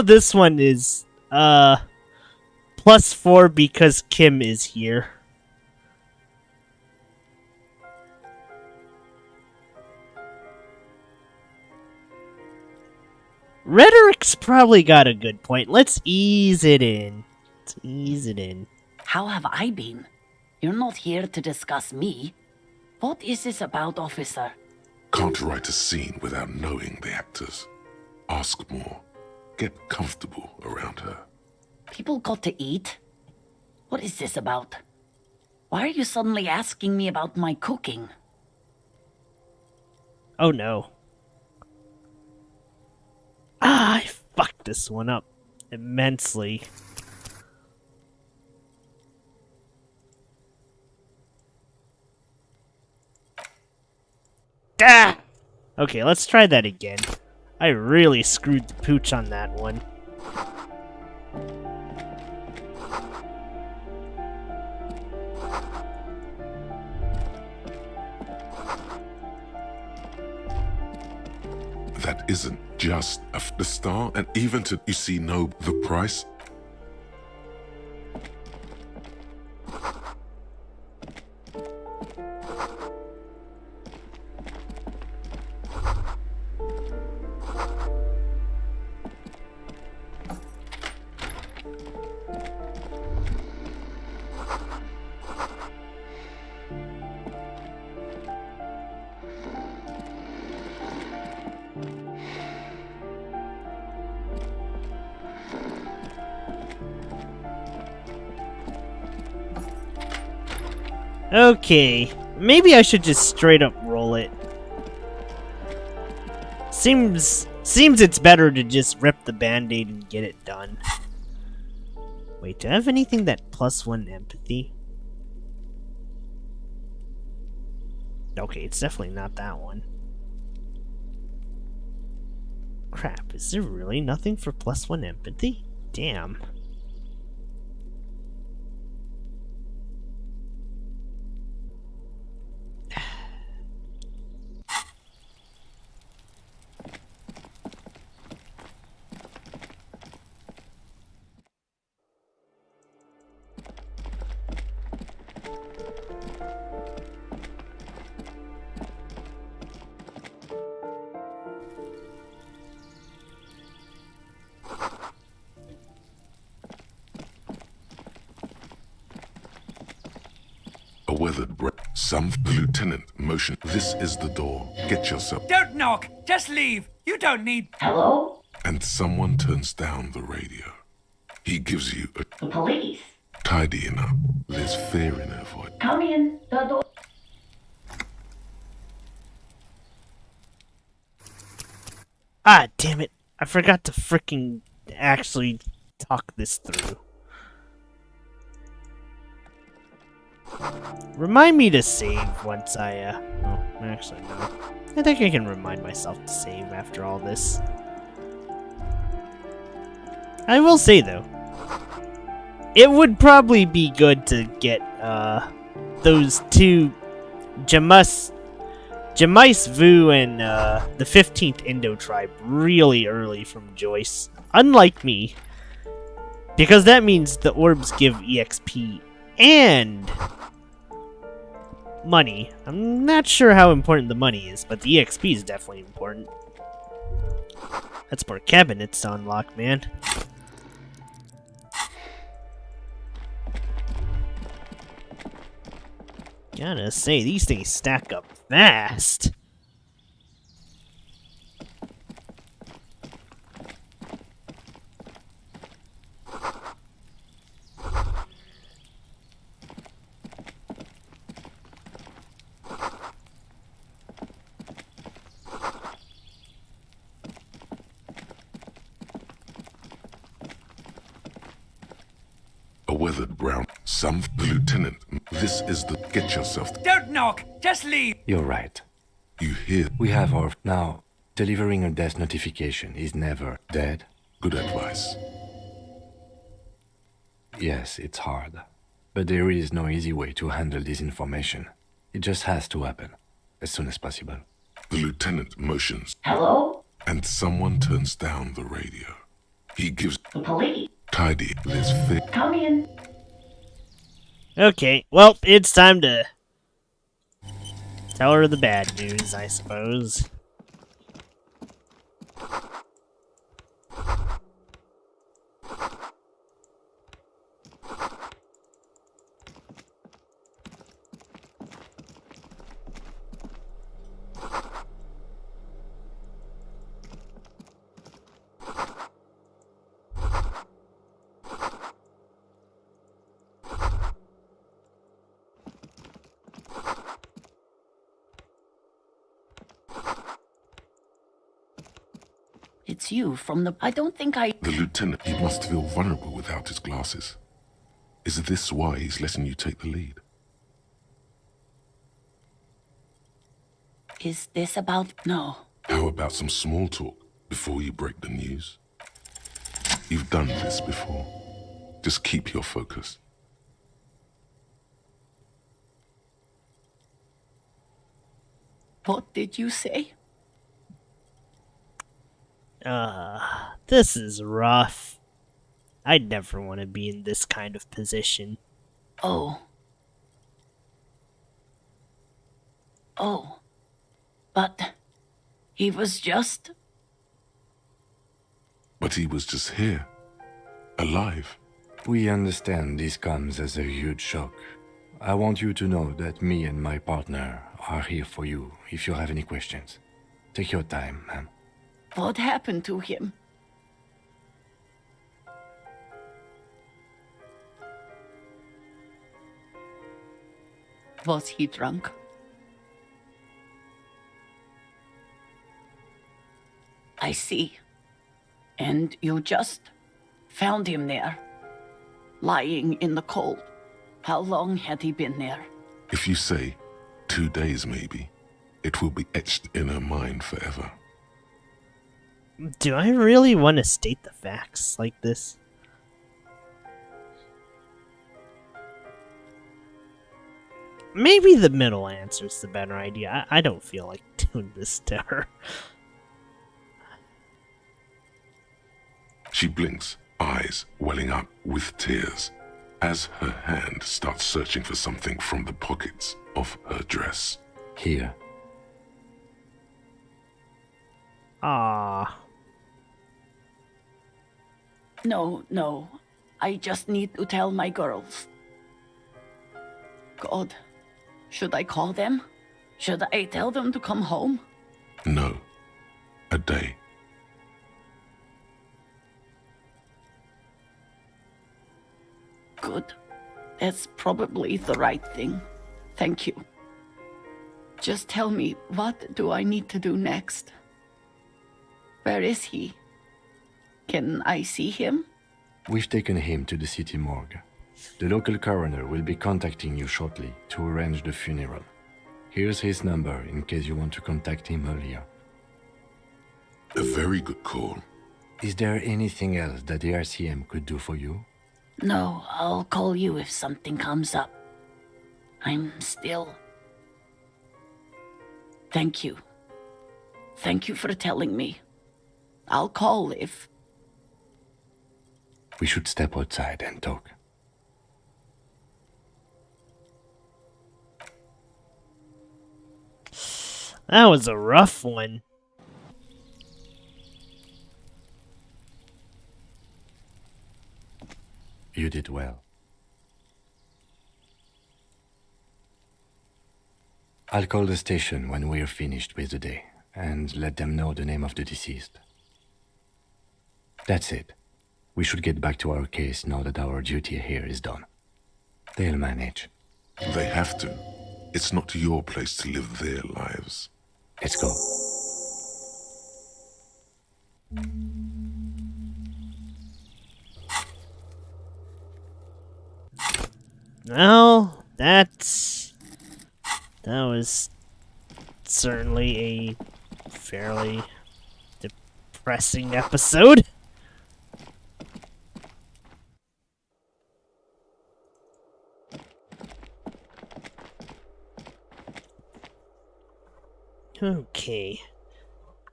this one is +4 because Kim is here. Rhetoric's probably got a good point. Let's ease it in. Let's ease it in. How have I been? You're not here to discuss me. What is this about, officer? Can't write a scene without knowing the actors. Ask more. Get comfortable around her. People got to eat. What is this about? Why are you suddenly asking me about my cooking? Oh no. I fucked this one up immensely. Ah! Okay, let's try that again. I really screwed the pooch on that one. That isn't just the star, and even to you see no the price. Okay, maybe I should just straight up roll it. Seems it's better to just rip the band-aid and get it done. Wait, do I have anything that +1 empathy? Okay, it's definitely not that one. Crap, is there really nothing for +1 empathy? Damn. A weathered some lieutenant motion. This is the door. Get yourself. Don't knock. Just leave. You don't need... Hello? And someone turns down the radio. He gives you a... The police. Tidy enough. There's fear in her voice. Come in. The door. Ah, damn it. I forgot to freaking actually talk this through. Remind me to save once I, oh, actually, no. I think I can remind myself to save after all this. I will say, though, it would probably be good to get, those two Jamis Vu and, the 15th Indo tribe really early from Joyce. Unlike me. Because that means the orbs give EXP and money. I'm not sure how important the money is, but the EXP is definitely important. That's more cabinets to unlock, man. Gotta say, these things stack up fast. A weathered brown. Some lieutenant. This is the... Get yourself... Don't knock. Just leave. You're right. You hear? We have our... Now, delivering a death notification is never dead. Good advice. Yes, it's hard. But there is no easy way to handle this information. It just has to happen. As soon as possible. The lieutenant motions. Hello? And someone turns down the radio. He gives... The police. Tidy, there's fit. Come in. Okay, well, it's time to tell her the bad news, I suppose. It's you from the... I don't think I... The lieutenant, he must feel vulnerable without his glasses. Is this why he's letting you take the lead? Is this about... No. How about some small talk before you break the news? You've done this before. Just keep your focus. What did you say? This is rough. I'd never want to be in this kind of position. Oh. Oh. But he was just... But he was just here. Alive. We understand this comes as a huge shock. I want you to know that me and my partner are here for you if you have any questions. Take your time, ma'am. What happened to him? Was he drunk? I see. And you just found him there, lying in the cold. How long had he been there? If you say 2 days maybe, it will be etched in her mind forever. Do I really want to state the facts like this? Maybe the middle answer's the better idea. I don't feel like doing this to her. She blinks, eyes welling up with tears, as her hand starts searching for something from the pockets of her dress. Here. Ah. No. I just need to tell my girls. God, should I call them? Should I tell them to come home? No. A day. Good. That's probably the right thing. Thank you. Just tell me, what do I need to do next? Where is he? Can I see him? We've taken him to the city morgue. The local coroner will be contacting you shortly to arrange the funeral. Here's his number in case you want to contact him earlier. A very good call. Is there anything else that the RCM could do for you? No, I'll call you if something comes up. I'm still... Thank you. Thank you for telling me. I'll call if... We should step outside and talk. That was a rough one. You did well. I'll call the station when we're finished with the day, and let them know the name of the deceased. That's it. We should get back to our case now that our duty here is done. They'll manage. They have to. It's not your place to live their lives. Let's go. Well, that's That was certainly a fairly depressing episode. Okay.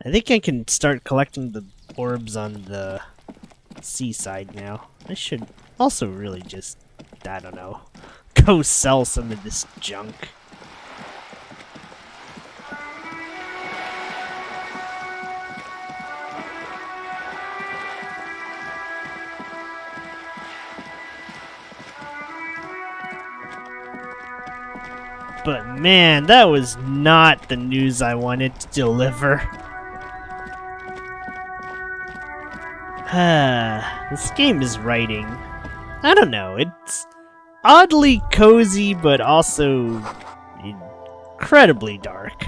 I think I can start collecting the orbs on the seaside now. I should also really just, I don't know, go sell some of this junk. But man, that was not the news I wanted to deliver. This game is writing. I don't know, it's oddly cozy, but also incredibly dark.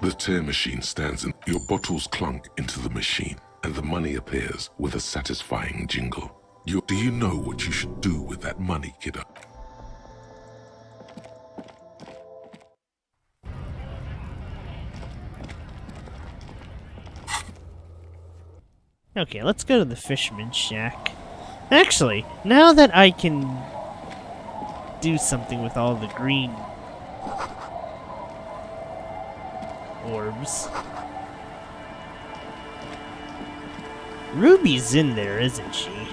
The tear machine stands and your bottles clunk into the machine, and the money appears with a satisfying jingle. Do you know what you should do with that money, kiddo? Okay, let's go to the fisherman's shack. Actually, now that I can do something with all the green orbs. Ruby's in there, isn't she?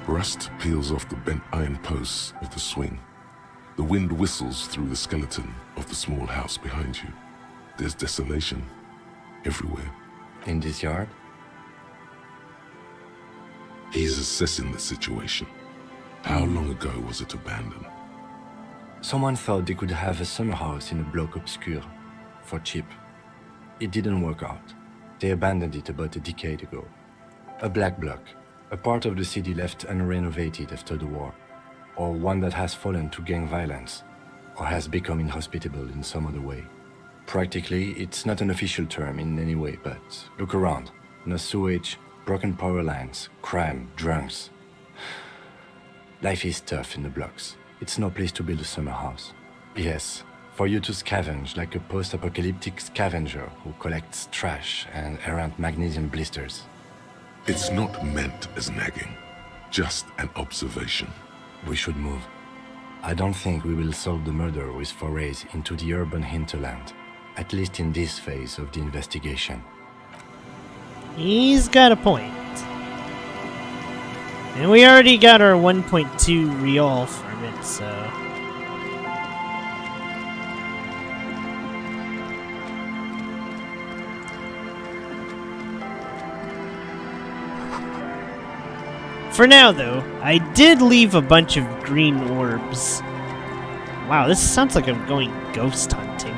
Rust peels off the bent iron posts of the swing. The wind whistles through the skeleton of the small house behind you. There's desolation everywhere. In this yard? He's assessing the situation. How long ago was it abandoned? Someone thought they could have a summer house in a bloc obscur for cheap. It didn't work out. They abandoned it about a decade ago. A black bloc, a part of the city left unrenovated after the war, or one that has fallen to gang violence, or has become inhospitable in some other way. Practically, it's not an official term in any way, but look around. No sewage, broken power lines, crime, drunks. Life is tough in the blocks. It's no place to build a summer house. Yes, for you to scavenge like a post-apocalyptic scavenger who collects trash and errant magnesium blisters. It's not meant as nagging, just an observation. We should move. I don't think we will solve the murder with forays into the urban hinterland, at least in this phase of the investigation. He's got a point. And we already got our 1.2 real from it, so... For now, though, I did leave a bunch of green orbs. Wow, this sounds like I'm going ghost hunting.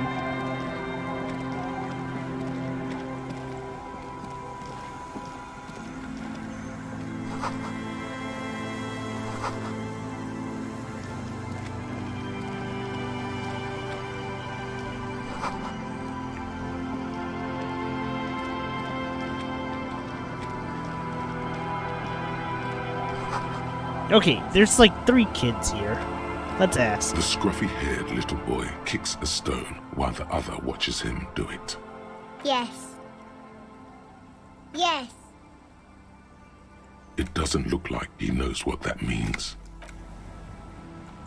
Okay, there's like 3 kids here. Let's ask. The scruffy-haired little boy kicks a stone while the other watches him do it. Yes. Yes. It doesn't look like he knows what that means.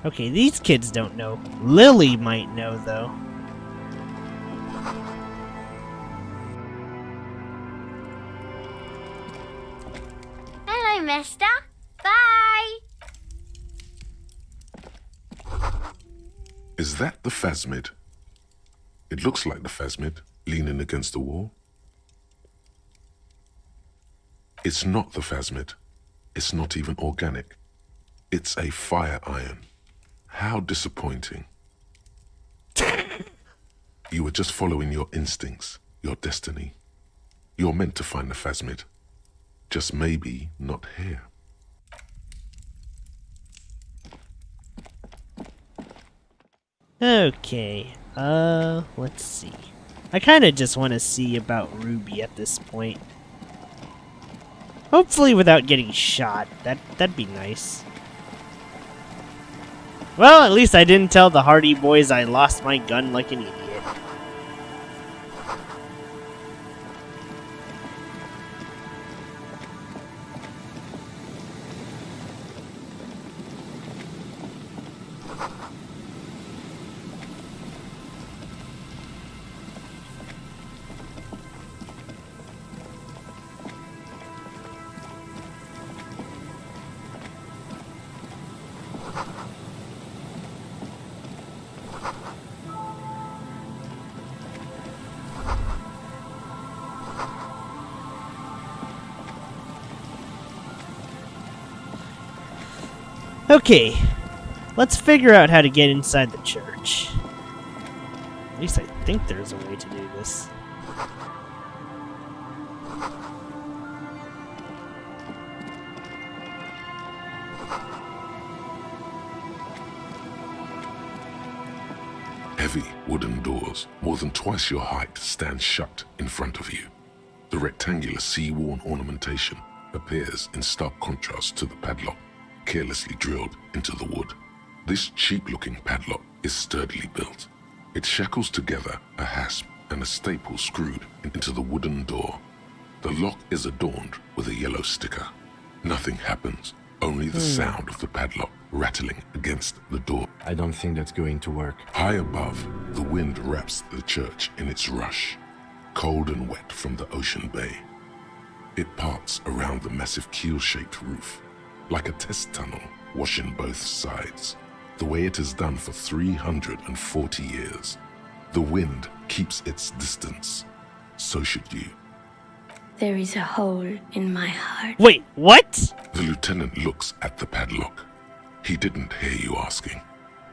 Okay, these kids don't know. Lily might know, though. Hello, mister. Bye. Is that the phasmid? It looks like the phasmid, leaning against the wall. It's not the phasmid. It's not even organic. It's a fire iron. How disappointing. You were just following your instincts, your destiny. You're meant to find the phasmid. Just maybe not here. Okay, let's see. I kinda just want to see about Ruby at this point. Hopefully without getting shot. That'd be nice. Well, at least I didn't tell the Hardy Boys I lost my gun like an idiot. Okay, let's figure out how to get inside the church. At least I think there's a way to do this. Heavy wooden doors, more than twice your height, stand shut in front of you. The rectangular sea-worn ornamentation appears in stark contrast to the padlock, carelessly drilled into the wood. This cheap-looking padlock is sturdily built. It shackles together a hasp and a staple screwed into the wooden door. The lock is adorned with a yellow sticker. Nothing happens, only the sound of the padlock rattling against the door. I don't think that's going to work. High above, the wind wraps the church in its rush, cold and wet from the ocean bay. It parts around the massive keel-shaped roof, like a test tunnel washing both sides, the way it has done for 340 years. The wind keeps its distance. So should you. There is a hole in my heart. Wait, what? The lieutenant looks at the padlock. He didn't hear you asking.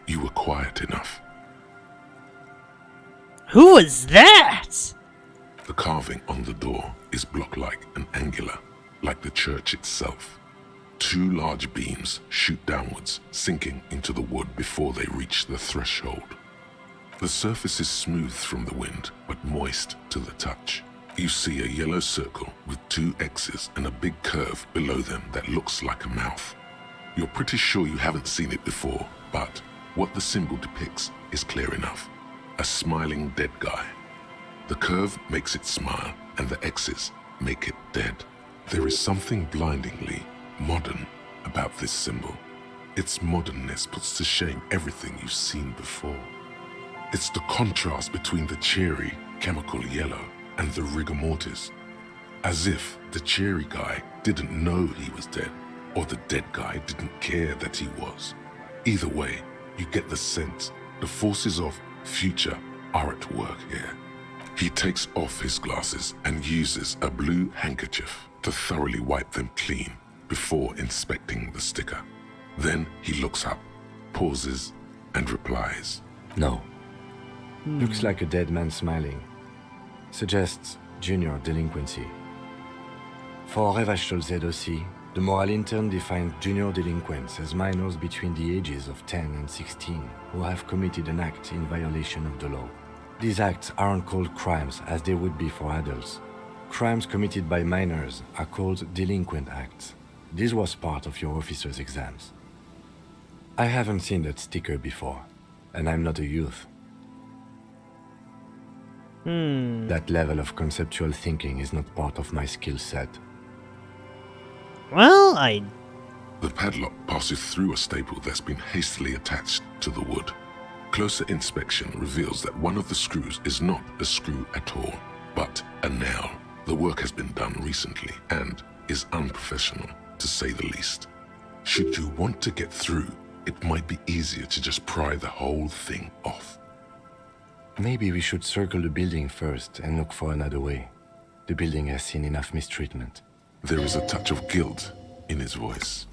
You were quiet enough. Who was that? The carving on the door is block-like and angular, like the church itself. 2 large beams shoot downwards, sinking into the wood before they reach the threshold. The surface is smooth from the wind, but moist to the touch. You see a yellow circle with 2 X's and a big curve below them that looks like a mouth. You're pretty sure you haven't seen it before, but what the symbol depicts is clear enough. A smiling dead guy. The curve makes it smile, and the X's make it dead. There is something blindingly modern about this symbol. Its modernness puts to shame everything you've seen before. It's the contrast between the cheery, chemical yellow and the rigor mortis. As if the cheery guy didn't know he was dead, or the dead guy didn't care that he was. Either way, you get the sense the forces of future are at work here. He takes off his glasses and uses a blue handkerchief to thoroughly wipe them clean before inspecting the sticker. Then he looks up, pauses, and replies. No. Looks like a dead man smiling. Suggests junior delinquency. For Revachol aussi, the moral intern defines junior delinquents as minors between the ages of 10 and 16 who have committed an act in violation of the law. These acts aren't called crimes as they would be for adults. Crimes committed by minors are called delinquent acts. This was part of your officer's exams. I haven't seen that sticker before, and I'm not a youth. That level of conceptual thinking is not part of my skill set. Well, The padlock passes through a staple that's been hastily attached to the wood. Closer inspection reveals that one of the screws is not a screw at all, but a nail. The work has been done recently and is unprofessional, to say the least. Should you want to get through, it might be easier to just pry the whole thing off. Maybe we should circle the building first and look for another way. The building has seen enough mistreatment. There is a touch of guilt in his voice.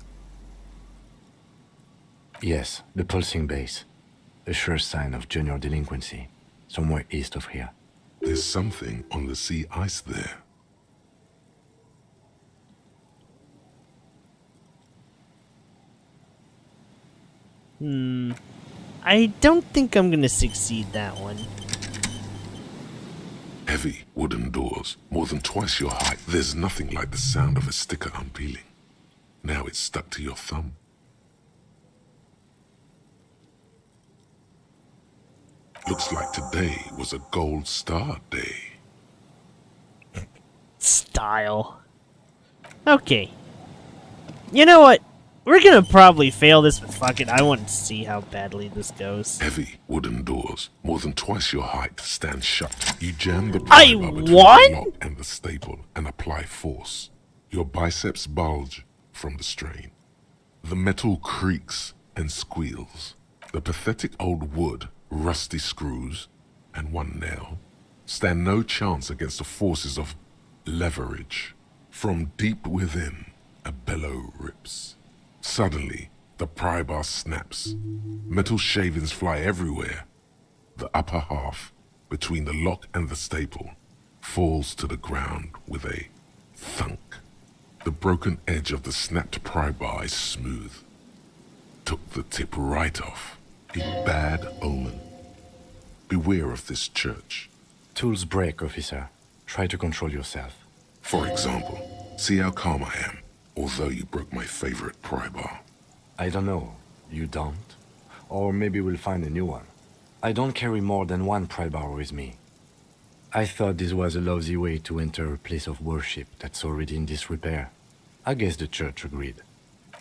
Yes, the pulsing base. A sure sign of junior delinquency, somewhere east of here. There's something on the sea ice there. I don't think I'm gonna succeed that one. Heavy wooden doors, more than twice your height. There's nothing like the sound of a sticker unpeeling. Now it's stuck to your thumb. Looks like today was a gold star day. Style. Okay. You know what? We're gonna probably fail this, but fuck it. I want to see how badly this goes. Heavy wooden doors, more than twice your height, stand shut. You jam the I pry bar between won? the lock and the staple and apply force. Your biceps bulge from the strain. The metal creaks and squeals. The pathetic old wood, rusty screws, and one nail stand no chance against the forces of leverage. From deep within, a bellow rips. Suddenly, the pry bar snaps. Metal shavings fly everywhere. The upper half, between the lock and the staple, falls to the ground with a thunk. The broken edge of the snapped pry bar is smooth. Took the tip right off. A bad omen. Beware of this church. Tools break, officer. Try to control yourself. For example, see how calm I am, although you broke my favorite pry bar. I don't know. You don't? Or maybe we'll find a new one. I don't carry more than one pry bar with me. I thought this was a lousy way to enter a place of worship that's already in disrepair. I guess the church agreed.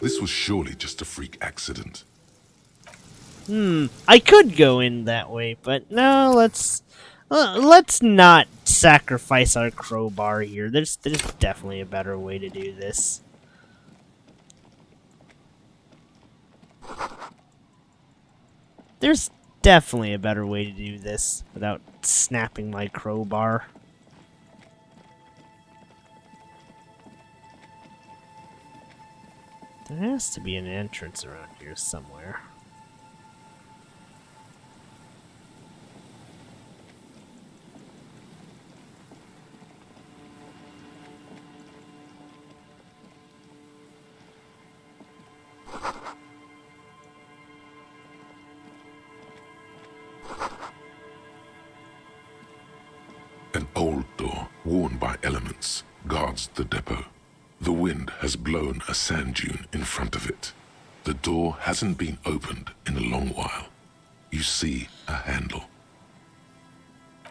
This was surely just a freak accident. I could go in that way, but no, let's not sacrifice our crowbar here. There's definitely a better way to do this. There's definitely a better way to do this without snapping my crowbar. There has to be an entrance around here somewhere. An old door, worn by elements, guards the depot. The wind has blown a sand dune in front of it. The door hasn't been opened in a long while. You see a handle.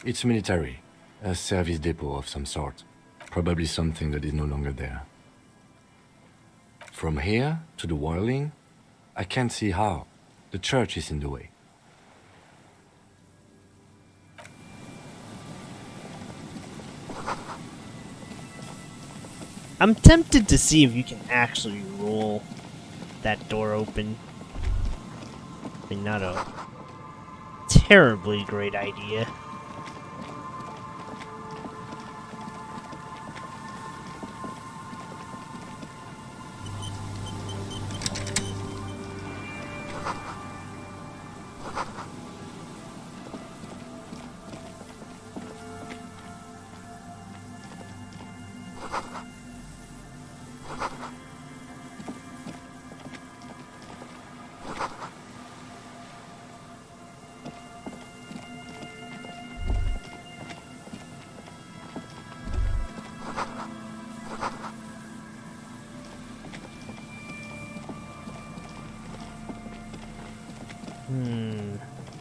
It's military. A service depot of some sort. Probably something that is no longer there. From here to the whirling, I can't see how. The church is in the way. I'm tempted to see if you can actually roll that door open. I mean, not a terribly great idea.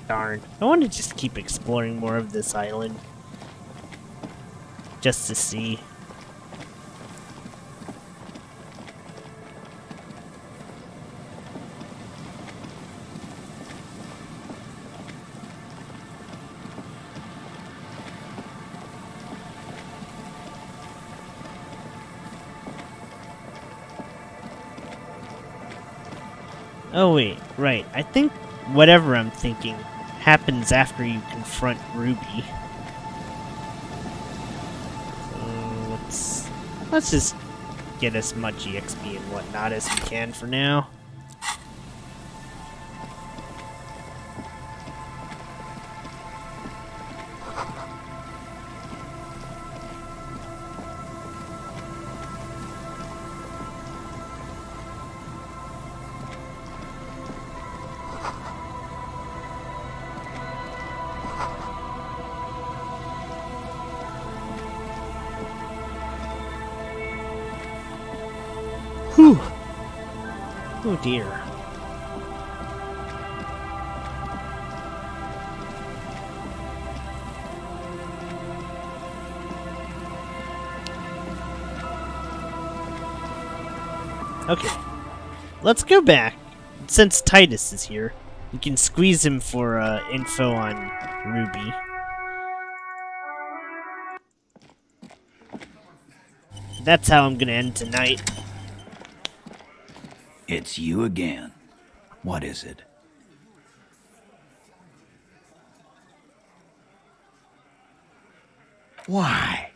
Darn. I want to just keep exploring more of this island. Just to see. Oh wait, right. I think whatever I'm thinking happens after you confront Ruby. So let's just get as much EXP and whatnot as we can for now. Whew. Oh dear. Okay. Let's go back. Since Titus is here, we can squeeze him for info on Ruby. That's how I'm gonna end tonight. It's you again. What is it? Why?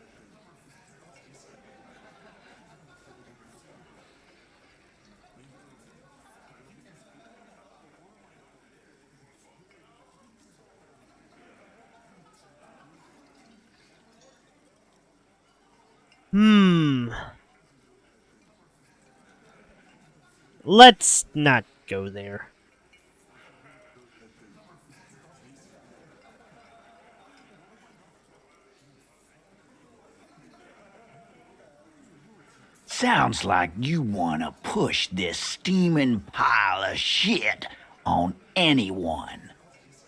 Let's not go there. Sounds like you want to push this steaming pile of shit on anyone.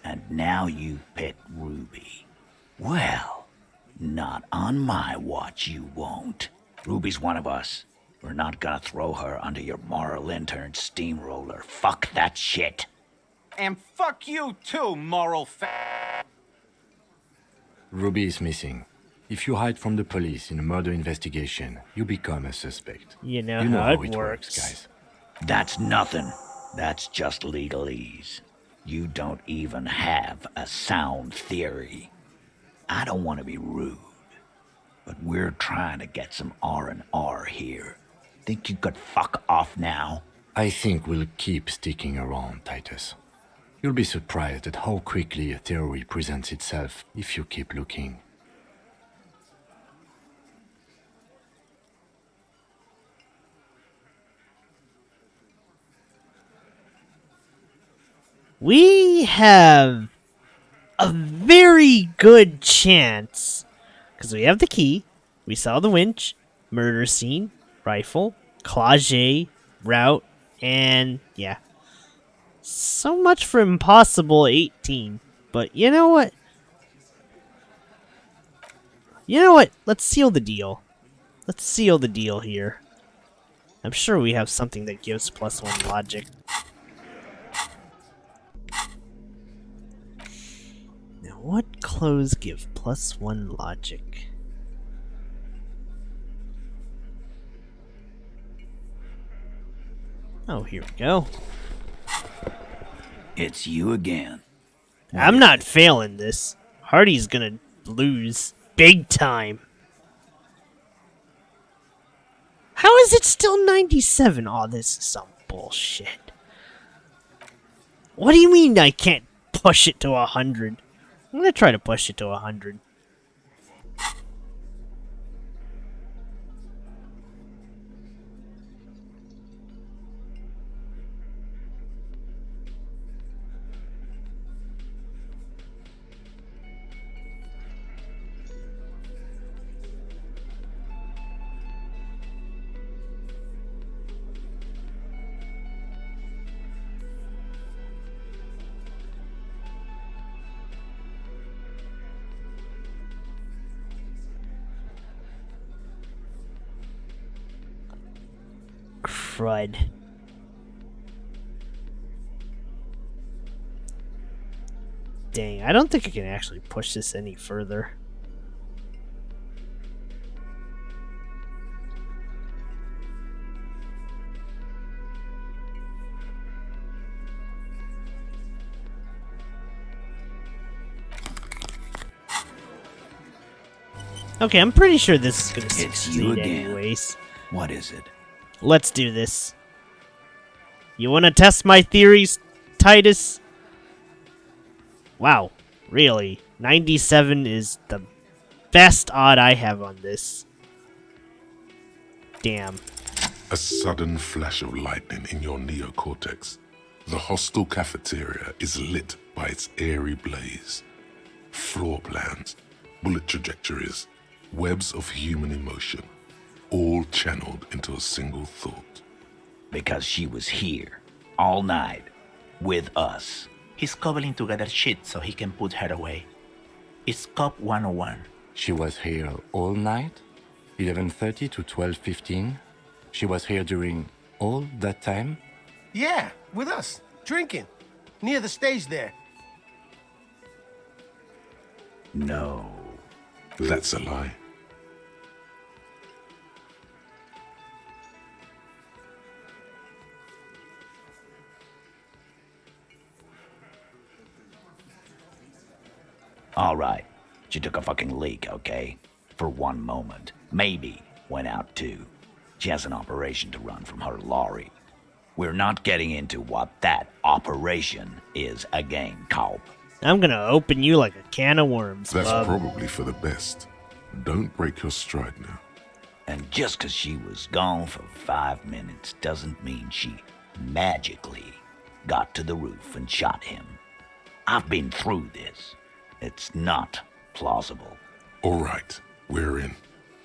And now you picked Ruby. Well, not on my watch you won't. Ruby's one of us. We're not gonna throw her under your moral intern steamroller. Fuck that shit. And fuck you too, moral Ruby is missing. If you hide from the police in a murder investigation, you become a suspect. You know how it works, guys. That's nothing. That's just legalese. You don't even have a sound theory. I don't want to be rude, but we're trying to get some R&R here. Think you could fuck off now? I think we'll keep sticking around, Titus. You'll be surprised at how quickly a theory presents itself if you keep looking. We have a very good chance, because we have the key, we saw the winch, murder scene, rifle, cloget, route, and yeah. So much for impossible 18. But you know what? Let's seal the deal. Let's seal the deal here. I'm sure we have something that gives +1 logic. Now, what clothes give +1 logic? Oh, here we go. It's you again. I'm not failing this. Hardy's gonna lose. Big time. How is it still 97? Oh, this is some bullshit. What do you mean I can't push it to 100? I'm gonna try to push it to 100. crud. Dang, I don't think I can actually push this any further. Okay, I'm pretty sure this is gonna succeed anyways. What is it? Let's do this. You wanna test my theories, Titus? Wow, really? 97 is the best odd I have on this. Damn. A sudden flash of lightning in your neocortex. The hostel cafeteria is lit by its airy blaze. Floor plans, bullet trajectories, webs of human emotion, all channeled into a single thought. Because she was here, all night, with us. He's cobbling together shit so he can put her away. It's Cop 101. She was here all night? 11:30 to 12:15? She was here during all that time? Yeah, with us, drinking, near the stage there. No. That's a lie. Alright, she took a fucking leak, okay? For one moment. Maybe went out too. She has an operation to run from her lorry. We're not getting into what that operation is again, Cop. I'm gonna open you like a can of worms, That's bub. probably for the best. Don't break your stride now. And just 'cause she was gone for 5 minutes doesn't mean she magically got to the roof and shot him. I've been through this. It's not plausible. All right, we're in.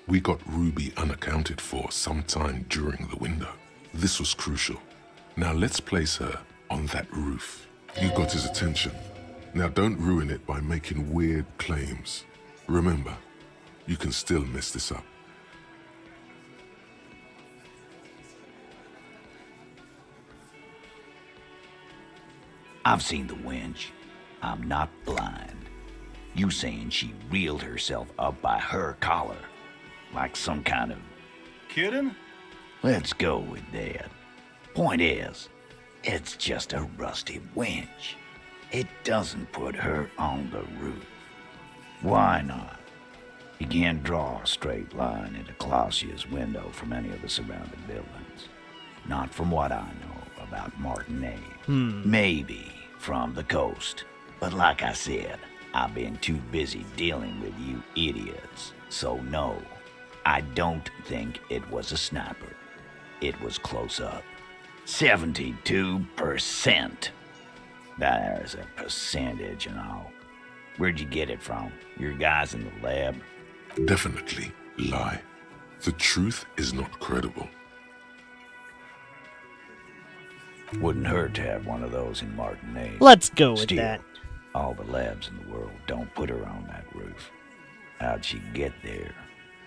We got Ruby unaccounted for sometime during the window. This was crucial. Now let's place her on that roof. You got his attention. Now don't ruin it by making weird claims. Remember, you can still mess this up. I've seen the wench. I'm not blind. You saying she reeled herself up by her collar, like some kind of... Kidding? Let's go with that. Point is, it's just a rusty wench. It doesn't put her on the roof. Why not? You can't draw a straight line into Clausia's window from any of the surrounding buildings. Not from what I know about Martinez. Maybe from the coast. But like I said, I've been too busy dealing with you idiots. So no, I don't think it was a sniper. It was close up. 72%. There's a percentage and all. Where'd you get it from? Your guys in the lab? Definitely lie. The truth is not credible. Wouldn't hurt to have one of those in Martinez. Let's go with Still, that. all the labs in the world don't put her on that roof. How'd she get there?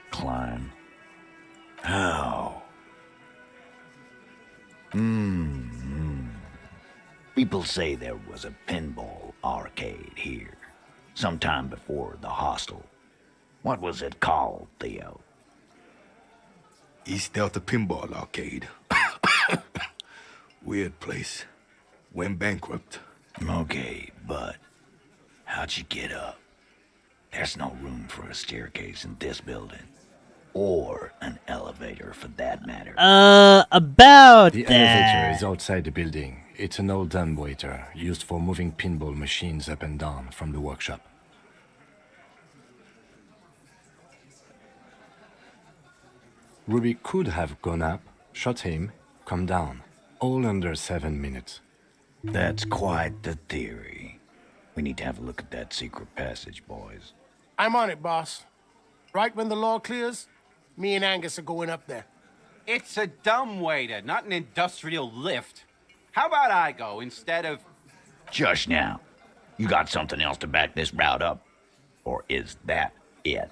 Climb? How? People say there was a pinball arcade here, sometime before the hostel. What was it called, Theo? East Delta Pinball Arcade. Weird place. Went bankrupt. Okay, but how'd you get up? There's no room for a staircase in this building. Or an elevator, for that matter. About the that. elevator is outside the building. It's an old dumbwaiter used for moving pinball machines up and down from the workshop. Ruby could have gone up, shot him, come down, all under 7 minutes. That's quite the theory. We need to have a look at that secret passage, boys. I'm on it, boss. Right when the law clears, me and Angus are going up there. It's a dumbwaiter, not an industrial lift. How about I go instead of... Just now. You got something else to back this route up? Or is that it?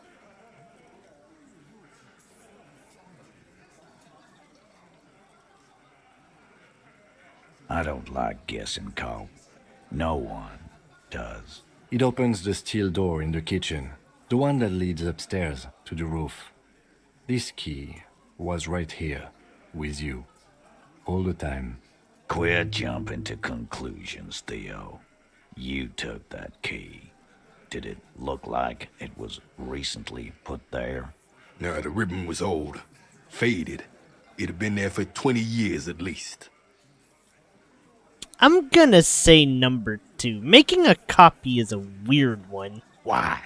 I don't like guessing, Cole. No one does. It opens the steel door in the kitchen, the one that leads upstairs to the roof. This key was right here, with you, all the time. Quit jumping to conclusions, Theo. You took that key. Did it look like it was recently put there? No, the ribbon was old, faded. It had been there for 20 years at least. I'm gonna say number 2. Making a copy is a weird one. Why?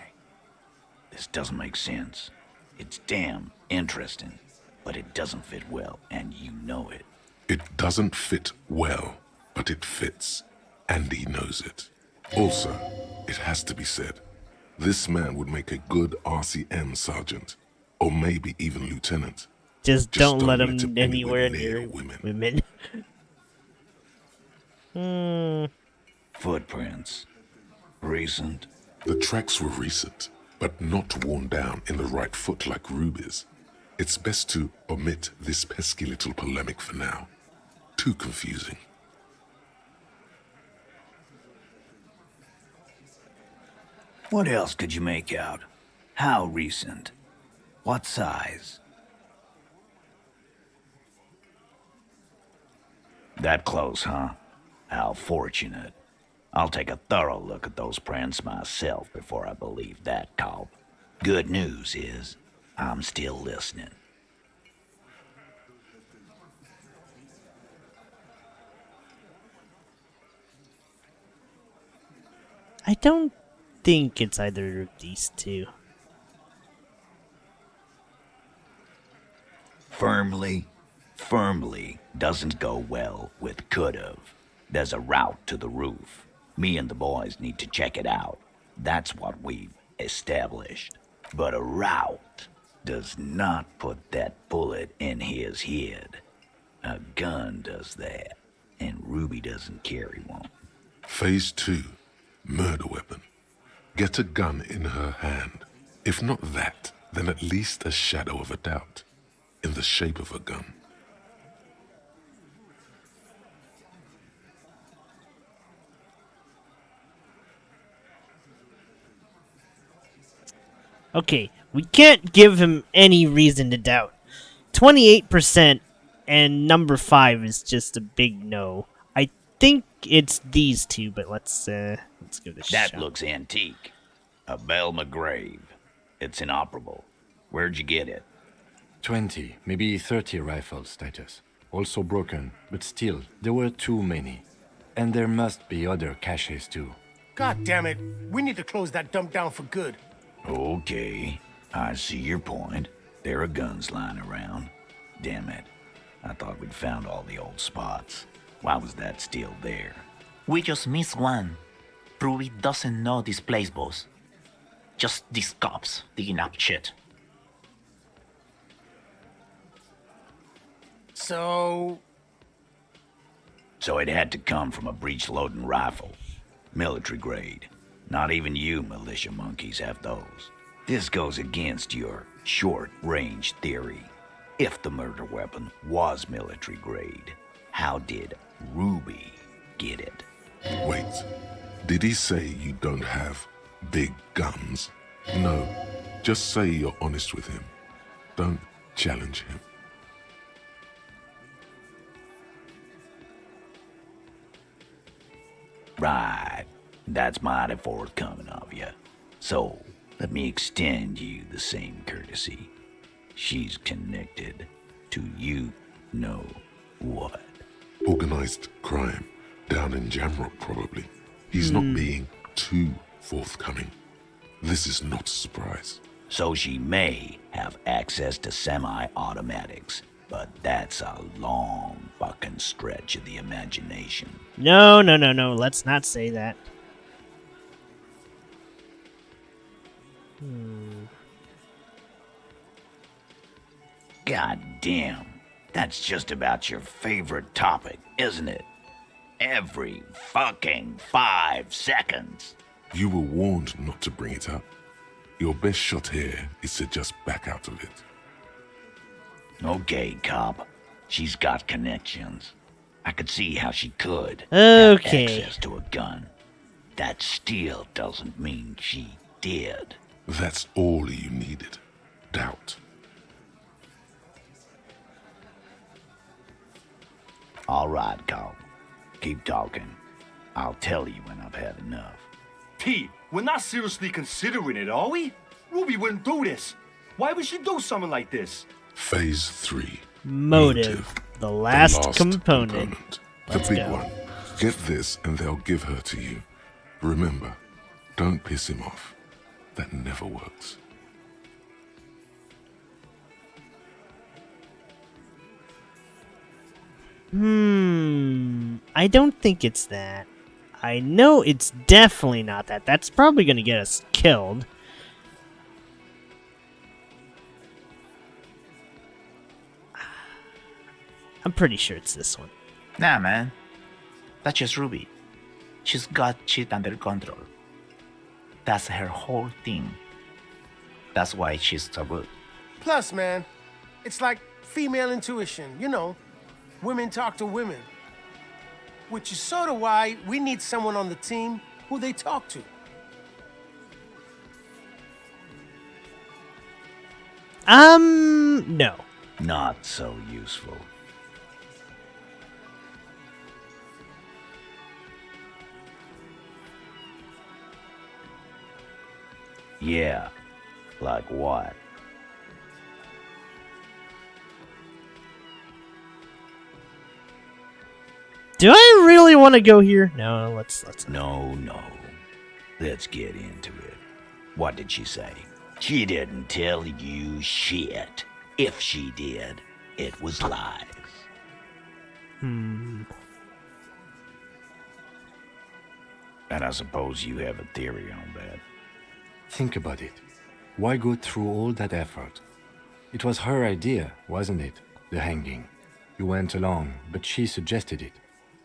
This doesn't make sense. It's damn interesting, but it doesn't fit well, and you know it. It doesn't fit well, but it fits, and he knows it. Also, it has to be said, this man would make a good RCM sergeant, or maybe even lieutenant. Just don't let him him anywhere near women. Footprints. Recent. The tracks were recent, but not worn down in the right foot like Ruby's. It's best to omit this pesky little polemic for now. Too confusing. What else could you make out? How recent? What size? That close, huh? How fortunate. I'll take a thorough look at those prints myself before I believe that, Cobb. Good news is, I'm still listening. I don't think it's either of these two. Firmly doesn't go well with could've. There's a route to the roof. Me and the boys need to check it out. That's what we've established. But a route does not put that bullet in his head. A gun does that, and Ruby doesn't carry one. Phase 2, murder weapon. Get a gun in her hand. If not that, then at least a shadow of a doubt. In the shape of a gun. Okay, we can't give him any reason to doubt. 28% and number 5 is just a big no. I think it's these two, but let's give this a shot. That looks antique. A Belle McGrave. It's inoperable. Where'd you get it? 20, maybe 30 rifles, Titus. Also broken, but still, there were too many. And there must be other caches too. God damn it. We need to close that dump down for good. Okay, I see your point. There are guns lying around. Damn it. I thought we'd found all the old spots. Why was that still there? We just missed one. Ruby doesn't know this place, boss. Just these cops digging up shit. So it had to come from a breech-loading rifle. Military grade. Not even you militia monkeys have those. This goes against your short-range theory. If the murder weapon was military grade, how did Ruby get it? Wait, did he say you don't have big guns? No, just say you're honest with him. Don't challenge him. Right. That's mighty forthcoming of you. So, let me extend you the same courtesy. She's connected to you know what. Organized crime. Down in Jamrock, probably. He's not being too forthcoming. This is not a surprise. So she may have access to semi-automatics, but that's a long fucking stretch of the imagination. No, let's not say that. God damn, that's just about your favorite topic, isn't it? Every fucking 5 seconds. You were warned not to bring it up. Your best shot here is to just back out of it. Okay, cop. She's got connections. I could see how she could Okay. have access to a gun. That still doesn't mean she did. That's all you needed. Doubt. All right, Carl. Keep talking. I'll tell you when I've had enough. Pete, we're not seriously considering it, are we? Ruby wouldn't do this. Why would she do something like this? Phase 3. Motive. The last component. The Let's big go. one. Get this and they'll give her to you. Remember, don't piss him off. That never works. I don't think it's that. I know it's definitely not that. That's probably going to get us killed. I'm pretty sure it's this one. Nah, man. That's just Ruby. She's got shit under control. That's her whole thing. That's why she's so good. Plus, man, it's like female intuition, you know. Women talk to women. Which is sort of why we need someone on the team who they talk to. No. Not so useful. Yeah. Like what? Do I really want to go here? No, let's. No. Let's get into it. What did she say? She didn't tell you shit. If she did, it was lies. And I suppose you have a theory on that. Think about it. Why go through all that effort? It was her idea, wasn't it? The hanging. You went along, but she suggested it.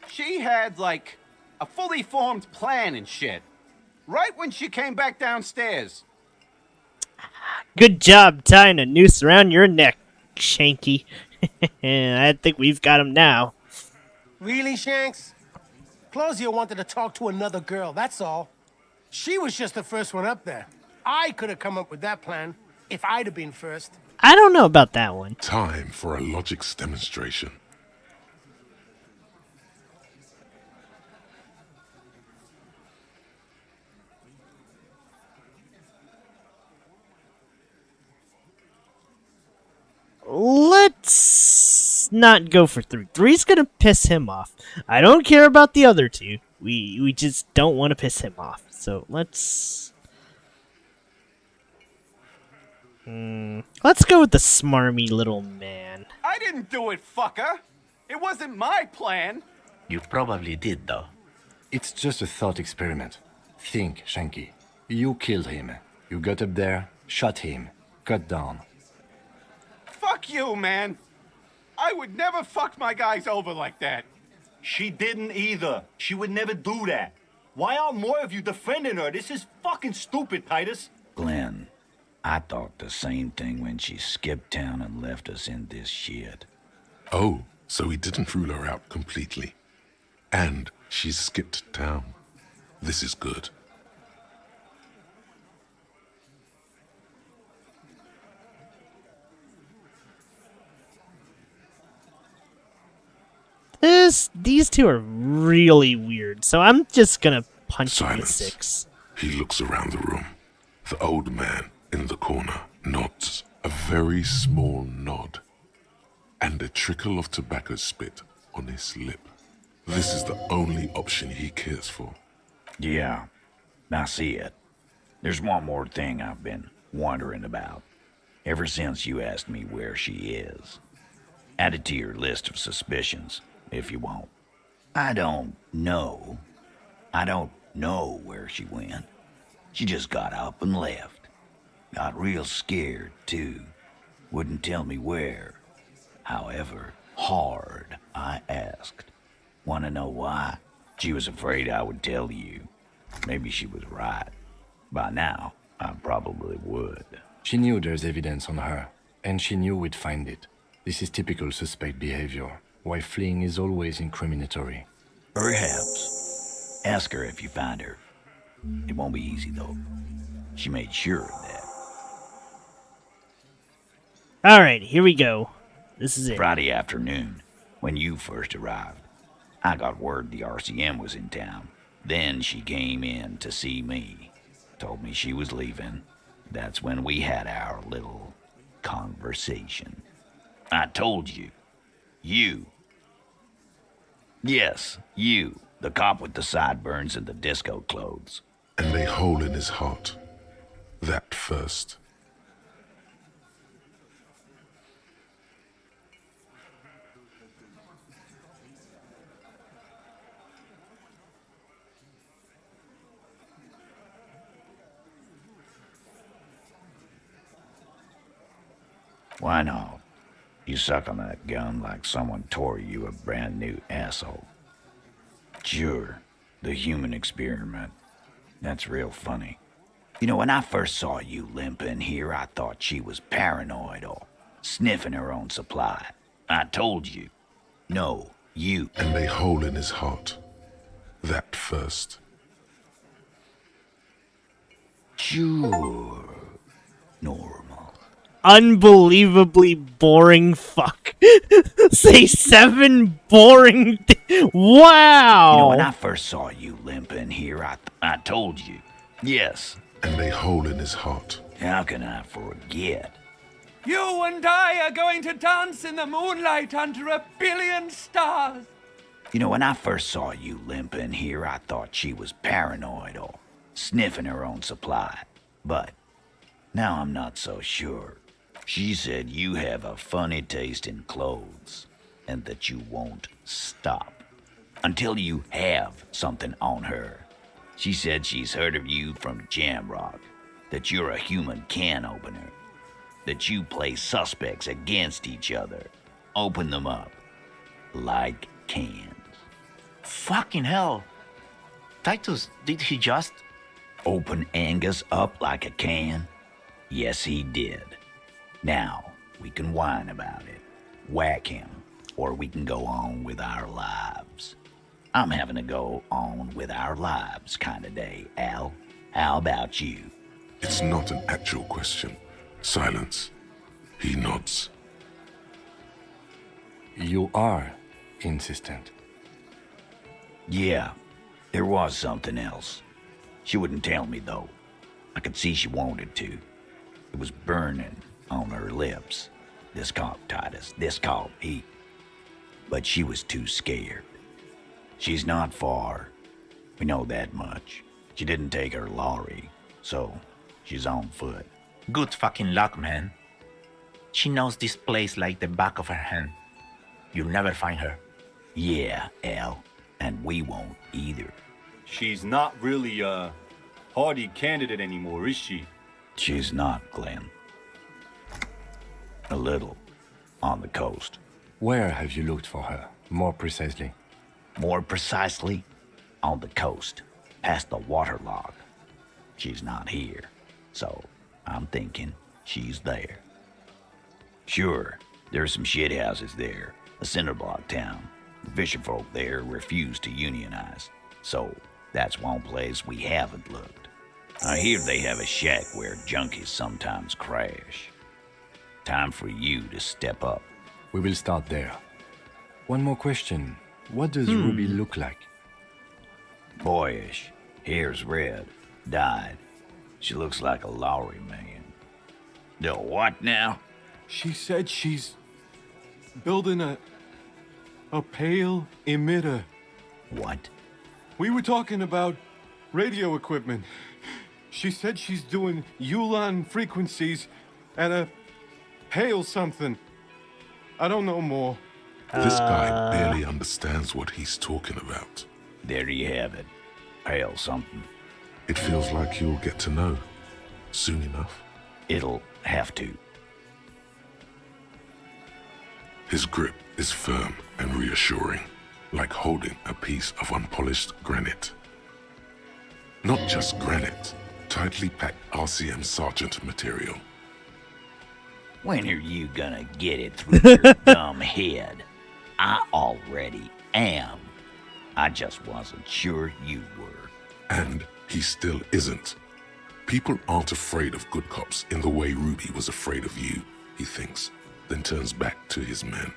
She had, like, a fully formed plan and shit. Right when she came back downstairs. Good job tying a noose around your neck, Shanky. I think we've got him now. Really, Shanks? Claudia wanted to talk to another girl, that's all. She was just the first one up there. I could have come up with that plan if I'd have been first. I don't know about that one. Time for a logics demonstration. Let's not go for 3. 3's gonna piss him off. I don't care about the other 2. We just don't want to piss him off. So let's go with the smarmy little man. I didn't do it, fucker. It wasn't my plan. You probably did, though. It's just a thought experiment. Think, Shanky. You killed him. You got up there, shot him, cut down. Fuck you, man. I would never fuck my guys over like that. She didn't either. She would never do that. Why aren't more of you defending her? This is fucking stupid, Titus. Glenn, I thought the same thing when she skipped town and left us in this shit. Oh, so he didn't rule her out completely. And she skipped town. This is good. These 2 are really weird, so I'm just gonna punch him with Silence. 6. He looks around the room. The old man in the corner nods. A very small nod. And a trickle of tobacco spit on his lip. This is the only option he cares for. Yeah, I see it. There's one more thing I've been wondering about. Ever since you asked me where she is. Add it to your list of suspicions, if you want. I don't know where she went. She just got up and left. Got real scared, too. Wouldn't tell me where. However hard I asked. Want to know why? She was afraid I would tell you. Maybe she was right. By now, I probably would. She knew there's evidence on her, and she knew we'd find it. This is typical suspect behavior. why fleeing is always incriminatory. Perhaps. Ask her if you find her. It won't be easy, though. She made sure of that. Alright, here we go. This is it. Friday afternoon, when you first arrived, I got word the RCM was in town. Then she came in to see me. Told me she was leaving. That's when we had our little conversation. I told you. You. Yes, you. The cop with the sideburns and the disco clothes. And a hole in his heart. That first. Why not? You suck on that gun like someone tore you a brand new asshole. Sure, the human experiment. That's real funny. You know, when I first saw you limping here, I thought she was paranoid or sniffing her own supply. I told you. No, you. And a hole in his heart. That first. Sure. Normal. Unbelievably boring fuck. Say 7 boring wow. You know, when I first saw you limping here, I told you. Yes. And a hole in his heart. How can I forget? You and I are going to dance in the moonlight under 1 billion stars. You know, when I first saw you limping here, I thought she was paranoid or sniffing her own supply. But now I'm not so sure. She said you have a funny taste in clothes and that you won't stop until you have something on her. She said she's heard of you from Jamrock, that you're a human can opener, that you play suspects against each other, open them up like cans. Fucking hell. Titus, did he just... Open Angus up like a can? Yes, he did. Now, we can whine about it, whack him, or we can go on with our lives. I'm having a go on with our lives kind of day, Al. How about you? It's not an actual question. Silence. He nods. You are insistent. Yeah, there was something else. She wouldn't tell me, though. I could see she wanted to. It was burning on her lips. This cop, Titus, this cop, he... But she was too scared. She's not far. We know that much. She didn't take her lorry, so she's on foot. Good fucking luck, man. She knows this place like the back of her hand. You'll never find her. Yeah, Al, and we won't either. She's not really a hardy candidate anymore, is she? She's not, Glenn. A little. On the coast. Where have you looked for her, more precisely? More precisely, on the coast, past the waterlock. She's not here, so I'm thinking she's there. Sure, there's some shit houses there, a cinder block town. The fisherfolk there refuse to unionize, so that's one place we haven't looked. I hear they have a shack where junkies sometimes crash. Time for you to step up. We will start there. One more question. What does Ruby look like? Boyish. Hair's red. Dyed. She looks like a lorry man. The what now? She said she's building a pale emitter. What? We were talking about radio equipment. She said she's doing Ulan frequencies and a pale something. I don't know more. This guy barely understands what he's talking about. There you have it. Pale something. It feels like you'll get to know soon enough. It'll have to. His grip is firm and reassuring, like holding a piece of unpolished granite. Not just granite, tightly packed RCM Sergeant material. When are you gonna get it through your dumb head? I already am. I just wasn't sure you were. And he still isn't. People aren't afraid of good cops in the way Ruby was afraid of you, he thinks, then turns back to his men.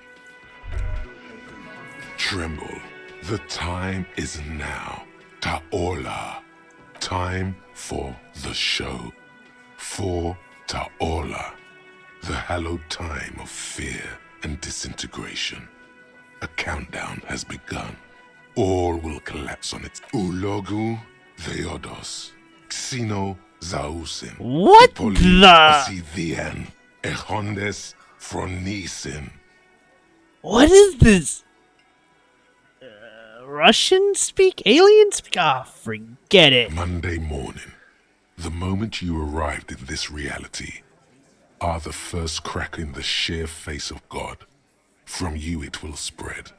Tremble. The time is now. Ta'ola. Time for the show. For Ta'ola. The hallowed time of fear and disintegration. A countdown has begun. All will collapse on its Ulogu Theodos. Xeno Zausin. What Ipoli the? Asithian. Echondes Fronisin. What is this? Russian speak? Alien speak? Ah, forget it. Monday morning, the moment you arrived in this reality, are the first crack in the sheer face of God. From you it will spread.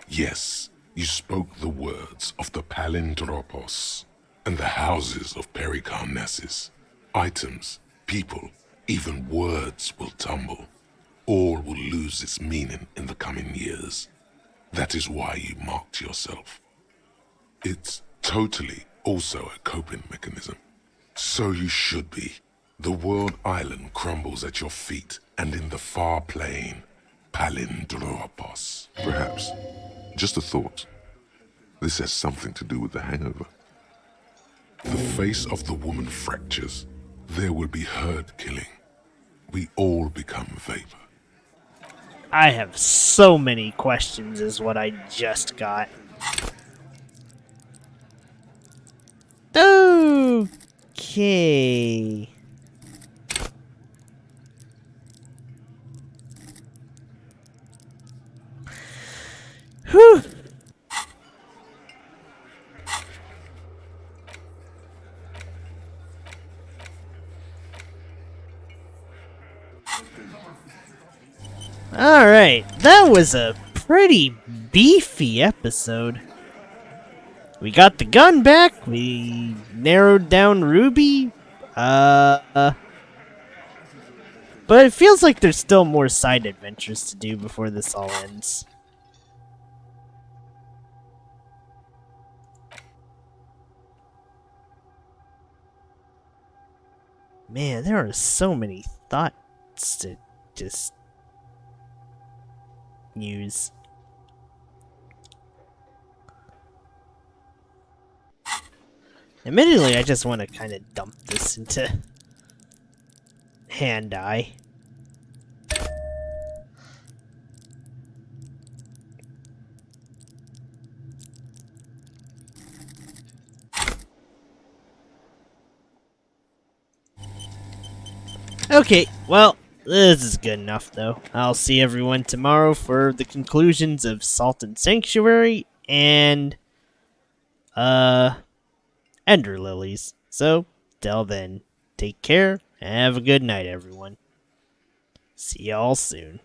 Yes, you spoke the words of the Palindropos and the houses of Pericarnassus. Items, people, even words will tumble. All will lose its meaning in the coming years. That is why you marked yourself. It's totally also a coping mechanism. So you should be. The world island crumbles at your feet, and in the far plain, Palindropos. Perhaps, just a thought, this has something to do with the hangover. The face of the woman fractures. There will be herd killing. We all become vapor. I have so many questions is what I just got. Okay. Whew. Alright, that was a pretty beefy episode. We got the gun back, we narrowed down Ruby, but it feels like there's still more side adventures to do before this all ends. Man, there are so many thoughts to just use. Admittedly, I just want to kind of dump this into hand-eye. Okay, well, this is good enough, though. I'll see everyone tomorrow for the conclusions of Salt and Sanctuary and, Ender Lilies. So, till then, take care, and have a good night, everyone. See y'all soon.